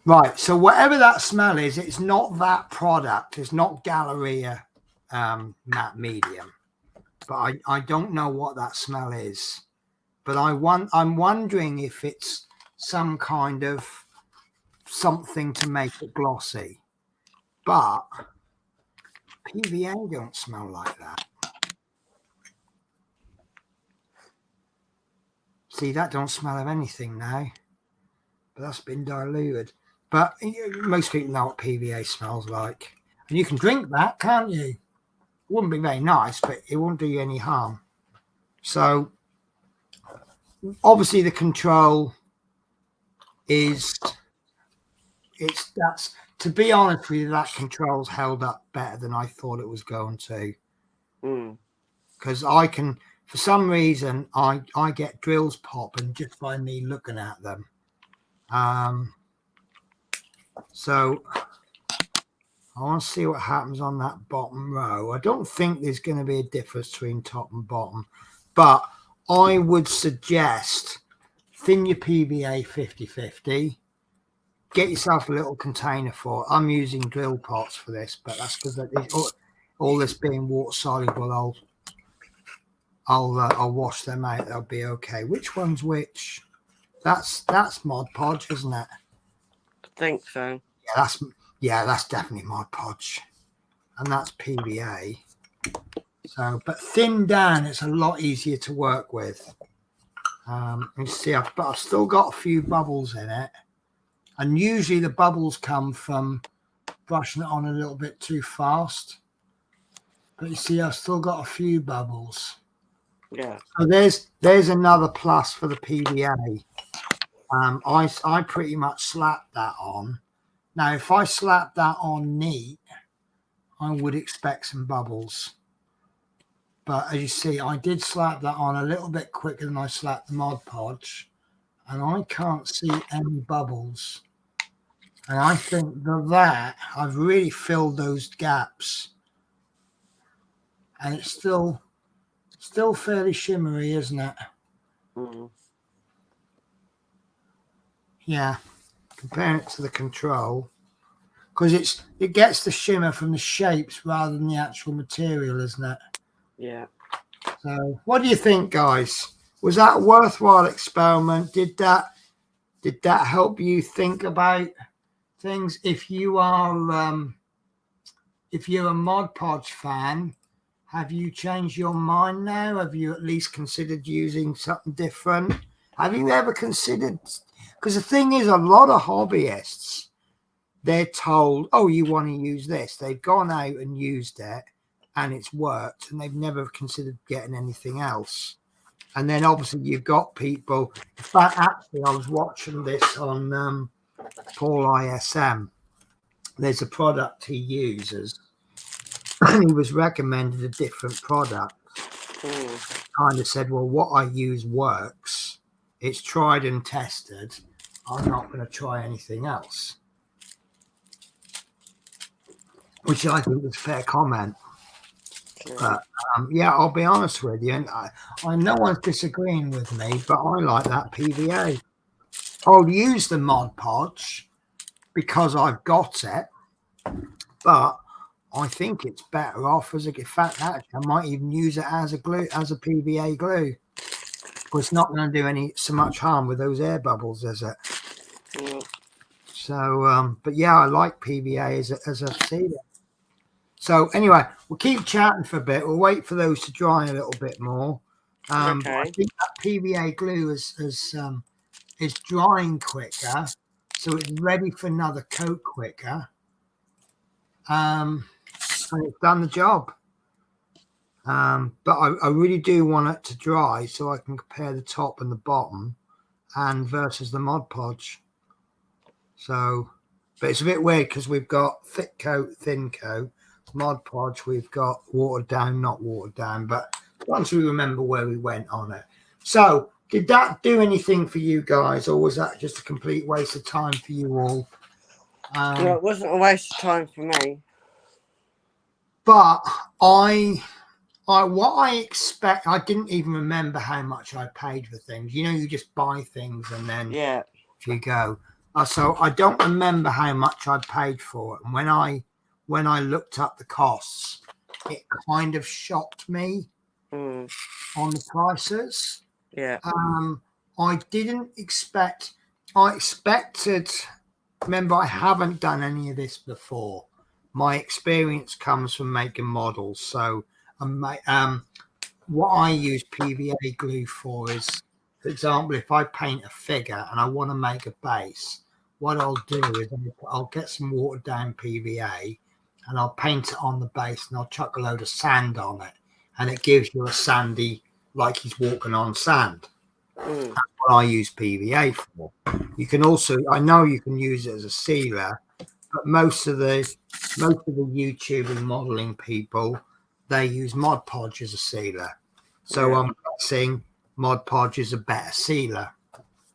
Right, so whatever that smell is, it's not that product. It's not Galleria matte medium. But I don't know what that smell is. But I'm wondering if it's some kind of something to make it glossy. But PVA don't smell like that. See, that don't smell of anything now. But that's been diluted. But most people know what PVA smells like. And you can drink that, can't you? It wouldn't be very nice, but it won't do you any harm. So, obviously the control is... That's to be honest with you, that control's held up better than I thought it was going to. Because I can, for some reason, I get drills popping just by me looking at them. So I want to see what happens on that bottom row. I don't think there's going to be a difference between top and bottom, but I would suggest thin your PVA 50-50. Get yourself a little container for it. I'm using drill pots for this, but that's because all this being water soluble, I'll wash them out. They'll be okay. Which one's which? That's Mod Podge, isn't it? I think so. Yeah, that's definitely Mod Podge, and that's PVA. So, but thin down, it's a lot easier to work with. You see, I've still got a few bubbles in it. And usually the bubbles come from brushing it on a little bit too fast. But you see, I've still got a few bubbles. Yeah. So there's another plus for the PVA. I pretty much slapped that on. Now, if I slap that on neat, I would expect some bubbles. But as you see, I did slap that on a little bit quicker than I slapped the Mod Podge. And I can't see any bubbles. And I think that I've really filled those gaps. And it's still fairly shimmery, isn't it? Yeah, comparing it to the control. Because it gets the shimmer from the shapes rather than the actual material, isn't it? Yeah. So what do you think, guys? Was that a worthwhile experiment? Did that help you think about things? If you're a Mod Podge fan, have you changed your mind now? Have you at least considered using something different? Have you ever considered? Because the thing is, a lot of hobbyists, they're told, oh, you want to use this. They've gone out and used it and it's worked, and they've never considered getting anything else. And then obviously you've got people. In fact, actually, I was watching this on Paul ISM. There's a product he uses, and he was recommended a different product. Kind of said, well, what I use works. It's tried and tested. I'm not going to try anything else. Which I think is a fair comment. But yeah, I'll be honest with you, and I no one's disagreeing with me, but I like that PVA. I'll use the Mod Podge because I've got it, but I think it's better off as a. In fact, actually, I might even use it as a glue, as a PVA glue. But it's not going to do so much harm with those air bubbles, is it? So, but yeah, I like PVA as a sealer. So anyway, we'll keep chatting for a bit. We'll wait for those to dry a little bit more. Okay. I think that PVA glue is drying quicker, so it's ready for another coat quicker. And it's done the job. But I really do want it to dry so I can compare the top and the bottom and versus the Mod Podge. So, but it's a bit weird because we've got thick coat, thin coat, Mod Podge, we've got watered down, not watered down, but once we remember where we went on it. So did that do anything for you guys, or was that just a complete waste of time for you all? No, it wasn't a waste of time for me. But what I expect, I didn't even remember how much I paid for things. You know, you just buy things and then if you go. So I don't remember how much I paid for it. And when I looked up the costs, it kind of shocked me on the prices. Yeah. I didn't expect. I expected. Remember, I haven't done any of this before. My experience comes from making models. So, what I use PVA glue for is, for example, if I paint a figure and I want to make a base, what I'll do is I'll get some watered down PVA and I'll paint it on the base and I'll chuck a load of sand on it, and it gives you a sandy, like he's walking on sand. That's what I use PVA for. You can also, I know you can use it as a sealer, but most of the YouTube and modeling people, they use Mod Podge as a sealer. So I'm guessing Mod Podge is a better sealer.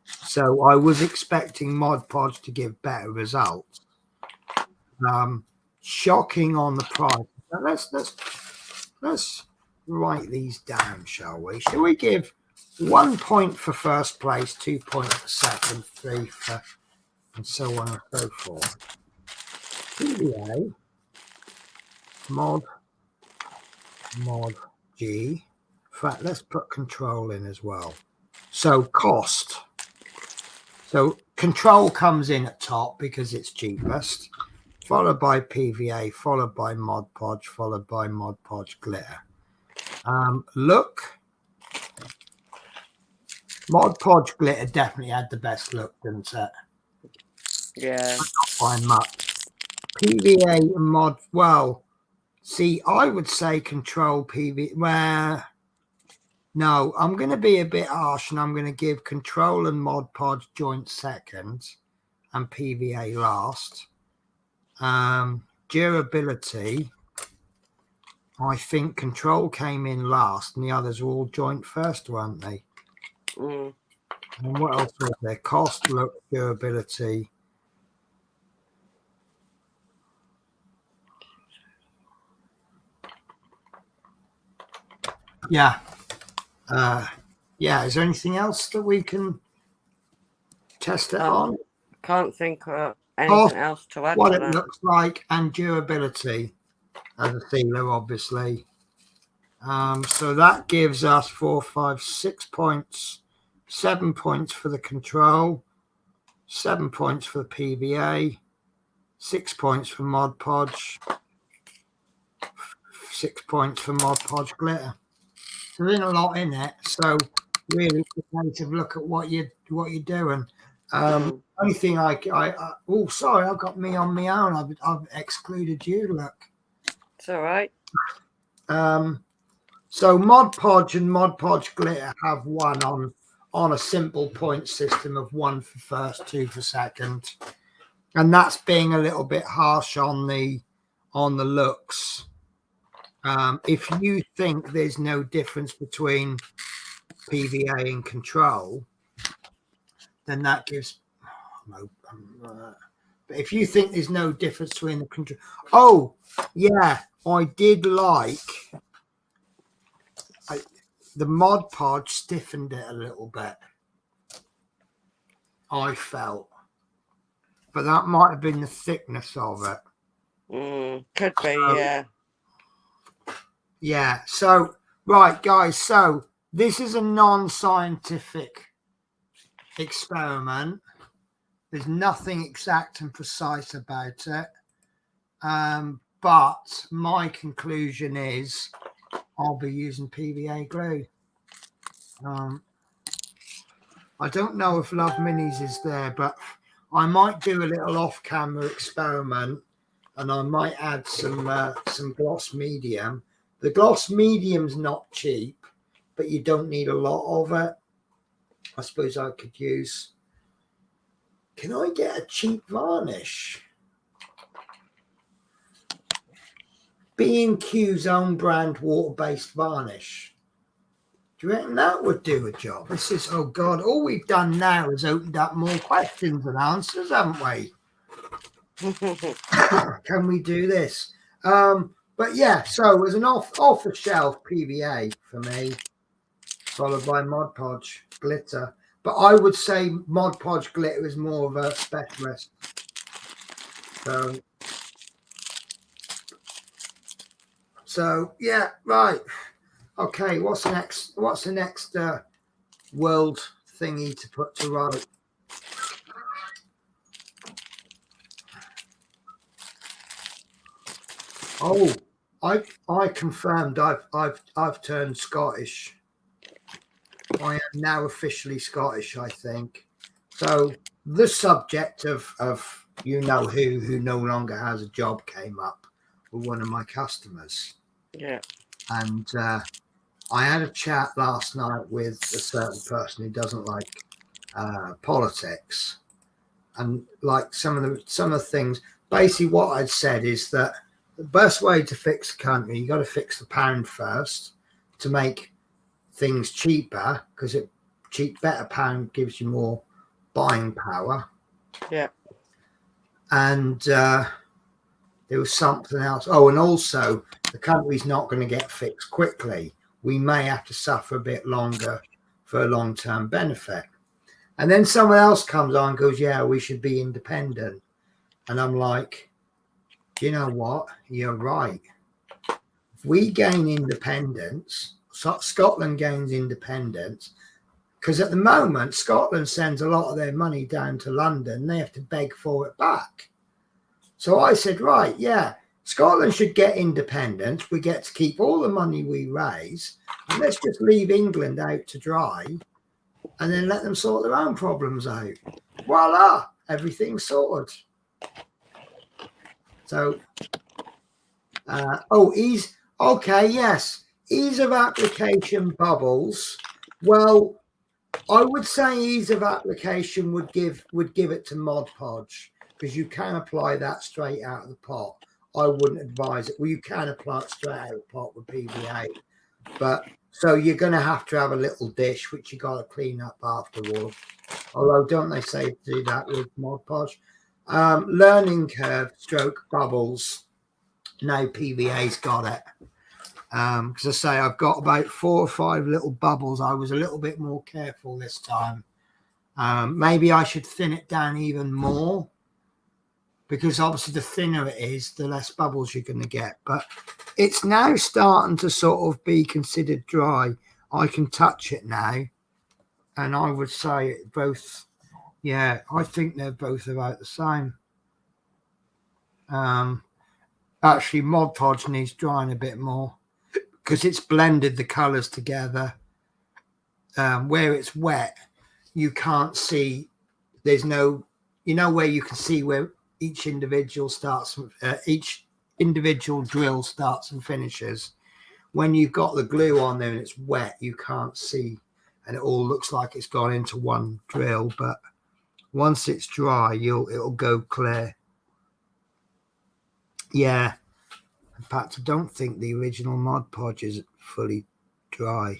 So I was expecting Mod Podge to give better results. Shocking on the price. Now let's write these down, shall we? Shall we give 1 point for first place, 2 points for second, 3 for, and so on and so forth. PVA, Mod G. In fact, let's put control in as well. So cost. So control comes in at top because it's cheapest, followed by PVA, followed by Mod Podge, followed by Mod Podge glitter. Look, Mod Podge glitter definitely had the best look, didn't it? Yeah. Not by much. PVA and Mod, well, see, I would say control PVA. Well, no, I'm going to be a bit harsh and I'm going to give control and Mod Podge joint second and PVA last. Durability, I think control came in last and the others were all joint first, weren't they? And what else was there? Cost, look, durability. Yeah. Yeah, is there anything else that we can test it on? Can't think of anything else to add what to it that. looks like, and durability as a sealer, obviously. So that gives us 4, 5, 6 points, 7 points for the control, 7 points for the PVA, 6 points for Mod Podge, 6 points for Mod Podge glitter. There isn't a lot in it, so really it's a case of look at what you're doing. Only thing oh, sorry, I've got me on my own. I've excluded you. Look, it's all right. So Mod Podge and Mod Podge Glitter have one on a simple point system of 1 for first, 2 for second, and that's being a little bit harsh on the looks. If you think there's no difference between PVA and control, then that gives but if you think there's no difference between the control, oh yeah, I did like the Mod Podge stiffened it a little bit, I felt, but that might have been the thickness of it. Could be, yeah. So right, guys, so this is a non-scientific experiment. There's nothing exact and precise about it. But my conclusion is I'll be using PVA glue. I don't know if Love Minis is there, but I might do a little off-camera experiment, and I might add some gloss medium. The gloss medium's not cheap, but you don't need a lot of it. I suppose I could use. Can I get a cheap varnish? B&Q's own brand water-based varnish. Do you reckon that would do a job? This is, oh God, all we've done now is opened up more questions and answers, haven't we? Can we do this? But yeah, so as an off-the-shelf PVA for me, followed by Mod Podge Glitter. But I would say Mod Podge Glitter is more of a specialist. So yeah, right. Okay, what's the next world thingy to put to right? Oh, I confirmed I've turned Scottish. I am now officially Scottish, I think. So the subject of you know who no longer has a job came up with one of my customers. Yeah. And I had a chat last night with a certain person who doesn't like politics, and like some of the things. Basically, what I'd said is that the best way to fix the country, you got to fix the pound first to make things cheaper, because better pound gives you more buying power. Yeah. And there was something else. Oh, and also the country's not going to get fixed quickly. We may have to suffer a bit longer for a long-term benefit. And then someone else comes on and goes, yeah, we should be independent. And I'm like, you know what? You're right. If we gain independence, Scotland gains independence, because at the moment, Scotland sends a lot of their money down to London. They have to beg for it back. So I said, right, yeah, Scotland should get independence. We get to keep all the money we raise, and let's just leave England out to dry and then let them sort their own problems out. Voila, everything's sorted. So, ease of application bubbles. Well, I would say ease of application would give it to Mod Podge, because you can apply that straight out of the pot. I wouldn't advise it. Well, you can apply it straight out of the pot with PVA, but so you're going to have a little dish which you got to clean up afterwards. Although, don't they say to do that with Mod Podge? Learning curve stroke bubbles. No, PVA's got it. Because I say I've got about 4 or 5 little bubbles. I was a little bit more careful this time. Maybe I should thin it down even more, because obviously the thinner it is, the less bubbles you're going to get. But it's now starting to sort of be considered dry. I can touch it now, and I would say both. Yeah, I think they're both about the same. Actually, Mod Podge needs drying a bit more, because it's blended the colours together. Where it's wet, you can't see. There's no, where you can see where each individual drill starts and finishes. when you've got the glue on there and it's wet, you can't see, and it all looks like it's gone into one drill. But once it's dry, it'll go clear. Yeah. In fact, I don't think the original Mod Podge is fully dry,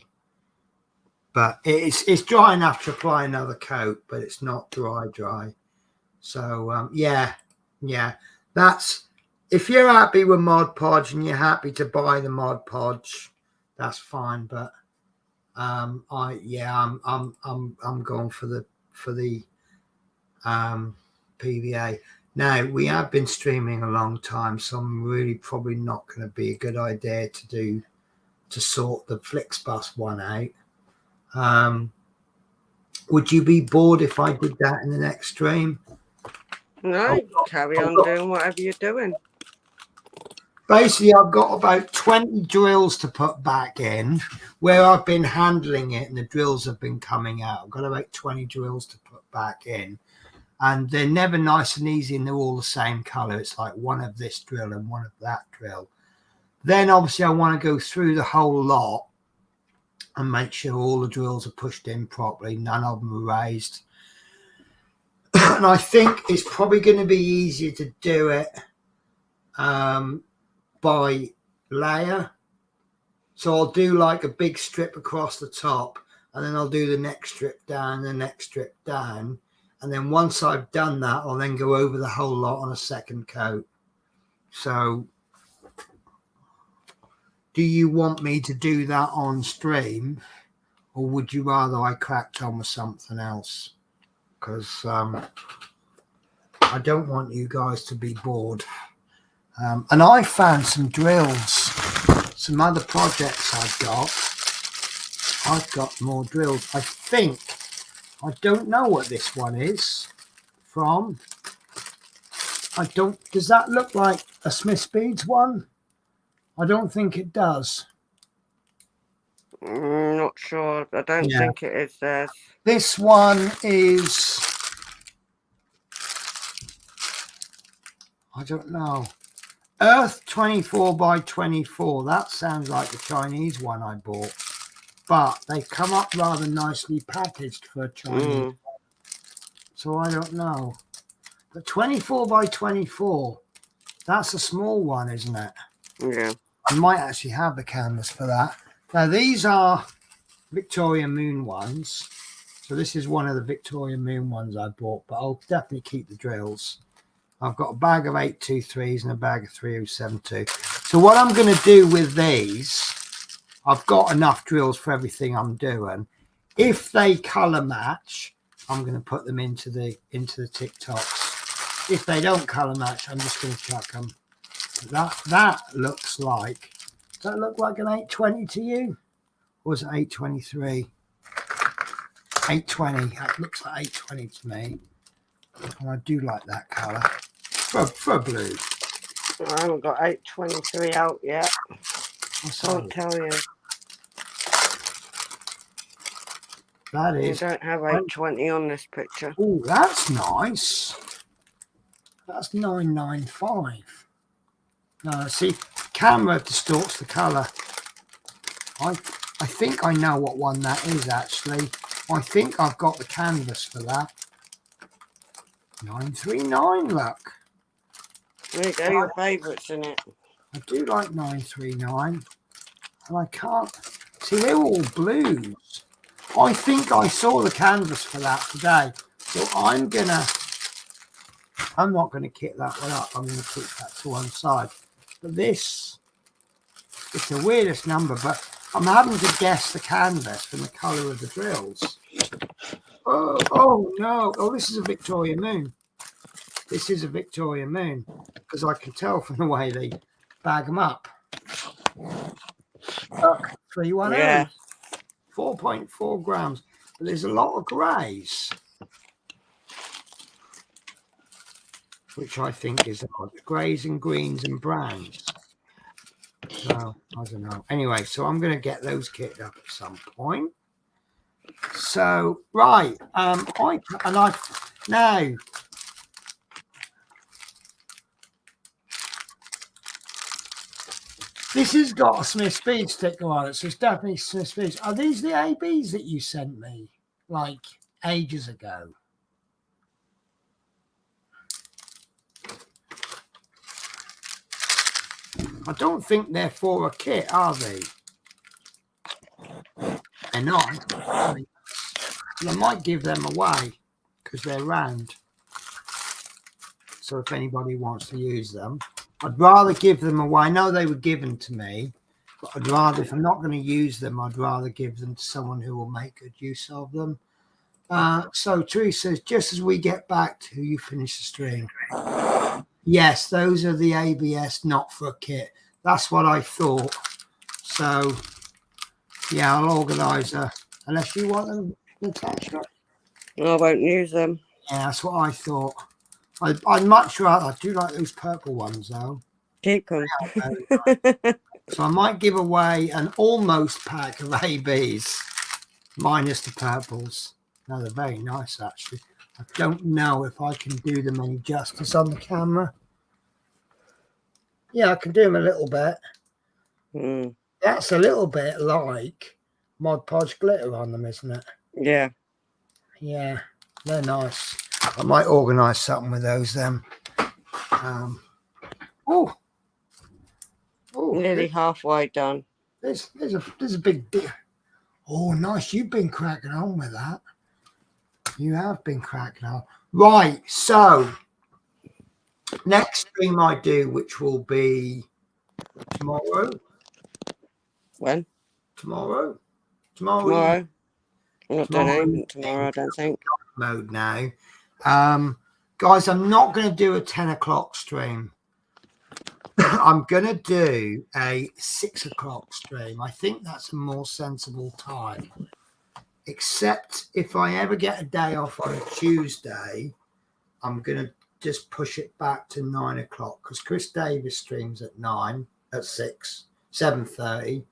but it's dry enough to apply another coat, but it's not dry. So yeah, that's, if you're happy with Mod Podge and you're happy to buy the Mod Podge, that's fine. But I'm going for the PVA. Now, we have been streaming a long time, so I'm really probably not going to be a good idea to sort the Flixbus one out. Would you be bored if I did that in the next stream? No, carry on doing whatever you're doing. Basically, I've got about 20 drills to put back in where I've been handling it and the drills have been coming out. I've got about 20 drills to put back in. And they're never nice and easy, and they're all the same color. It's like one of this drill and one of that drill. Then obviously I want to go through the whole lot and make sure all the drills are pushed in properly. None of them are raised. And I think it's probably going to be easier to do it by layer. So I'll do like a big strip across the top, and then I'll do the next strip down, the next strip down. And then once I've done that, I'll then go over the whole lot on a second coat. So do you want me to do that on stream, or would you rather I cracked on with something else? Because I don't want you guys to be bored. And I found some drills, some other projects I've got more drills. I don't know what this one is from. Does that look like a Smith Speeds one? I don't think it does. Not sure. I don't think it is theirs. This one is, I don't know. Earth 24 by 24. That sounds like the Chinese one I bought. But they come up rather nicely packaged for a Chinese. So I don't know. But 24 by 24, that's a small one, isn't it? Yeah. I might actually have the canvas for that. Now, these are Victoria Moon ones. So this is one of the Victoria Moon ones I bought, but I'll definitely keep the drills. I've got a bag of 823s and a bag of 3072. So what I'm going to do with these, I've got enough drills for everything I'm doing. If they color match, I'm going to put them into the TikToks. If they don't color match, I'm just going to chuck them. That looks like, does that look like an 820 to you? Or is it 823? 820. That looks like 820 to me. And I do like that color for blue. I haven't got 823 out yet. I can't tell you. That is. You don't have 820 on this picture. Oh, that's nice. That's 995. No, see, camera distorts the color. I think I know what one that is actually. I think I've got the canvas for that. 939, look. There you go, your favourites in it. I do like 939. And I can't see, they're all blues. I think I saw the canvas for that today. So I'm not gonna kit that one up. I'm gonna keep that to one side. But this, it's the weirdest number, but I'm having to guess the canvas from the colour of the drills. Oh no. Oh, this is a Victoria Moon. This is a Victoria Moon, because I can tell from the way they bag them up. 310. Yeah. 4.4 grams. But there's a lot of greys, which I think is odd. Greys and greens and browns. So I don't know. Anyway, so I'm going to get those kitted up at some point. So right, now. This has got a Smith Speed sticker on it, so it's definitely Smith Speeds. Are these the ABs that you sent me like ages ago? I don't think they're for a kit, are they? They're not. I might give them away because they're round. So if anybody wants to use them, I'd rather give them away. I know they were given to me, but I'd rather, if I'm not going to use them, I'd rather give them to someone who will make good use of them. So Teresa says, just as we get back to you finish the stream. Yes, those are the ABS, not for a kit. That's what I thought. So, yeah, I'll organise unless you want them, Natasha. I won't use them. Yeah, that's what I thought. I'd much rather. I do like those purple ones, though. Keep them. So I might give away an almost pack of ABs, minus the purples. No, they're very nice, actually. I don't know if I can do them any justice on the camera. Yeah, I can do them a little bit. Mm. That's a little bit like Mod Podge glitter on them, isn't it? Yeah. Yeah, they're nice. I might organise something with those then. Nearly halfway done. There's a big deal. Oh, nice. You've been cracking on with that. You have been cracking on. Right. So next stream I do, which will be tomorrow. When? Tomorrow. I'm not doing anything tomorrow, I don't think. Mode now. Guys, I'm not going to do a 10 o'clock stream. I'm going to do a 6 o'clock stream. I think that's a more sensible time. Except if I ever get a day off on a Tuesday, I'm going to just push it back to 9 o'clock because Chris Davis streams at 7:30,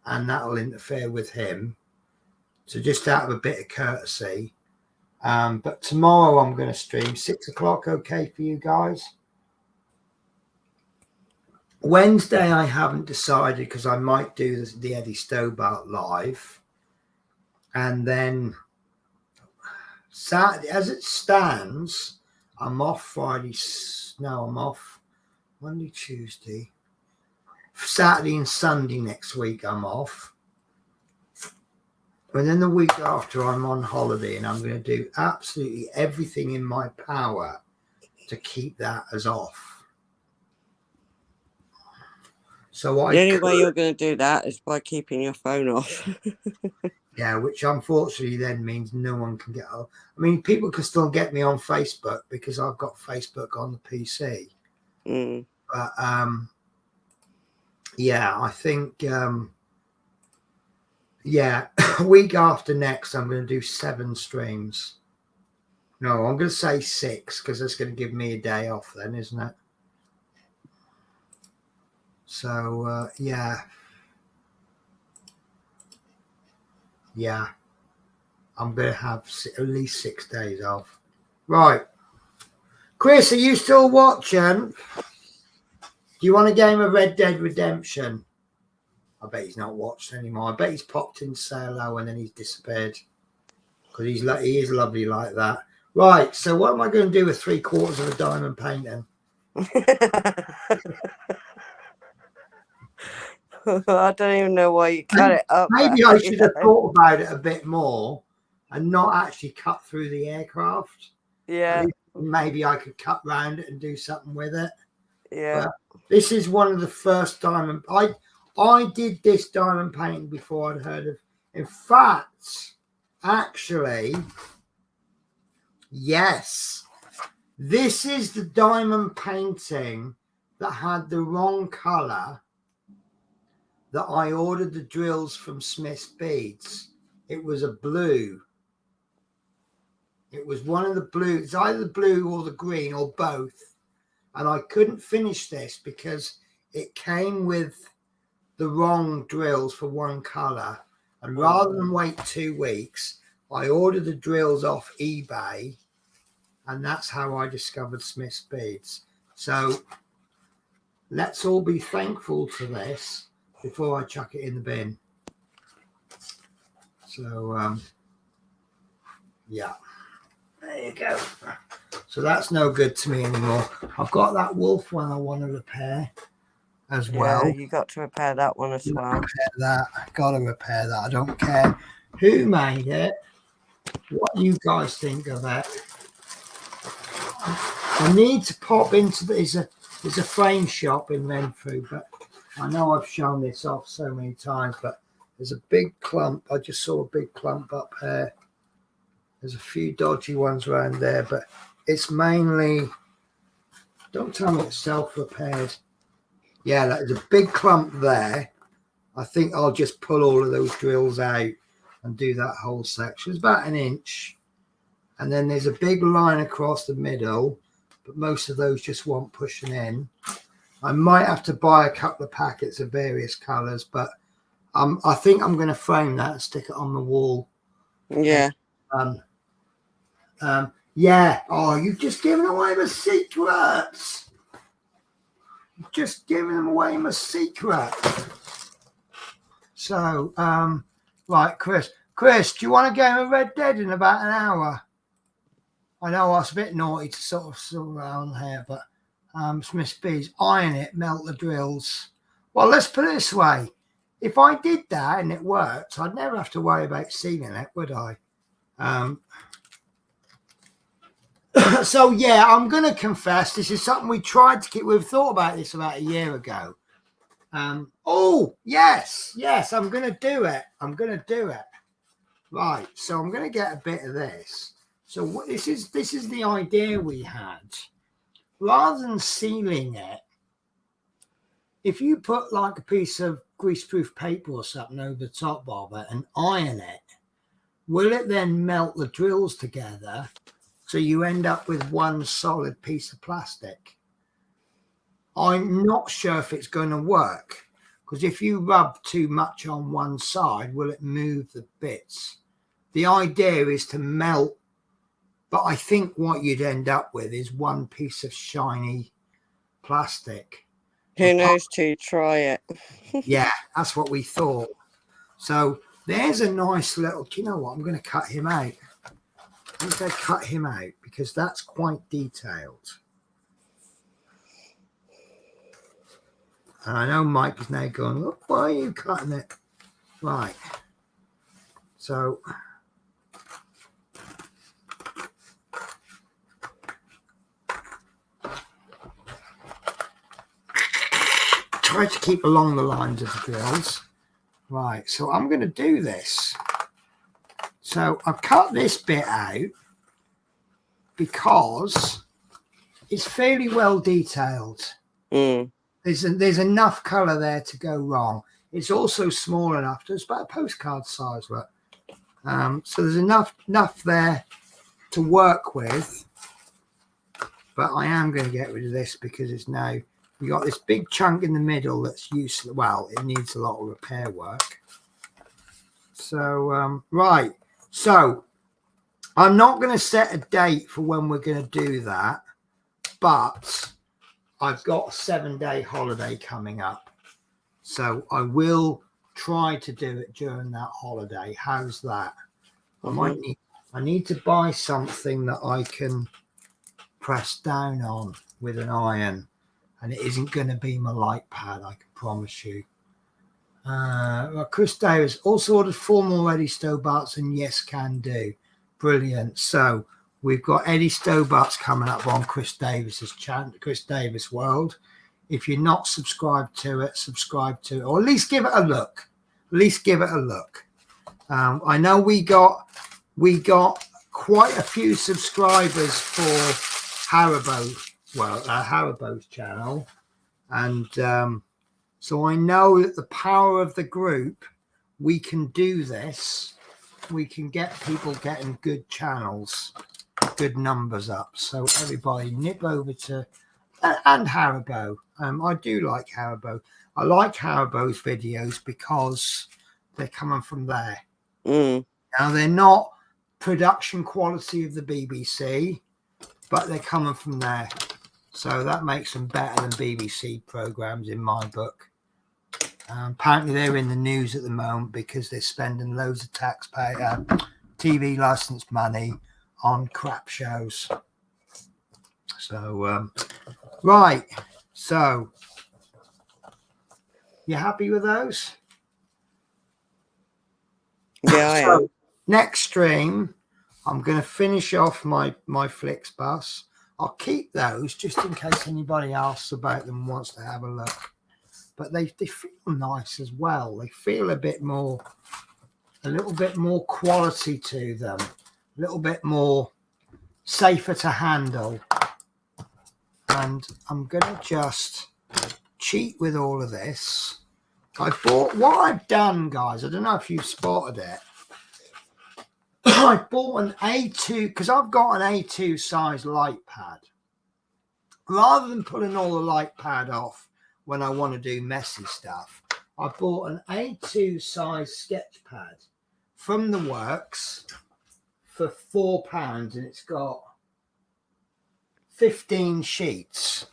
and that'll interfere with him. So just out of a bit of courtesy. But tomorrow I'm going to stream 6 o'clock. Okay for you guys? Wednesday I haven't decided because I might do the Eddie Stobart live. And then Saturday, as it stands, I'm off Friday. No, I'm off Monday, Tuesday. Saturday and Sunday next week I'm off. And then the week after I'm on holiday, and I'm going to do absolutely everything in my power to keep that as off. So the only way you're going to do that is by keeping your phone off. Yeah, which unfortunately then means no one can get up. I mean, people can still get me on Facebook because I've got Facebook on the PC. Mm. But yeah, I think yeah, a week after next, I'm going to do 7 streams. No, I'm going to say 6 because that's going to give me a day off then, isn't it? So, yeah. Yeah. I'm going to have at least 6 days off. Right. Chris, are you still watching? Do you want a game of Red Dead Redemption? I bet he's not watched anymore. I bet he's popped in to say hello and then he's disappeared. Because he is lovely like that. Right, so what am I going to do with 3/4 of a diamond painting? I don't even know why you cut it up. Maybe I should have thought about it a bit more and not actually cut through the aircraft. Yeah. Maybe I could cut round it and do something with it. Yeah. But this is one of the first diamond. I did this diamond painting before I'd heard of. In fact, actually, yes, this is the diamond painting that had the wrong color that I ordered the drills from Smith's Beads. It was a blue. It was one of the blues. It's either the blue or the green or both. And I couldn't finish this because it came with the wrong drills for one color. And rather than wait 2 weeks, I ordered the drills off eBay. And that's how I discovered Smith's Beads. So let's all be thankful to this before I chuck it in the bin. So, yeah, there you go. So that's no good to me anymore. I've got that wolf one I want to repair as well. Yeah, you got to repair that one as well. Repair that. Gotta repair that. I don't care who made it, what you guys think of it. I need to pop into there's a frame shop in Renfrew, but I know I've shown this off so many times, but there's a big clump. I just saw a big clump up here. There's a few dodgy ones around there, but it's mainly, don't tell me it's self-repaired. Yeah, there's a big clump there. I think I'll just pull all of those drills out and do that whole section. It's about 1 inch. And then there's a big line across the middle, but most of those just want pushing in. I might have to buy a couple of packets of various colours, but I think I'm going to frame that and stick it on the wall. Yeah. Yeah. Oh, you've just given away my secrets. You've just given away my secret. So, right, Chris, do you want a game of Red Dead in about an hour? I know I was a bit naughty to sort of around here, but Smith B's iron it, melt the drills. Well, let's put it this way. If I did that and it worked, I'd never have to worry about sealing it, would I? So, yeah, I'm going to confess, this is something we tried to keep. We've thought about this about a year ago. Oh, yes, I'm going to do it. Right, so I'm going to get a bit of this. So what this is the idea we had. Rather than sealing it, if you put like a piece of greaseproof paper or something over the top of it and iron it, will it then melt the drills together so you end up with one solid piece of plastic? I'm not sure if it's going to work, because if you rub too much on one side, will it move the bits? The idea is to melt, but I think what you'd end up with is one piece of shiny plastic. Who knows to try it? Yeah, that's what we thought. So there's a nice little, do you know what? I'm going to cut him out. I'm going to cut him out because that's quite detailed. And I know Mike is now going, look, why are you cutting it? Right. So try to keep along the lines of the drills. Right, so I'm going to do this. So I've cut this bit out because it's fairly well detailed. There's enough colour there to go wrong. It's also small enough. It's about a postcard size, look. So there's enough there to work with. But I am going to get rid of this because it's now, we got this big chunk in the middle that's useless. Well, it needs a lot of repair work. So, right. So I'm not going to set a date for when we're going to do that, but I've got a 7-day holiday coming up. So I will try to do it during that holiday. How's that? I need to buy something that I can press down on with an iron, and it isn't going to be my light pad, I can promise you. Well, Chris Davis also ordered 4 more Eddie Stobarts, and yes, can do. Brilliant. So we've got Eddie Stobarts coming up on Chris Davis's channel, Chris Davis World. If you're not subscribed to it, subscribe to it, or at least give it a look. I know we got quite a few subscribers for Haribo's channel, and so I know that the power of the group, we can do this. We can get people getting good channels, good numbers up. So everybody nip over to, and Haribo. I do like Haribo. I like Haribo's videos because they're coming from there. Now, they're not production quality of the BBC, but they're coming from there. So that makes them better than BBC programs in my book. Apparently they're in the news at the moment because they're spending loads of taxpayer TV license money on crap shows. So right, so you happy with those? Yeah, I am. Next stream, I'm going to finish off my Flixbus. I'll keep those just in case anybody asks about them and wants to have a look. But they feel nice as well. They feel a little bit more quality to them, a little bit more safer to handle. And I'm going to just cheat with all of this. I bought, what I've done, guys, I don't know if you've spotted it. I bought an A2, because I've got an A2 size light pad. Rather than pulling all the light pad off when I want to do messy stuff, I bought an A2 size sketch pad from the works for £4, and it's got 15 sheets.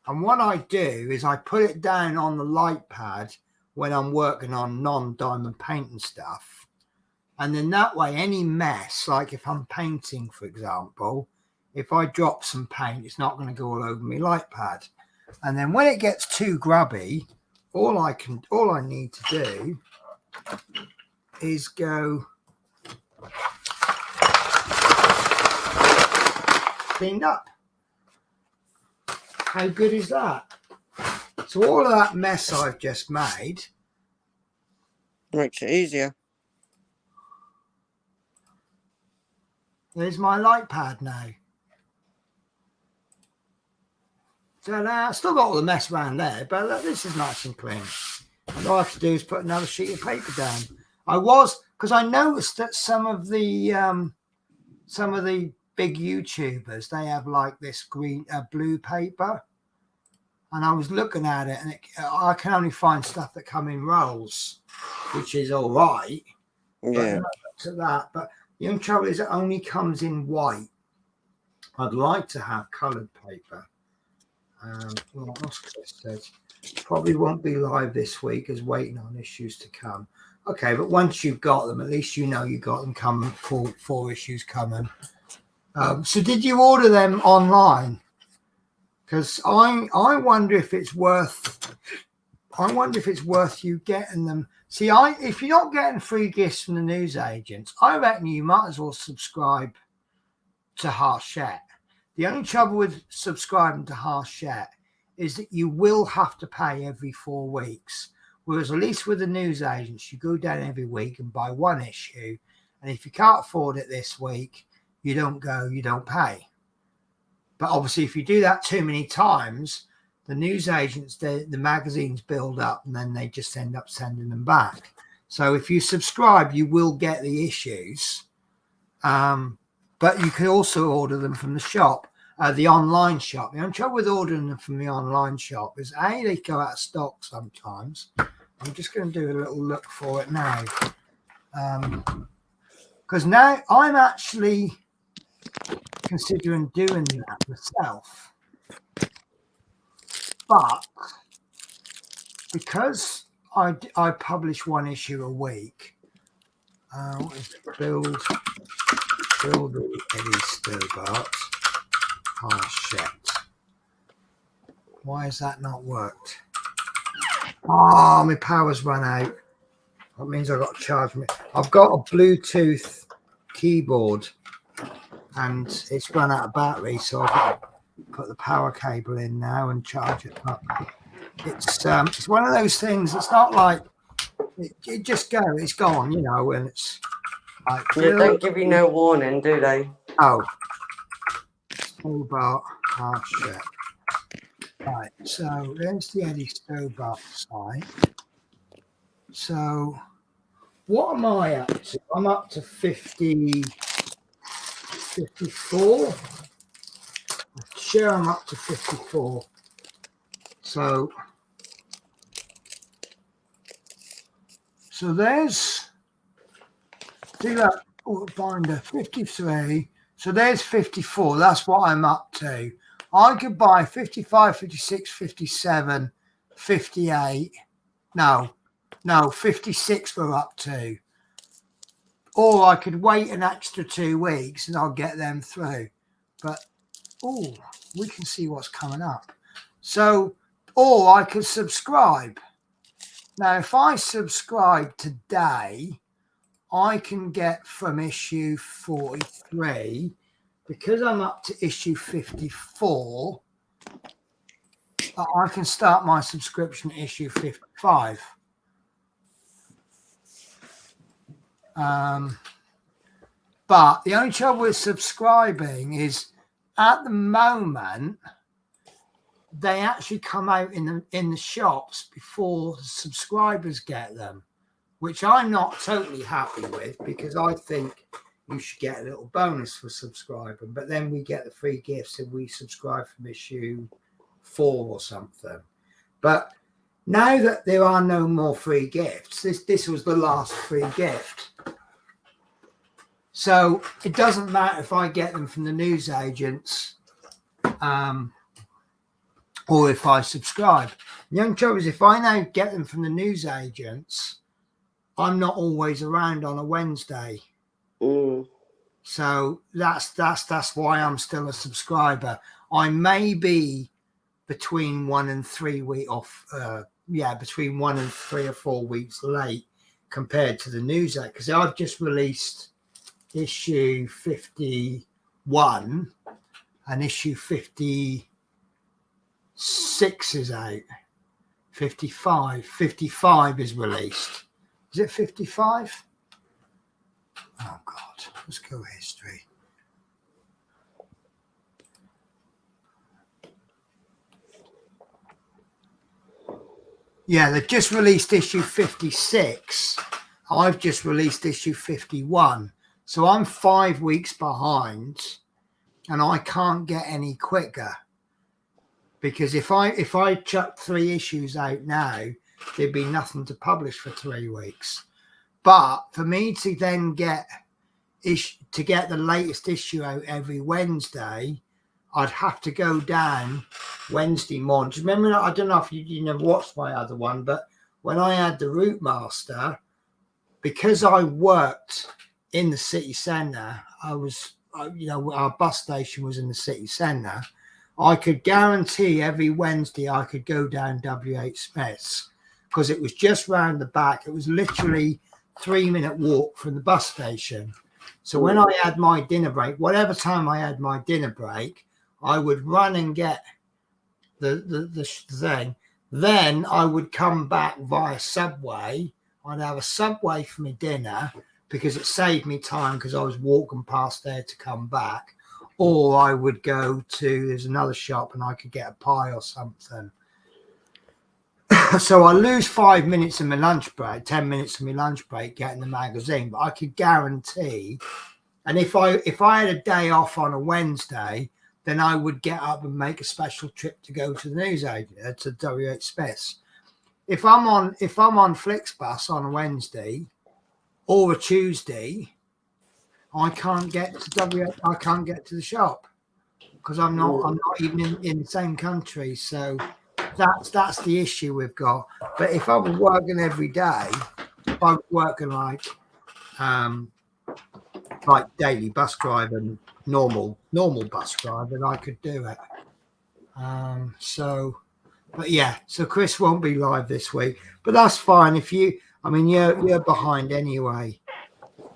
And what I do is I put it down on the light pad when I'm working on non-diamond painting stuff. And then that way, any mess, like if I'm painting, for example, if I drop some paint, it's not going to go all over my light pad. And then when it gets too grubby, all I need to do is go cleaned up. How good is that? So all of that mess I've just made makes it easier. There's my light pad now. So now I've still got all the mess around there, but look, this is nice and clean. And all I have to do is put another sheet of paper down. Because I noticed that some of the big YouTubers, they have like this blue paper, and I was looking at it, and I can only find stuff that come in rolls, which is all right. Yeah. To that, but the only trouble is it only comes in white. I'd like to have coloured paper. What else Chris says? Probably won't be live this week, as waiting on issues to come. Okay, but once you've got them, at least you know you got them coming. Four issues coming. So did you order them online? Because I wonder if it's worth. I wonder if it's worth you getting them. See, if you're not getting free gifts from the news agents, I reckon you might as well subscribe to Harshette. The only trouble with subscribing to Harshette is that you will have to pay every 4 weeks. Whereas at least with the news agents, you go down every week and buy one issue. And if you can't afford it this week, you don't pay. But obviously, if you do that too many times, the news agents, the magazines build up and then they just end up sending them back. So if you subscribe, you will get the issues. But you can also order them from the shop, the online shop. The only trouble with ordering them from the online shop is, A, they go out of stock sometimes. I'm just going to do a little look for it now. Because now I'm actually considering doing that myself. But because I publish one issue a week, what is it? Build the Eddie Stobart. Oh shit! Why has that not worked? Oh, my power's run out. That means I've got to charge me. I've got a Bluetooth keyboard, and it's run out of battery, so I've got to put the power cable in now and charge it up. It's one of those things. It's not like it just goes. It's gone, you know. And it's like They don't give you no warning, do they? Oh, Stobart. Oh shit! Right. So there's the Eddie Stobart site. So what am I up to? I'm up to 54. Sure, I'm up to 54. So there's, see that binder, 53. So there's 54. That's what I'm up to. I could buy 55, 56, 57, 58. No, 56 we're up to. Or I could wait an extra 2 weeks and I'll get them through. But, oh, we can see what's coming up. So, or I could subscribe. Now, if I subscribe today, I can get from issue 43, because I'm up to issue 54, I can start my subscription at issue 55. But the only trouble with subscribing is at the moment, they actually come out in the shops before the subscribers get them, which I'm not totally happy with, because I think you should get a little bonus for subscribing, but then we get the free gifts if we subscribe from issue 4 or something. But now that there are no more free gifts, this was the last free gift. So it doesn't matter if I get them from the newsagents or if I subscribe. The only trouble is if I now get them from the newsagents, I'm not always around on a Wednesday. So that's why I'm still a subscriber. I may be between 1 and 3 weeks off. Between 1 and 3 or 4 weeks late compared to the newsagent, because I've just released issue 51 and issue 56 is out. 55 is released. Is it 55? Oh God, let's go history. Yeah, they've just released issue 56. I've just released issue 51. So I'm 5 weeks behind and I can't get any quicker, because if I chuck 3 issues out now, there'd be nothing to publish for 3 weeks. But for me to then get the latest issue out every Wednesday, I'd have to go down Wednesday morning. Remember, I don't know if you never watched my other one, but when I had the Route Master, because I worked in the city centre, our bus station was in the city centre, I could guarantee every Wednesday I could go down W.H. Smith's, because it was just round the back. It was literally 3-minute walk from the bus station. So when I had my dinner break, whatever time I had my dinner break, I would run and get the thing. Then I would come back via Subway. I'd have a Subway for my dinner, because it saved me time, because I was walking past there to come back. Or I would go to, there's another shop and I could get a pie or something. So I lose 5 minutes of my lunch break, 10 minutes of my lunch break getting the magazine, but I could guarantee. And if I had a day off on a Wednesday, then I would get up and make a special trip to go to the newsagent, to W.H. Smith's. If I'm on Flixbus on a Wednesday or a Tuesday, I can't get to I can't get to the shop, because I'm not even in the same country. So that's the issue we've got. But if I was working every day, if I was working like daily bus driving, normal bus driving, I could do it. So Chris won't be live this week, but that's fine. You're behind anyway.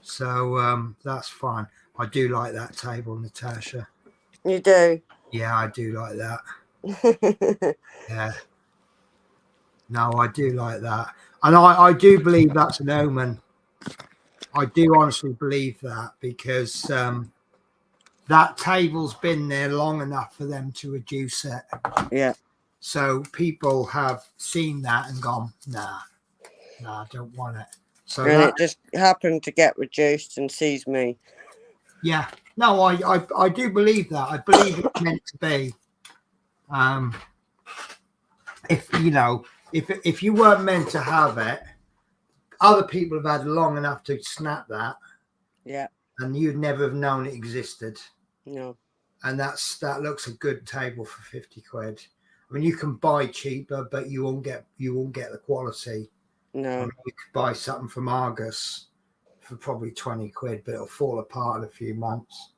So that's fine. I do like that table, Natasha. You do? Yeah, I do like that. Yeah. No, I do like that. And I do believe that's an omen. I do honestly believe that, because that table's been there long enough for them to reduce it. Yeah. So people have seen that and gone, nah, I don't want it. So it just happened to get reduced and sees me. Yeah. No, I do believe that. I believe it's meant to be. If you weren't meant to have it, other people have had long enough to snap that. Yeah. And you'd never have known it existed. No. and that looks a good table for 50 quid. I mean, you can buy cheaper, but you won't get the quality. No. I mean, you could buy something from Argus for probably 20 quid, but it'll fall apart in a few months.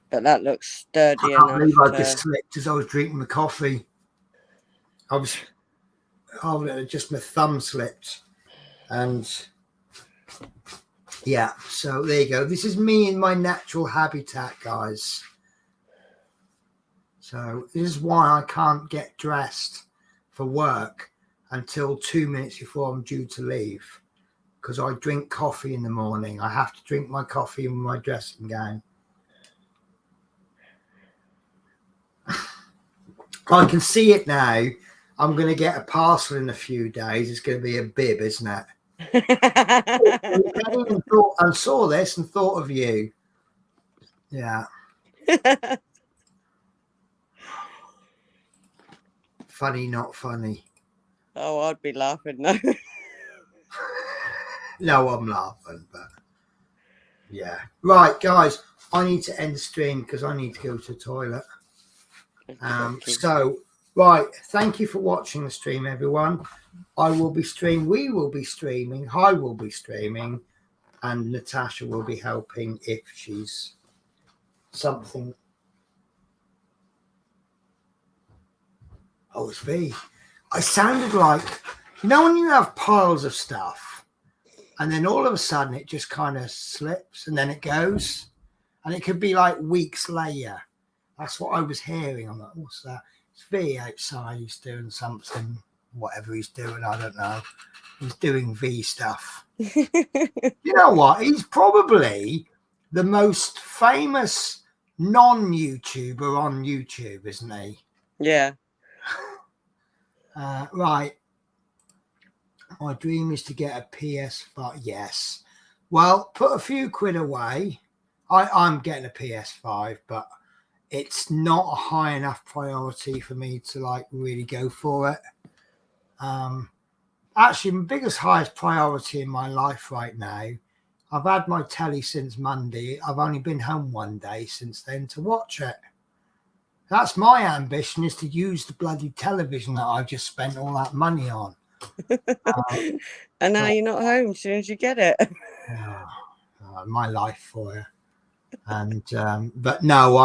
But that looks sturdy I can't enough. believe I just slipped as I was drinking the coffee. Just my thumb slipped. And yeah, so there you go. This is me in my natural habitat, guys. So this is why I can't get dressed for work until 2 minutes before I'm due to leave, because I drink coffee in the morning. I have to drink my coffee in my dressing gown. I can see it now. I'm going to get a parcel in a few days. It's going to be a bib, isn't it? I saw this and thought of you. Yeah. Funny, not funny. Oh, I'd be laughing though. No, I'm laughing, but yeah. Right, guys, I need to end the stream because I need to go to the toilet. So, right, thank you for watching the stream, everyone. We will be streaming, I will be streaming, and Natasha will be helping if she's something. Oh, it's V. I sounded like, you know, when you have piles of stuff and then all of a sudden it just kind of slips and then it goes, and it could be like weeks later. That's what I was hearing. I'm like, what's that? It's V outside. He's doing something, whatever he's doing. I don't know. He's doing V stuff. You know what? He's probably the most famous non-YouTuber on YouTube, isn't he? Yeah. Right. My dream is to get a PS5. Yes. Well, put a few quid away. I'm getting a PS5, but it's not a high enough priority for me to like really go for it. Actually, my biggest, highest priority in my life right now, I've had my telly since Monday. I've only been home one day since then to watch it. That's my ambition, is to use the bloody television that I've just spent all that money on. And now you're not home as soon as you get it. My life for you. And but no,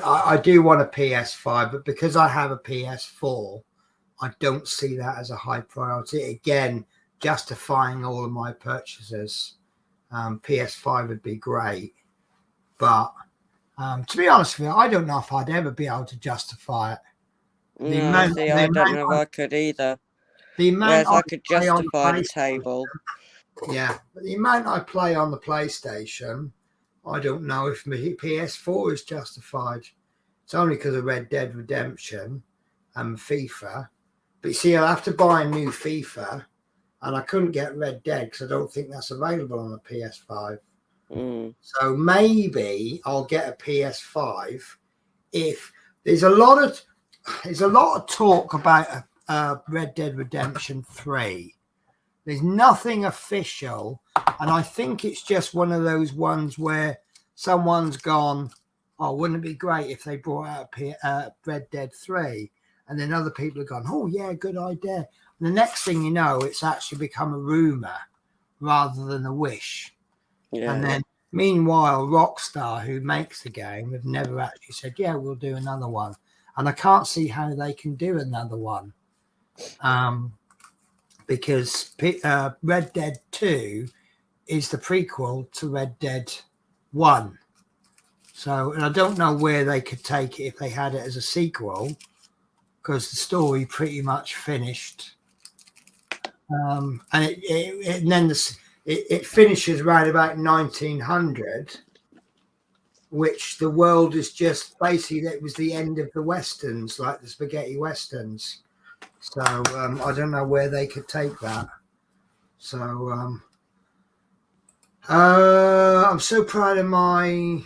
I do want a PS5, but because I have a PS4, I don't see that as a high priority. Again, justifying all of my purchases, PS5 would be great, but to be honest with you, I don't know if I'd ever be able to justify it. I don't know if I could either. Whereas I could justify the table. Yeah, but the amount I play on the PlayStation, I don't know if my PS4 is justified. It's only because of Red Dead Redemption and FIFA. But you see, I'll have to buy a new FIFA, and I couldn't get Red Dead because I don't think that's available on the PS5. So maybe I'll get a PS5 if there's a lot of talk about Red Dead Redemption 3. There's nothing official, and I think it's just one of those ones where someone's gone, oh, wouldn't it be great if they brought out Red Dead 3? And then other people have gone, oh, yeah, good idea. And the next thing you know, it's actually become a rumor rather than a wish. Yeah. And then, meanwhile, Rockstar, who makes the game, have never actually said, yeah, we'll do another one. And I can't see how they can do another one. Because Red Dead 2 is the prequel to Red Dead 1. So, and I don't know where they could take it if they had it as a sequel, because the story pretty much finished. And then it finishes right about 1900, which the world is just basically, it was the end of the Westerns, like the spaghetti Westerns. So I don't know where they could take that. So I'm so proud of my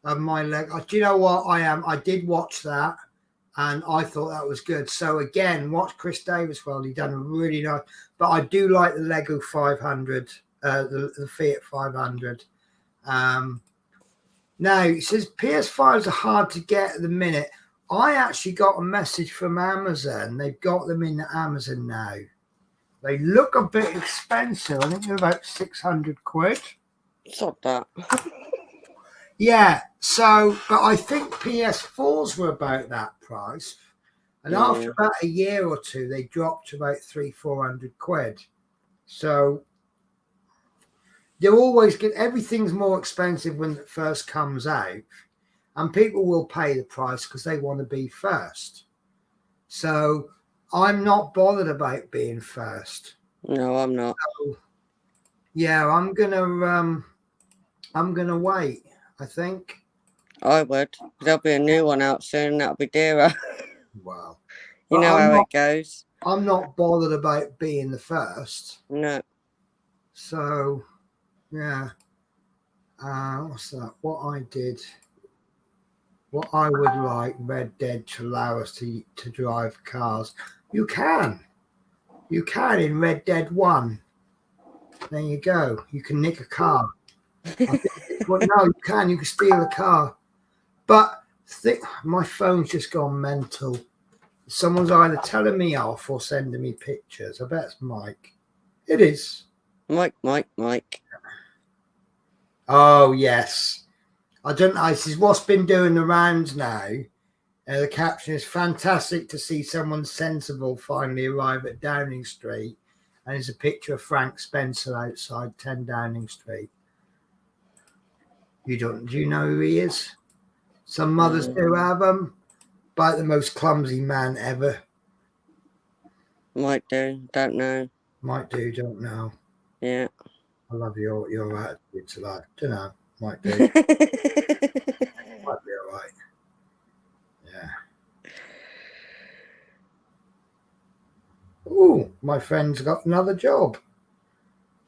leg. Do you know what I am? I did watch that, and I thought that was good. So again, watch Chris Davis. Well, he done a really nice. But I do like the Lego 500, the Fiat 500. Now, it says PS5s are hard to get at the minute. I actually got a message from Amazon. They've got them in Amazon now. They look a bit expensive. I think they're about 600 quid. It's not that. Yeah, so, but I think PS4s were about that price. And after about a year or two, they dropped to about 300-400 quid. So they're always good. Everything's more expensive when it first comes out. And people will pay the price because they want to be first. So I'm not bothered about being first. No, I'm not. So, yeah, I'm gonna wait, I think. I would. There'll be a new one out soon. That'll be dearer. Wow. You know how it goes. I'm not bothered about being the first. No. So, yeah. What's that? What I would like Red Dead to allow us to drive cars. You can in Red Dead 1. There you go. You can nick a car. Well, no, you can steal a car. But my phone's just gone mental. Someone's either telling me off or sending me pictures. I bet it's Mike. It is. Mike. Oh, yes. I don't know. This is what's been doing the rounds now. The caption is fantastic to see someone sensible finally arrive at Downing Street. And there's a picture of Frank Spencer outside 10 Downing Street. Do you know who he is? Some mothers do have him. About the most clumsy man ever. Might do. Don't know. Might do. Don't know. Yeah. I love your attitude to life. Don't know. Might do. Might be all right. Yeah. Oh, my friend's got another job.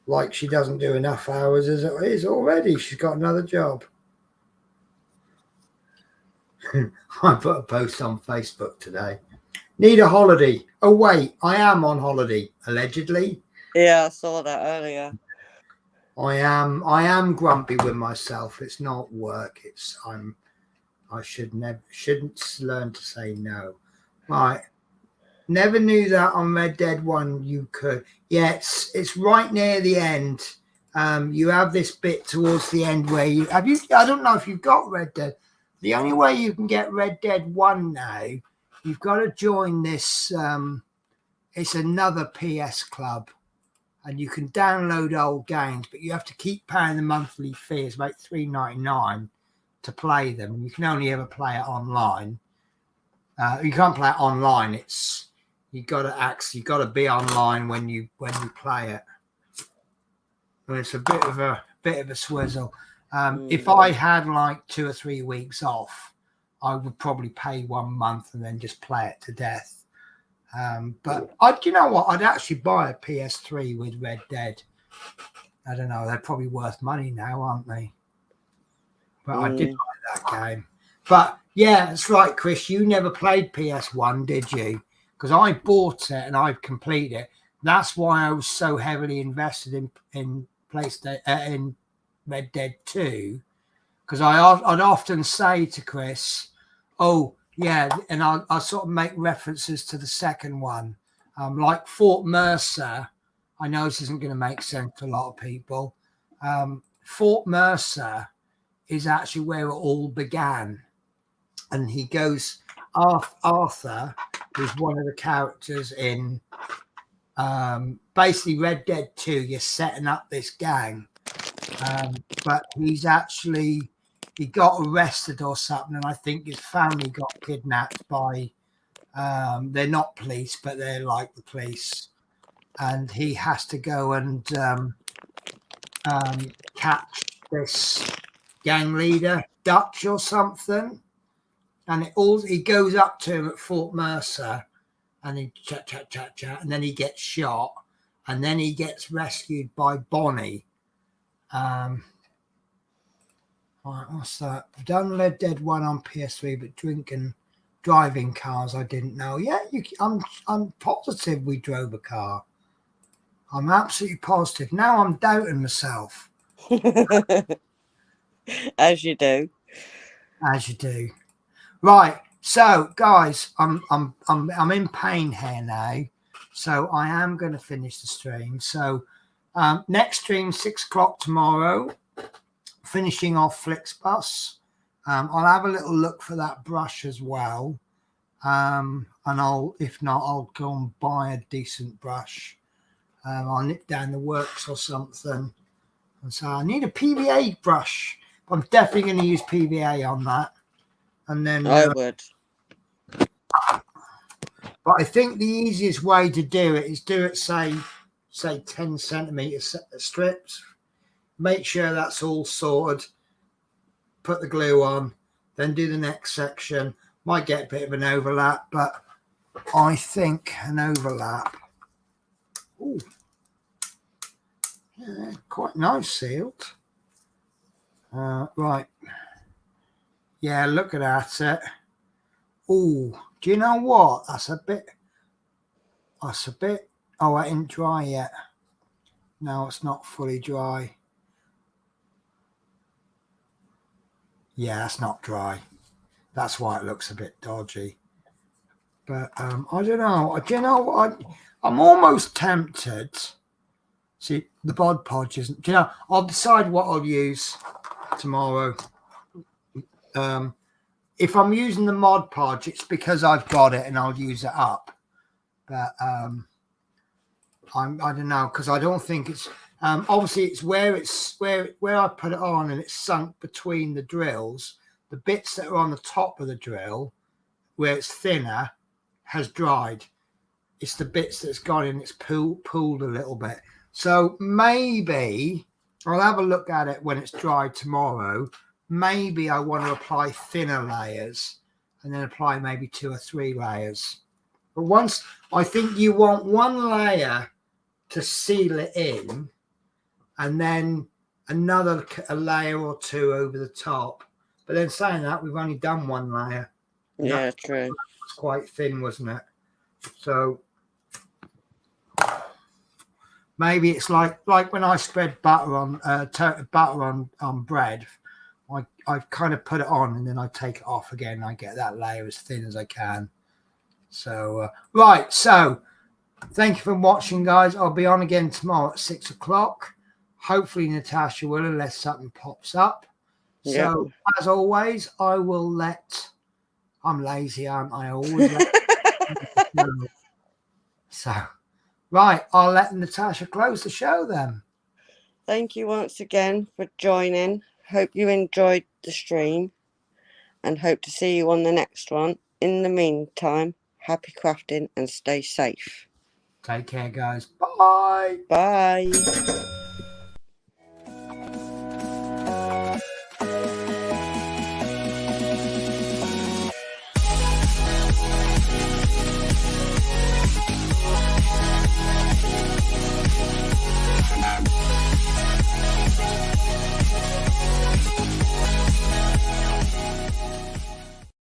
Like she doesn't do enough hours as it is already. She's got another job. I put a post on Facebook today. Need a holiday. Oh, wait, I am on holiday, allegedly. Yeah, I saw that earlier. I am grumpy with myself. It's not work. I shouldn't learn to say no. Right. Never knew that on Red Dead 1 you could. Yeah, it's right near the end. You have this bit towards the end where I don't know if you've got Red Dead. The only way you can get Red Dead 1 now, you've got to join this. It's another PS club, and you can download old games, but you have to keep paying the monthly fee. It's about $3.99 to play them. You can only ever play it online. You can't play it online. You got to be online when you play it. And it's a bit of a swizzle. If I had like 2 or 3 weeks off, I would probably pay 1 month and then just play it to death. But you know what? I'd actually buy a PS3 with Red Dead. I don't know. They're probably worth money now, aren't they? But I did like that game. But yeah, that's right, Chris. You never played PS1, did you? Because I bought it and I've completed it. That's why I was so heavily invested in PlayStation in Red Dead 2, because I'd often say to Chris, oh yeah, and I sort of make references to the second one, like Fort Mercer. I know this isn't going to make sense to a lot of people. Fort Mercer is actually where it all began, and he goes, Arthur, who's one of the characters in basically Red Dead 2. You're setting up this gang. But he got arrested or something, and I think his family got kidnapped by they're not police, but they're like the police, and he has to go and catch this gang leader, Dutch or something, and he goes up to him at Fort Mercer, and he chat, and then he gets shot, and then he gets rescued by Bonnie. Right, what's that? I've done Red Dead 1 on PS3, but driving cars I didn't know. Yeah, I'm positive we drove a car. I'm absolutely positive. Now I'm doubting myself. As you do. As you do. Right. So, guys, I'm in pain here now, so I am going to finish the stream. So, next stream 6 o'clock tomorrow. Finishing off Flixbus. I'll have a little look for that brush as well. And if not, I'll go and buy a decent brush. I'll nip down the works or something. And so I need a PVA brush. I'm definitely going to use PVA on that. And then I would. But I think the easiest way to do it is do it, say 10 centimeter strips. Make sure that's all sorted. Put the glue on, then do the next section. Might get a bit of an overlap, but I think an overlap. Ooh, yeah, quite nice sealed. Right. Yeah, look at that. Oh, do you know what? That's a bit. Oh, it ain't dry yet. No, it's not fully dry. Yeah, it's not dry. That's why it looks a bit dodgy. But I don't know. Do you know what? I'm almost tempted. See, the Bod Podge isn't. Do you know? I'll decide what I'll use tomorrow. If I'm using the Mod Podge, it's because I've got it and I'll use it up. But I don't know, because I don't think it's obviously it's where I put it on and it's sunk between the drills. The bits that are on the top of the drill, where it's thinner, has dried. It's the bits that's gone in, it's pooled a little bit. So maybe I'll have a look at it when it's dried tomorrow. Maybe I want to apply thinner layers and then apply maybe 2 or 3 layers. But once, I think you want 1 layer to seal it in and then another layer or 2 over the top. But then saying that, we've only done 1 layer. Yeah, true. It was quite thin, wasn't it? So maybe it's like when I spread butter on bread. I kind of put it on and then I take it off again. And I get that layer as thin as I can. So right. So thank you for watching, guys. I'll be on again tomorrow at 6 o'clock. Hopefully Natasha will, unless something pops up. Yep. So as always, I will let. I'm lazy, aren't I? Always. So right, I'll let Natasha close the show then. Thank you once again for joining. Hope you enjoyed the stream and hope to see you on the next one. In the meantime, happy crafting and stay safe. Take care, guys. Bye. Bye.